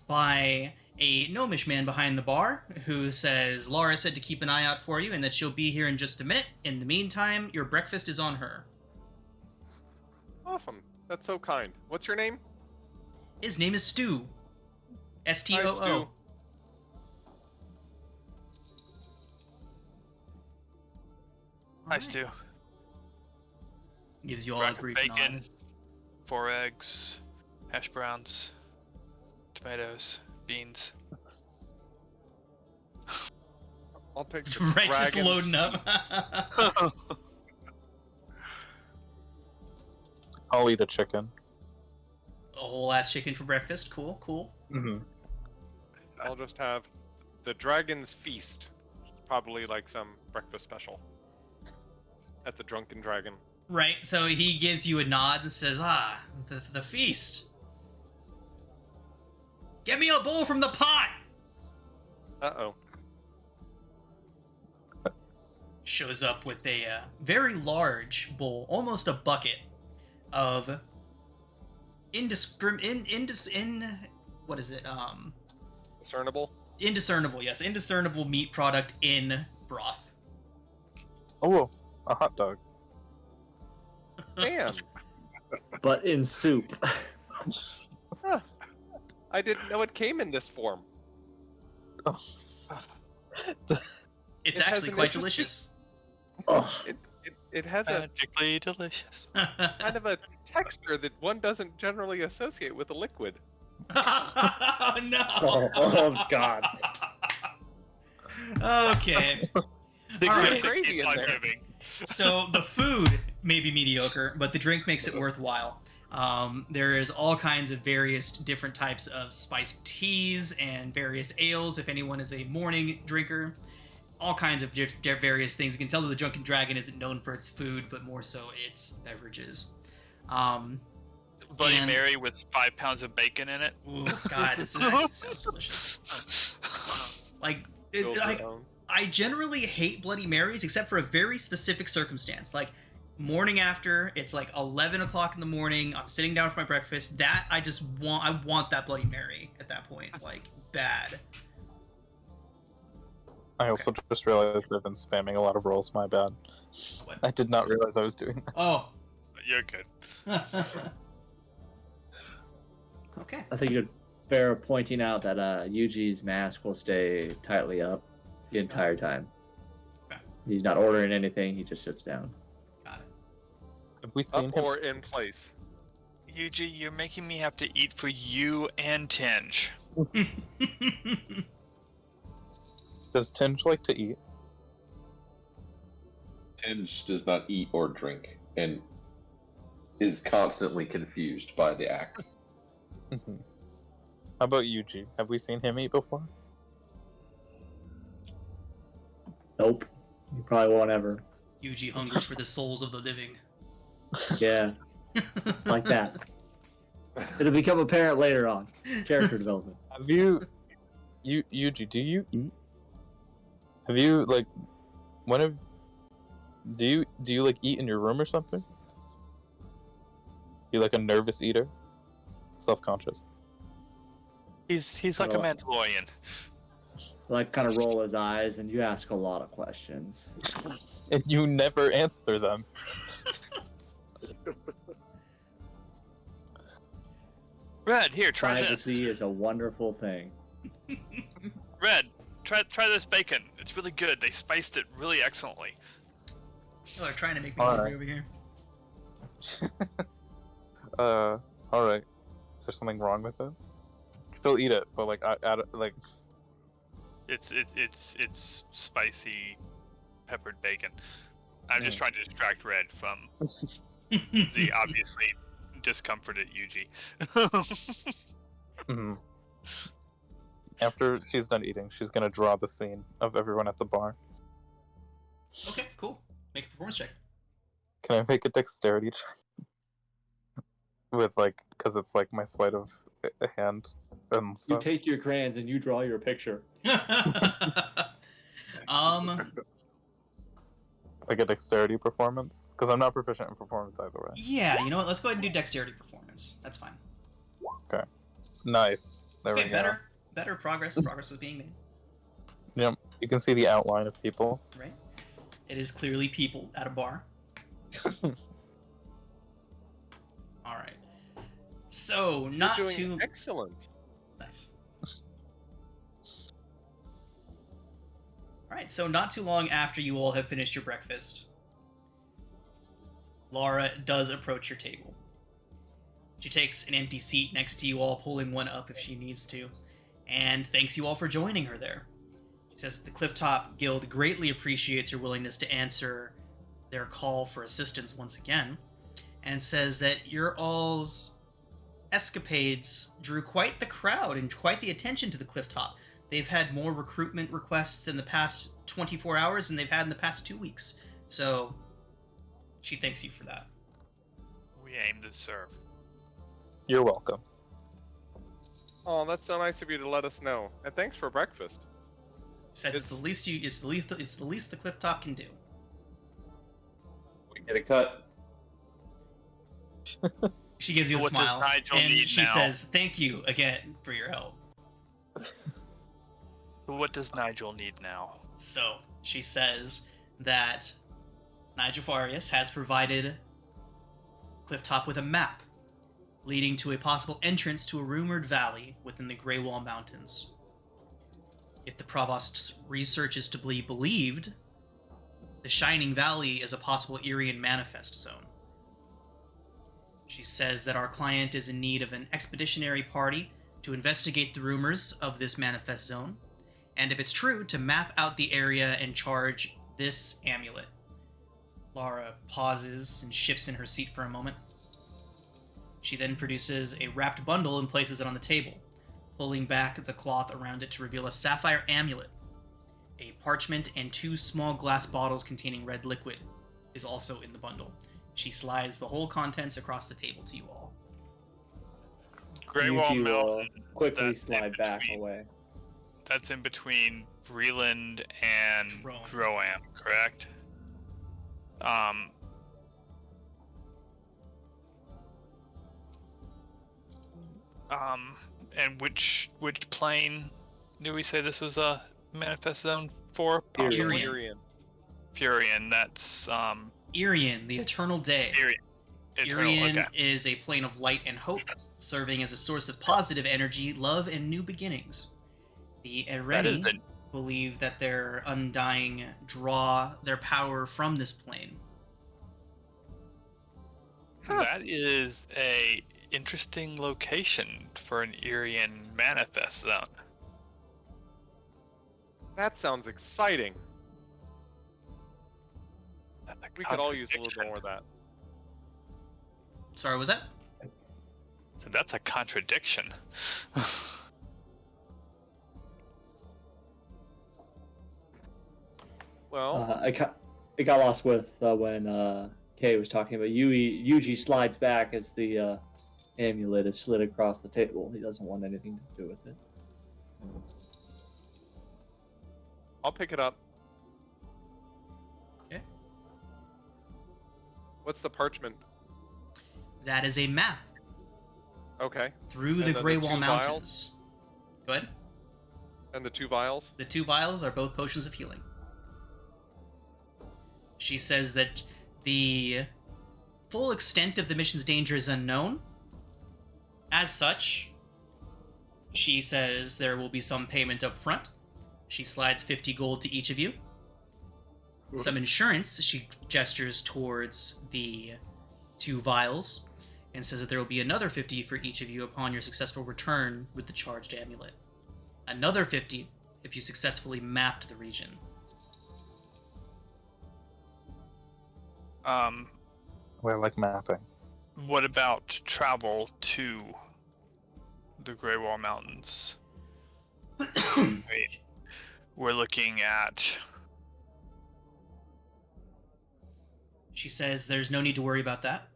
by a gnomish man behind the bar who says Laura said to keep an eye out for you and that she'll be here in just a minute. In the meantime, your breakfast is on her. Awesome. That's so kind. What's your name? His name is Stu. Hi, Stoo. Stu. Nice too. Gives you all a brief Bacon, nod. 4 eggs, hash browns, tomatoes, beans. I'll take the Right, just dragon's loading up. I'll eat a chicken. A whole ass chicken for breakfast. Cool, cool. Mm-hmm. I'll just have the dragon's feast. Probably like some breakfast special. At the Drunken Dragon. Right, so he gives you a nod and says, the feast. Get me a bowl from the pot! Uh-oh. Shows up with a very large bowl, almost a bucket, of what is it? Discernible? Indiscernible, yes. Indiscernible meat product in broth. Oh, a hot dog. Damn. But in soup. Huh. I didn't know it came in this form. It's It has actually an quite interesting- delicious. Oh, It has a Magically delicious. kind of a texture that one doesn't generally associate with a liquid. Oh, no. oh God. Okay. They All get right. crazy in there. So the food may be mediocre, but the drink makes it worthwhile. There is all kinds of various different types of spiced teas and various ales, if anyone is a morning drinker. All kinds of various things. You can tell that the Drunken Dragon isn't known for its food, but more so its beverages. Bloody And- Mary with 5 pounds of bacon in it. Ooh, God, this actually sounds delicious. Like, Build like your own. I generally hate Bloody Marys, except for a very specific circumstance. Like, morning after, it's like 11 o'clock in the morning, I'm sitting down for my breakfast. That, I want that Bloody Mary at that point. Like, bad. I also just realized I've been spamming a lot of rolls. My bad. What? I did not realize I was doing that. Oh. You're good. Okay. I think it's fair pointing out that Yuji's mask will stay tightly up the entire time. Okay. He's not ordering anything, he just sits down. Got Have we seen Up him? or in place. Yuji, you're making me have to eat for you and Tinge. it. Does Tinge like to eat? Tinge does not eat or drink and is constantly confused by the act. Mhm. How about Yuji? Have we seen him eat before? Nope. You probably won't ever. Yuji hungers for the souls of the living. Yeah, like that. It'll become apparent later on. Character development. Have you, Yuji? Do you eat? Have you like, when have, do you like eat in your room or something? You like a nervous eater? Self-conscious. He's like a Oh. Mandalorian. Like, kind of roll his eyes, and you ask a lot of questions. And you never answer them. Red, here, try this. Privacy is a wonderful thing. Red, try this bacon. It's really good. They spiced it really excellently. They're trying to make me All hungry right. over here. Alright. Is there something wrong with it? Still eat it, but like, like, It's spicy, peppered bacon. I'm just trying to distract Red from the obviously discomforted Yuji. mhm. After she's done eating, she's gonna draw the scene of everyone at the bar. Okay, cool. Make a performance check. Can I make a dexterity check? With like, cause it's like my sleight of hand and You stuff. take your crayons and you draw your picture. Like a dexterity performance? Because I'm not proficient in performance either way. Yeah, you know what? Let's go ahead and do dexterity performance. That's fine. Nice. There Okay, we go. better progress. Progress is being made, Yep. You can see the outline of people. right? It is clearly people at a bar. All right. So, not You're doing too excellent. nice. All right. So, not too long after you all have finished your breakfast, Laura does approach your table. She takes an empty seat next to you all, pulling one up if she needs to, and thanks you all for joining her there. She says the Clifftop Guild greatly appreciates your willingness to answer their call for assistance once again, and says that your all's escapades drew quite the crowd and quite the attention to the Clifftop. They've had more recruitment requests in the past 24 hours than they've had in the past 2 weeks. So, she thanks you for that. We aim to serve. You're welcome. Oh, that's so nice of you to let us know. And thanks for breakfast. She says it's the least the Clifftop can do. We get a cut. She gives you a What does smile, Nigel and need she now? says, "Thank you again for your help." What does Nigel need now? So she says that Nigel Farius has provided Clifftop with a map leading to a possible entrance to a rumored valley within the Greywall Mountains. If the Provost's research is to be believed, the Shining Valley is a possible Irian manifest zone. She says that our client is in need of an expeditionary party to investigate the rumors of this manifest zone, and if it's true, to map out the area and charge this amulet. Lara pauses and shifts in her seat for a moment. She then produces a wrapped bundle and places it on the table, pulling back the cloth around it to reveal a sapphire amulet. A parchment and 2 small glass bottles containing red liquid is also in the bundle. She slides the whole contents across the table to you all. Greywall You Mountains. quickly that's in slide back between- away. That's in between Breland and Droam, correct? And which plane do we say this was a manifest zone for? Irian. Furion, that's Irian, the Eternal Day. Eternal, Irian okay. is a plane of light and hope, serving as a source of positive energy, love, and new beginnings. The Ereni believe that their undying draw their power from this plane. That is a interesting location for an Irian manifest zone. That sounds exciting. We could all use a little bit more of that. Sorry, was that? So that's a contradiction. Well, It got lost with when Kay was talking about Yuji slides back as the amulet is slid across the table. He doesn't want anything to do with it. I'll pick it up. Okay. What's the parchment? That is a map Okay. through And the then the Greywall 2 Mountains. Go ahead. And the 2 vials? The 2 vials are both potions of healing. She says that the full extent of the mission's danger is unknown. As such, she says there will be some payment up front. She slides 50 gold to each of you. Some insurance, she gestures towards the 2 vials, and says that there will be another 50 for each of you upon your successful return with the charged amulet. Another 50 if you successfully mapped the region. I like mapping. What about travel to the Greywall Mountains? We're looking at... She says there's no need to worry about that.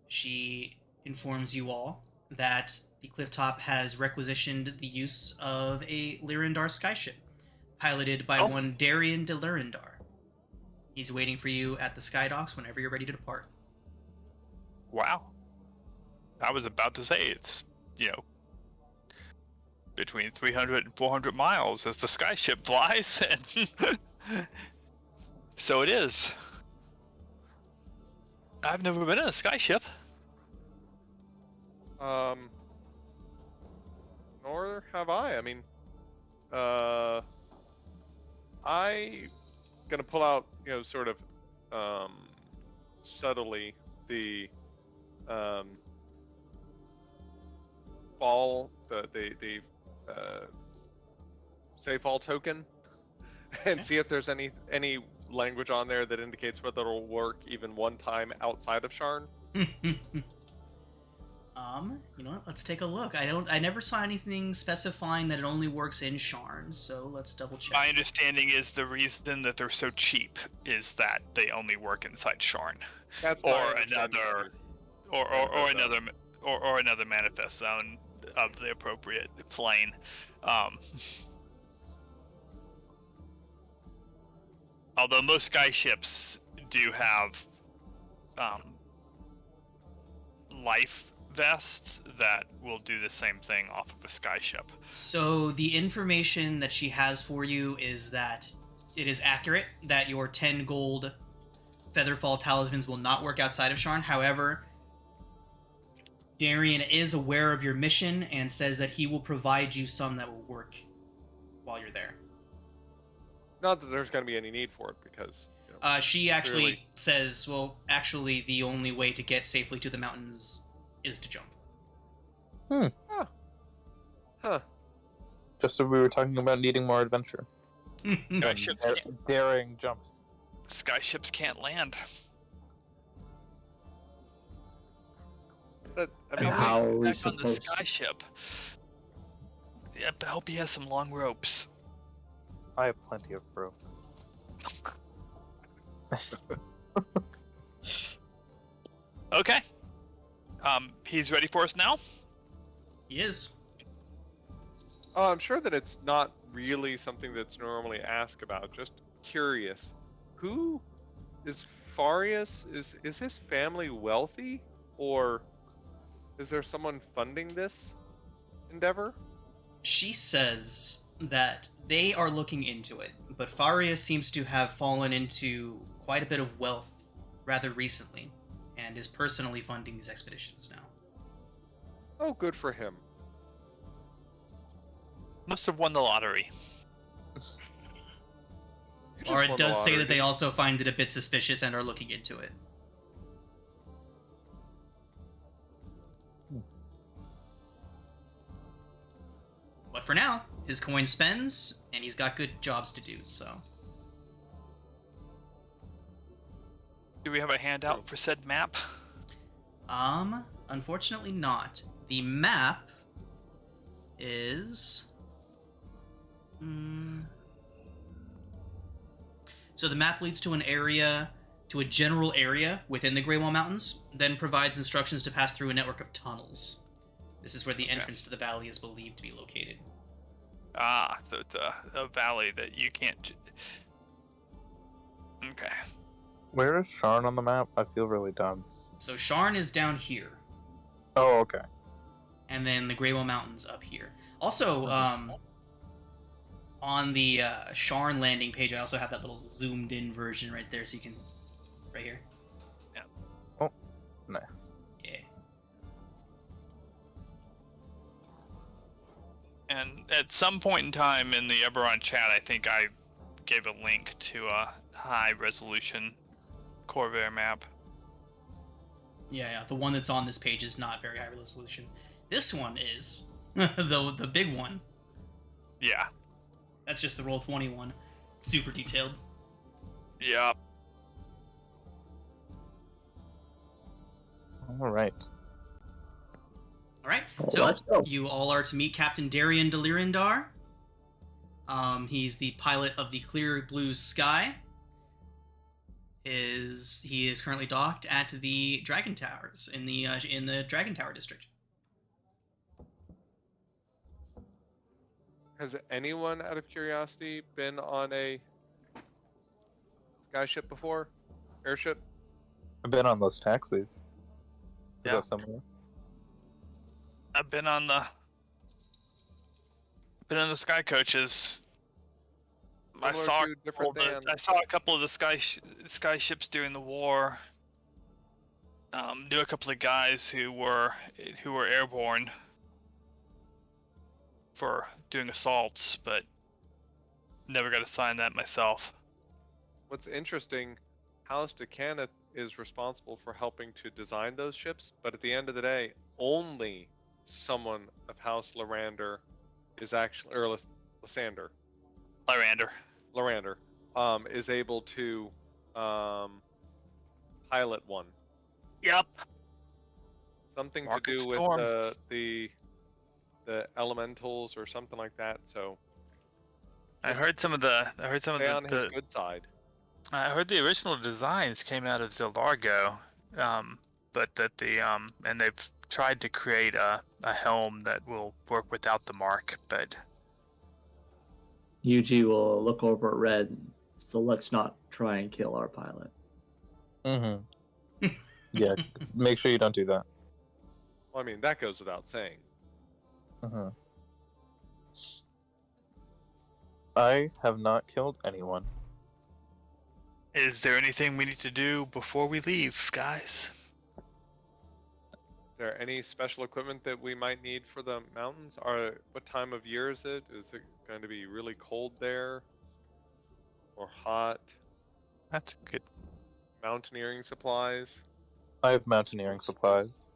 She informs you all that the Clifftop has requisitioned the use of a Delirindar skyship, piloted by one Delirindar. He's waiting for you at the skydocks whenever you're ready to depart. Wow. I was about to say it's, between 300 and 400 miles as the skyship flies, and so it is. I've never been in a skyship. Nor have I. I mean, I gonna pull out, sort of, subtly the fall, the say fall token, and see if there's any language on there that indicates whether it'll work even one time outside of Sharn. You know what? Let's take a look. I never saw anything specifying that it only works in Sharn, so let's double check. My understanding is the reason that they're so cheap is that they only work inside Sharn, That's or my understanding. another manifest zone of the appropriate plane. Although most sky ships do have life vests that will do the same thing off of a sky ship. So the information that she has for you is that it is accurate that your 10 gold Featherfall Talismans will not work outside of Sharn. However, Darian is aware of your mission and says that he will provide you some that will work while you're there. Not that there's going to be any need for it, because She actually clearly- says, well, actually, the only way to get safely to the mountains is to jump. Huh. Just so we were talking about needing more adventure. Sky And ships daring jumps. Sky ships can't land. But, I And mean, how are we Back on the supposed sky ship. Yeah, but I hope he has some long ropes. I have plenty of rope. Okay. He's ready for us now? He is. oh, I'm sure that it's not really something that's normally asked about. Just curious. Who is Farius? Is his family wealthy, or is there someone funding this endeavor? She says that they are looking into it, but Farius seems to have fallen into quite a bit of wealth rather recently, and is personally funding these expeditions now. Oh, good for him. Must have won the lottery. You just Or it won the does say that lottery. they also find it a bit suspicious and are looking into it. But for now, his coin spends, and he's got good jobs to do, so... Do we have a handout for said map? Unfortunately not. The map is... So the map leads to an area, to a general area within the Greywall Mountains, then provides instructions to pass through a network of tunnels. This is where the entrance to the valley is believed to be located. Ah, so it's a valley that you can't... Okay. Where is Sharn on the map? I feel really dumb. So Sharn is down here, Oh, okay. and then the Greywall Mountains up here. Also, on the Sharn landing page, I also have that little zoomed in version right there, so you can... Right here. Nice. Yeah. And at some point in time in the Eberron chat, I think I gave a link to a high-resolution Corvair map. Yeah, the one that's on this page is not very high resolution. This one is. the big one. Yeah. That's just the Roll20 one. Super detailed. Yeah. All right. Alright, Well, so let's go. you all are to meet Captain Darian Delirindar. He's the pilot of the Clear Blue Sky. He is currently docked at the Dragon Towers in the Dragon Tower district. Has anyone, out of curiosity, been on a skyship before? Airship? I've been on those taxis. Is Yeah. that similar? I've been on the sky coaches. I Similar saw, to different than- I saw a couple of the sky ships during the war. Knew a couple of guys who were airborne for doing assaults, but never got assigned that myself. What's interesting, House Decana is responsible for helping to design those ships, but at the end of the day, only someone of House Lorander is actually, or Lysander, Lorander, is able to pilot one. Yep. Something Market to do Storm. with the elementals or something like that. So I heard some of the stay on his good side. I heard the original designs came out of Zilargo, but that and they've tried to create a helm that will work without the mark, but UG will look over at Red, so let's not try and kill our pilot. Mm-hmm. Yeah, make sure you don't do that. Well, I mean, that goes without saying. Mm-hmm. I have not killed anyone. is there anything we need to do before we leave, guys? Is there any special equipment that we might need for the mountains? What time of year is it? Is it going to be really cold there? Or hot? That's good. Mountaineering supplies? I have mountaineering supplies.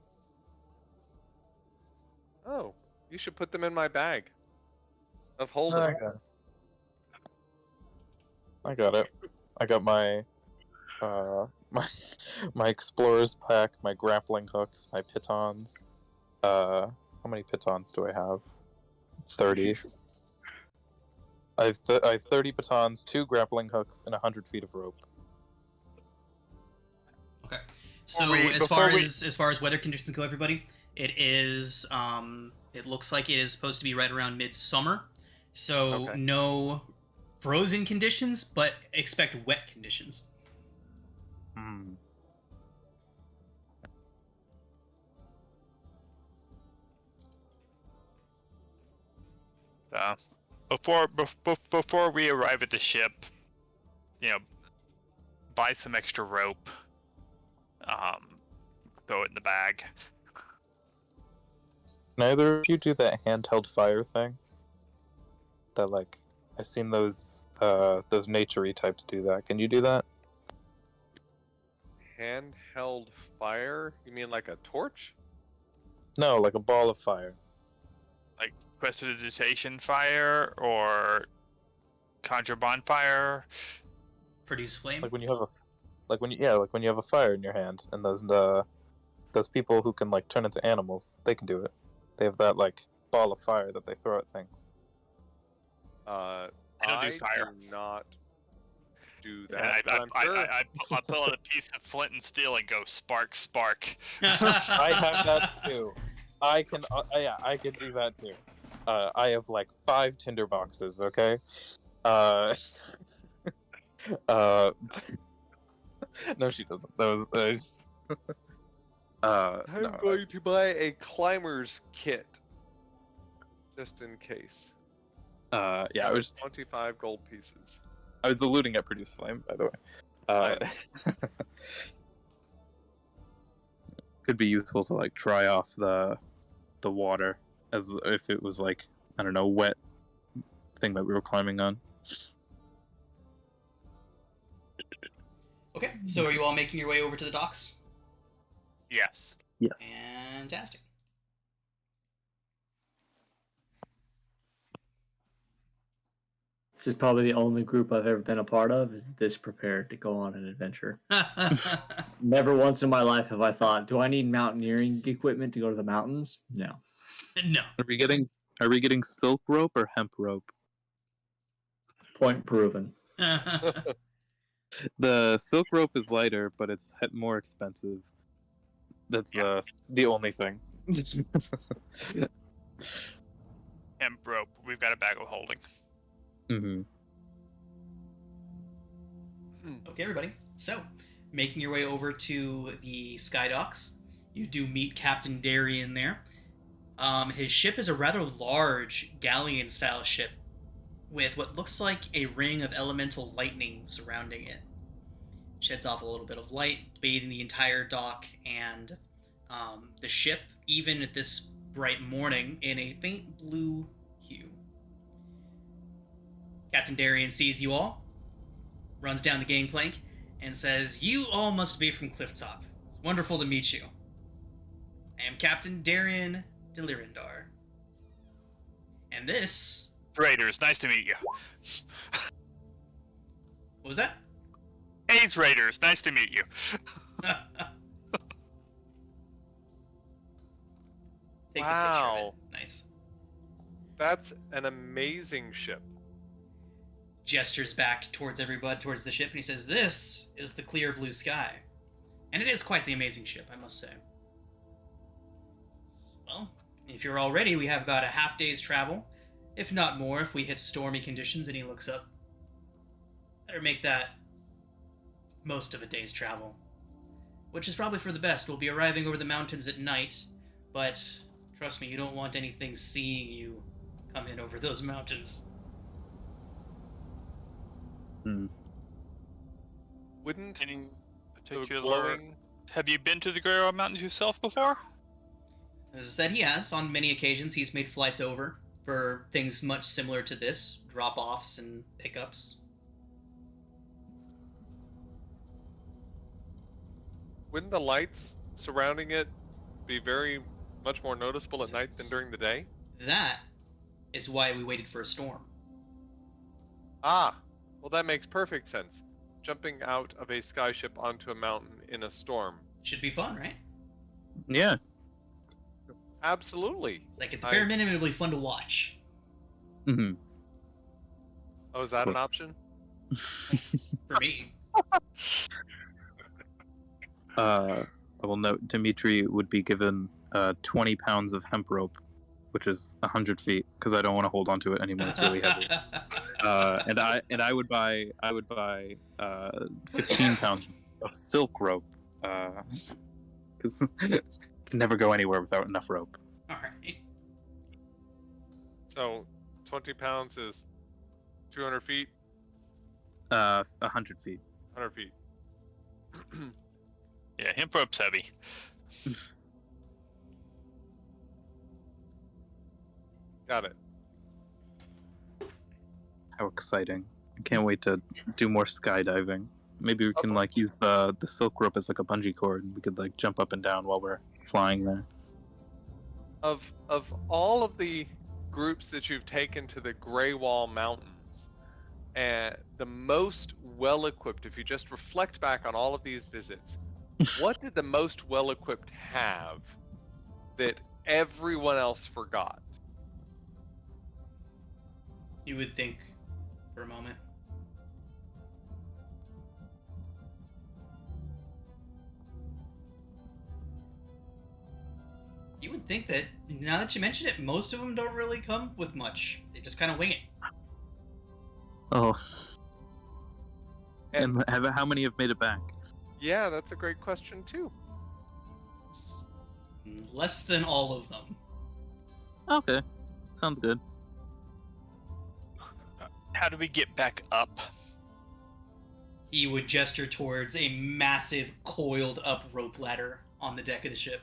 Oh, you should put them in my bag of holding. I got it. I got my my explorer's pack, my grappling hooks, my pitons. How many pitons do I have? 30. I have 30 pitons, 2 grappling hooks, and 100 feet of rope. Okay. So as far as weather conditions go, everybody, it is it looks like it is supposed to be right around midsummer. So no frozen conditions, but expect wet conditions. Before we arrive at the ship, buy some extra rope. Throw it in the bag. Neither of you do that handheld fire thing? That, like, I've seen those nature-y types do that. Can you do that? Handheld fire? You mean like a torch? No, like a ball of fire. Like prestidigitation fire or conjure bonfire. Produce flame. Like when you have when you have a fire in your hand, and those people who can like turn into animals, they can do it. They have that like ball of fire that they throw at things. I don't do fire. Do not do that. And I pull out a piece of flint and steel and go spark, spark. I have that too. I can do that too. I have like 5 tinder boxes. Okay. No, she doesn't. That was. I'm going to buy a climber's kit, just in case. Yeah, I was 25 gold pieces. I was alluding at produce flame, by the way. Could be useful to like dry off the water, as if it was like, I don't know, wet thing that we were climbing on. Okay, so are you all making your way over to the docks? Yes. Yes. Fantastic. This is probably the only group I've ever been a part of is this prepared to go on an adventure. Never once in my life have I thought, do I need mountaineering equipment to go to the mountains? No. No. Are we getting silk rope or hemp rope? Point proven. The silk rope is lighter, but it's more expensive. That's the only thing. Hemp rope. We've got a bag of holding. Mm-hmm. Okay, everybody. So, making your way over to the Sky Docks, you do meet Captain Darien there. His ship is a rather large galleon-style ship with what looks like a ring of elemental lightning surrounding it. Sheds off a little bit of light, bathing the entire dock and the ship, even at this bright morning, in a faint blue hue. Captain Darien sees you all, runs down the gangplank, and says, "You all must be from Clifftop. It's wonderful to meet you. I am Captain Darian Delirindar. And this..." Raiders, nice to meet you. What was that? AIDS Raiders, nice to meet you. Takes a picture of Wow. it. Nice. That's an amazing ship. Gestures back towards everybody, towards the ship, and he says, "This is the clear blue sky." And it is quite the amazing ship, I must say. Well, if you're all ready, we have about a half day's travel, if not more, if we hit stormy conditions. And he looks up. Better make that most of a day's travel, which is probably for the best. We'll be arriving over the mountains at night, but trust me, you don't want anything seeing you come in over those mountains. Wouldn't Any the particular... glowing... Have you been to the Grey Rock Mountains yourself before? As I said, he has. On many occasions, he's made flights over for things much similar to this, drop-offs and pickups. Wouldn't the lights surrounding it be very much more noticeable at night than during the day? That is why we waited for a storm. Ah, well that makes perfect sense. Jumping out of a skyship onto a mountain in a storm. Should be fun, right? Yeah. Absolutely. Like, at the bare minimum, it'll be fun to watch. Mm-hmm. Oh, is that an option? For me. I will note Dimitri would be given 20 pounds of hemp rope, which is 100 feet, because I don't want to hold on to it anymore. It's really heavy. And I would buy 15 pounds of silk rope, because can never go anywhere without enough rope. Alright. So, 20 pounds is 200 feet? 100 feet. 100 feet. Yeah, hemp rope's heavy. Got it. How exciting. I can't wait to do more skydiving. Maybe we can like use the silk rope as like a bungee cord, and we could like jump up and down while we're flying there. Of all of the groups that you've taken to the Grey Wall Mountains, and the most well-equipped, if you just reflect back on all of these visits, what did the most well-equipped have that everyone else forgot? You would think for a moment. You would think that, now that you mention it, most of them don't really come with much. They just kind of wing it. Oh. And how many have made it back? Yeah, that's a great question too. Less than all of them. Okay. Sounds good. How do we get back up? He would gesture towards a massive coiled up rope ladder on the deck of the ship.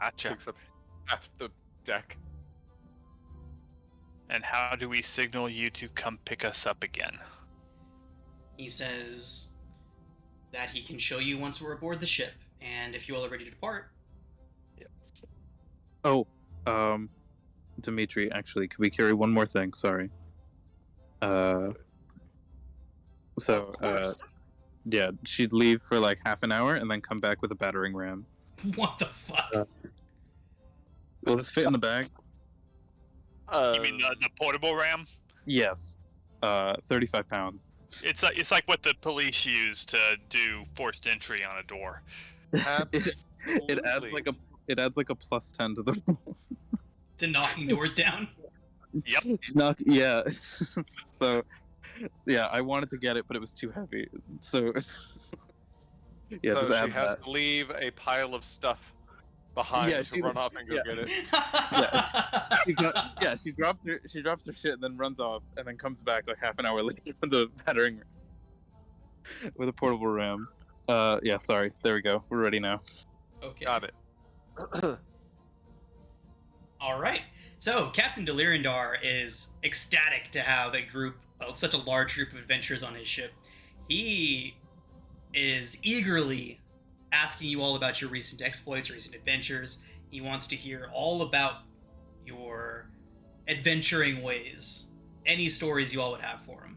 Gotcha. Takes up half the deck. And how do we signal you to come pick us up again? He says that he can show you once we're aboard the ship, and if you all are ready to depart. Oh, Dimitri, actually, could we carry one more thing? Sorry. Yeah, she'd leave for like half an hour and then come back with a battering ram. What the fuck? Will this fit in the bag? You mean the portable ram? Yes. 35 pounds. It's like what the police use to do forced entry on a door. It adds like a plus 10 to the roll. To knocking doors down? Yep. Yeah. So, yeah, I wanted to get it, but it was too heavy. So, yeah, so just she add has that. to leave a pile of stuff behind Yeah, to run off and go yeah. get it. She drops her shit and then runs off and then comes back like half an hour later with a battering with a portable ram. Yeah, sorry. There we go. We're ready now. Okay. Got it. All right. So Captain Delirindar is ecstatic to have a group such a large group of adventurers on his ship. He is eagerly asking you all about your recent exploits, recent adventures. He wants to hear all about your adventuring ways. Any stories you all would have for him.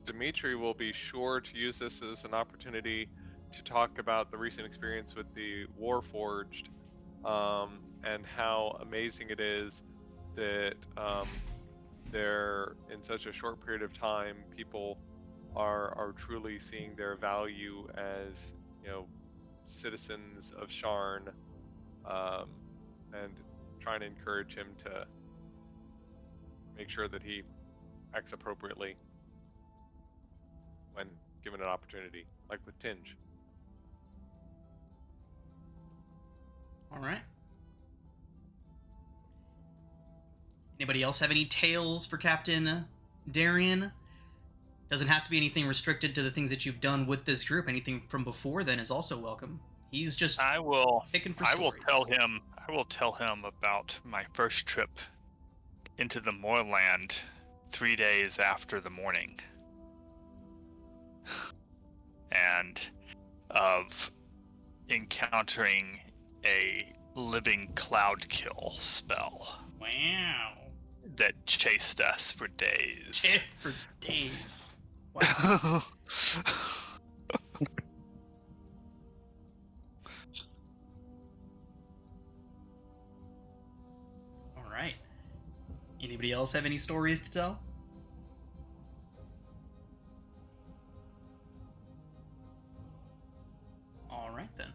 Dimitri will be sure to use this as an opportunity to talk about the recent experience with the Warforged, and how amazing it is that there, in such a short period of time, people are truly seeing their value as, citizens of Sharn, and trying to encourage him to make sure that he acts appropriately when given an opportunity, like with Tinge. All right. Anybody else have any tales for Captain Darian? Doesn't have to be anything restricted to the things that you've done with this group. Anything from before then is also welcome. He's just picking for stories. I will tell him about my first trip into the moorland 3 days after the morning. And of encountering a living cloud kill spell. Wow. That chased us for days. For days. Wow. All right. Anybody else have any stories to tell? All right then.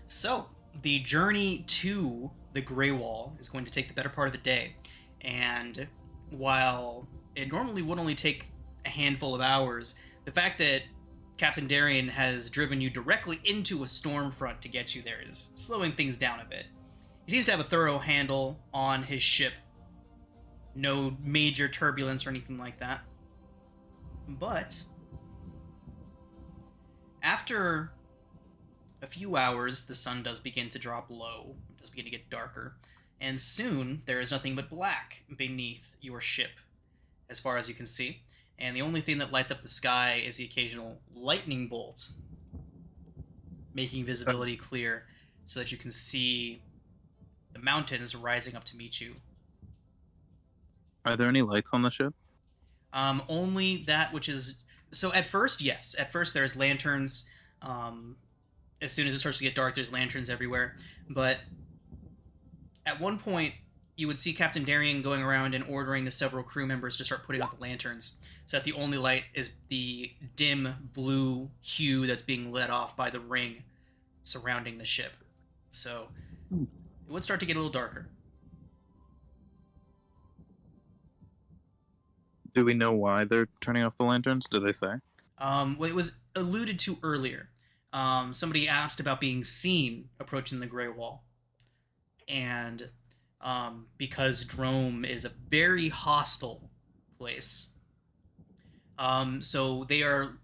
So, the journey to the Grey Wall is going to take the better part of the day. And while it normally would only take a handful of hours, the fact that Captain Darian has driven you directly into a storm front to get you there is slowing things down a bit. He seems to have a thorough handle on his ship. No major turbulence or anything like that. But after a few hours, the sun does begin to drop low. It does begin to get darker. And soon, there is nothing but black beneath your ship, as far as you can see. And the only thing that lights up the sky is the occasional lightning bolt, making visibility clear so that you can see the mountains rising up to meet you. Are there any lights on the ship? Only that which is... So at first, yes. At first, there's lanterns. As soon as it starts to get dark, there's lanterns everywhere. But at one point, you would see Captain Darian going around and ordering the several crew members to start putting out the lanterns, so that the only light is the dim blue hue that's being lit off by the ring surrounding the ship. So it would start to get a little darker. Do we know why they're turning off the lanterns? Did they say? Well, it was alluded to earlier. Somebody asked about being seen approaching the Grey Wall. And because Drome is a very hostile place, so they are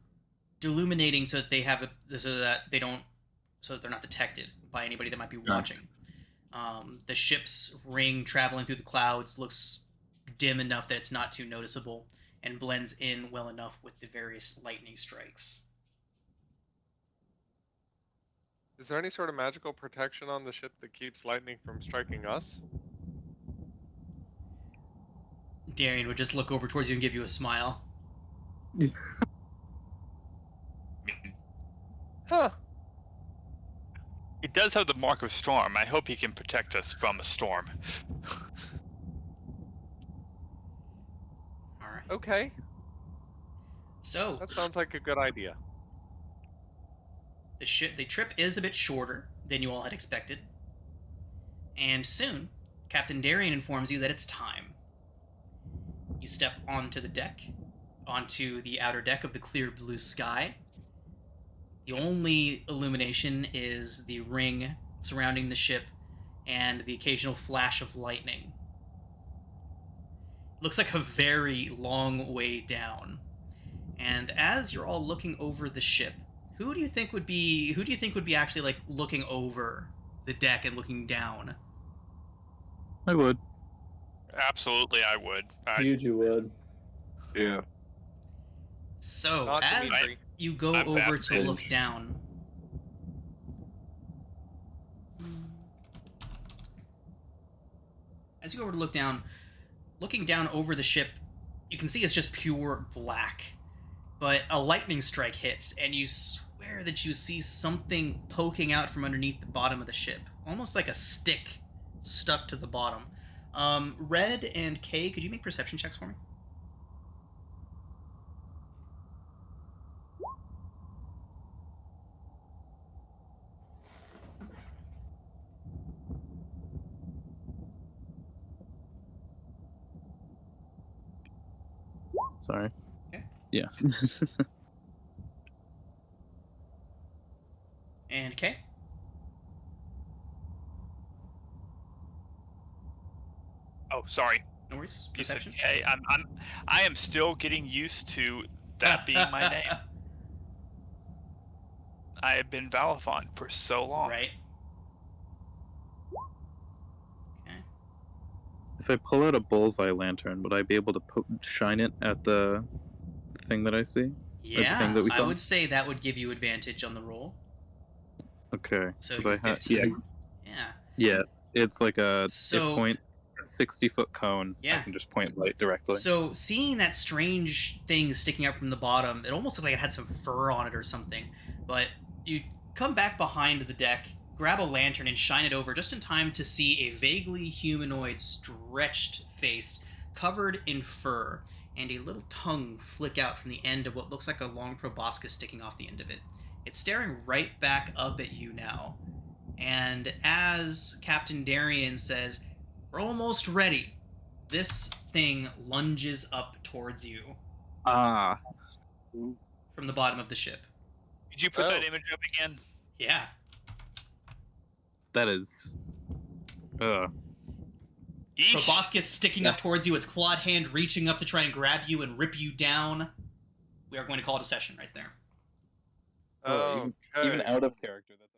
illuminating so that they have so that they're not detected by anybody that might be watching. The ship's ring traveling through the clouds looks dim enough that it's not too noticeable and blends in well enough with the various lightning strikes. Is there any sort of magical protection on the ship that keeps lightning from striking us? Darian would just look over towards you and give you a smile. Huh. He does have the mark of storm. I hope he can protect us from a storm. All right. Okay. So That sounds like a good idea. the trip is a bit shorter than you all had expected. And soon, Captain Darian informs you that it's time. You step onto the deck, onto the outer deck of the clear blue sky. The only illumination is the ring surrounding the ship and the occasional flash of lightning. It looks like a very long way down. And as you're all looking over the ship, who do you think would be actually like looking over the deck and looking down? I would. Absolutely, I would. Huge, you would. Yeah. So, Not as Dimitri. you go I'm over to fascinated. look down, as you go over to look down, looking down over the ship, you can see it's just pure black. But a lightning strike hits, and you swear that you see something poking out from underneath the bottom of the ship, almost like a stick stuck to the bottom. Red and Kay, could you make perception checks for me? Sorry. Okay. Yeah. And Kay? Oh, sorry. No worries. You said Perception? K. I am still getting used to that being my name. I have been Valifon for so long. Right. Okay. If I pull out a bullseye lantern, would I be able to shine it at the thing that I see? Yeah, that we I saw? would say that would give you advantage on the roll. Okay. So 'cause you I have 15. yeah, Yeah. yeah, it's like a So- point, a 60-foot cone. Yeah. I can just point light directly. So seeing that strange thing sticking out from the bottom, it almost looked like it had some fur on it or something. But you come back behind the deck, grab a lantern, and shine it over just in time to see a vaguely humanoid stretched face covered in fur, and a little tongue flick out from the end of what looks like a long proboscis sticking off the end of it. It's staring right back up at you now. And as Captain Darian says, "We're almost ready," this thing lunges up towards you Ah, from the bottom of the ship. Could you put that Oh. image up again? Yeah. that is. Eesh. Proboscis sticking up towards you, its clawed hand reaching up to try and grab you and rip you down. We are going to call it a session right there. Oh, even out of character, that's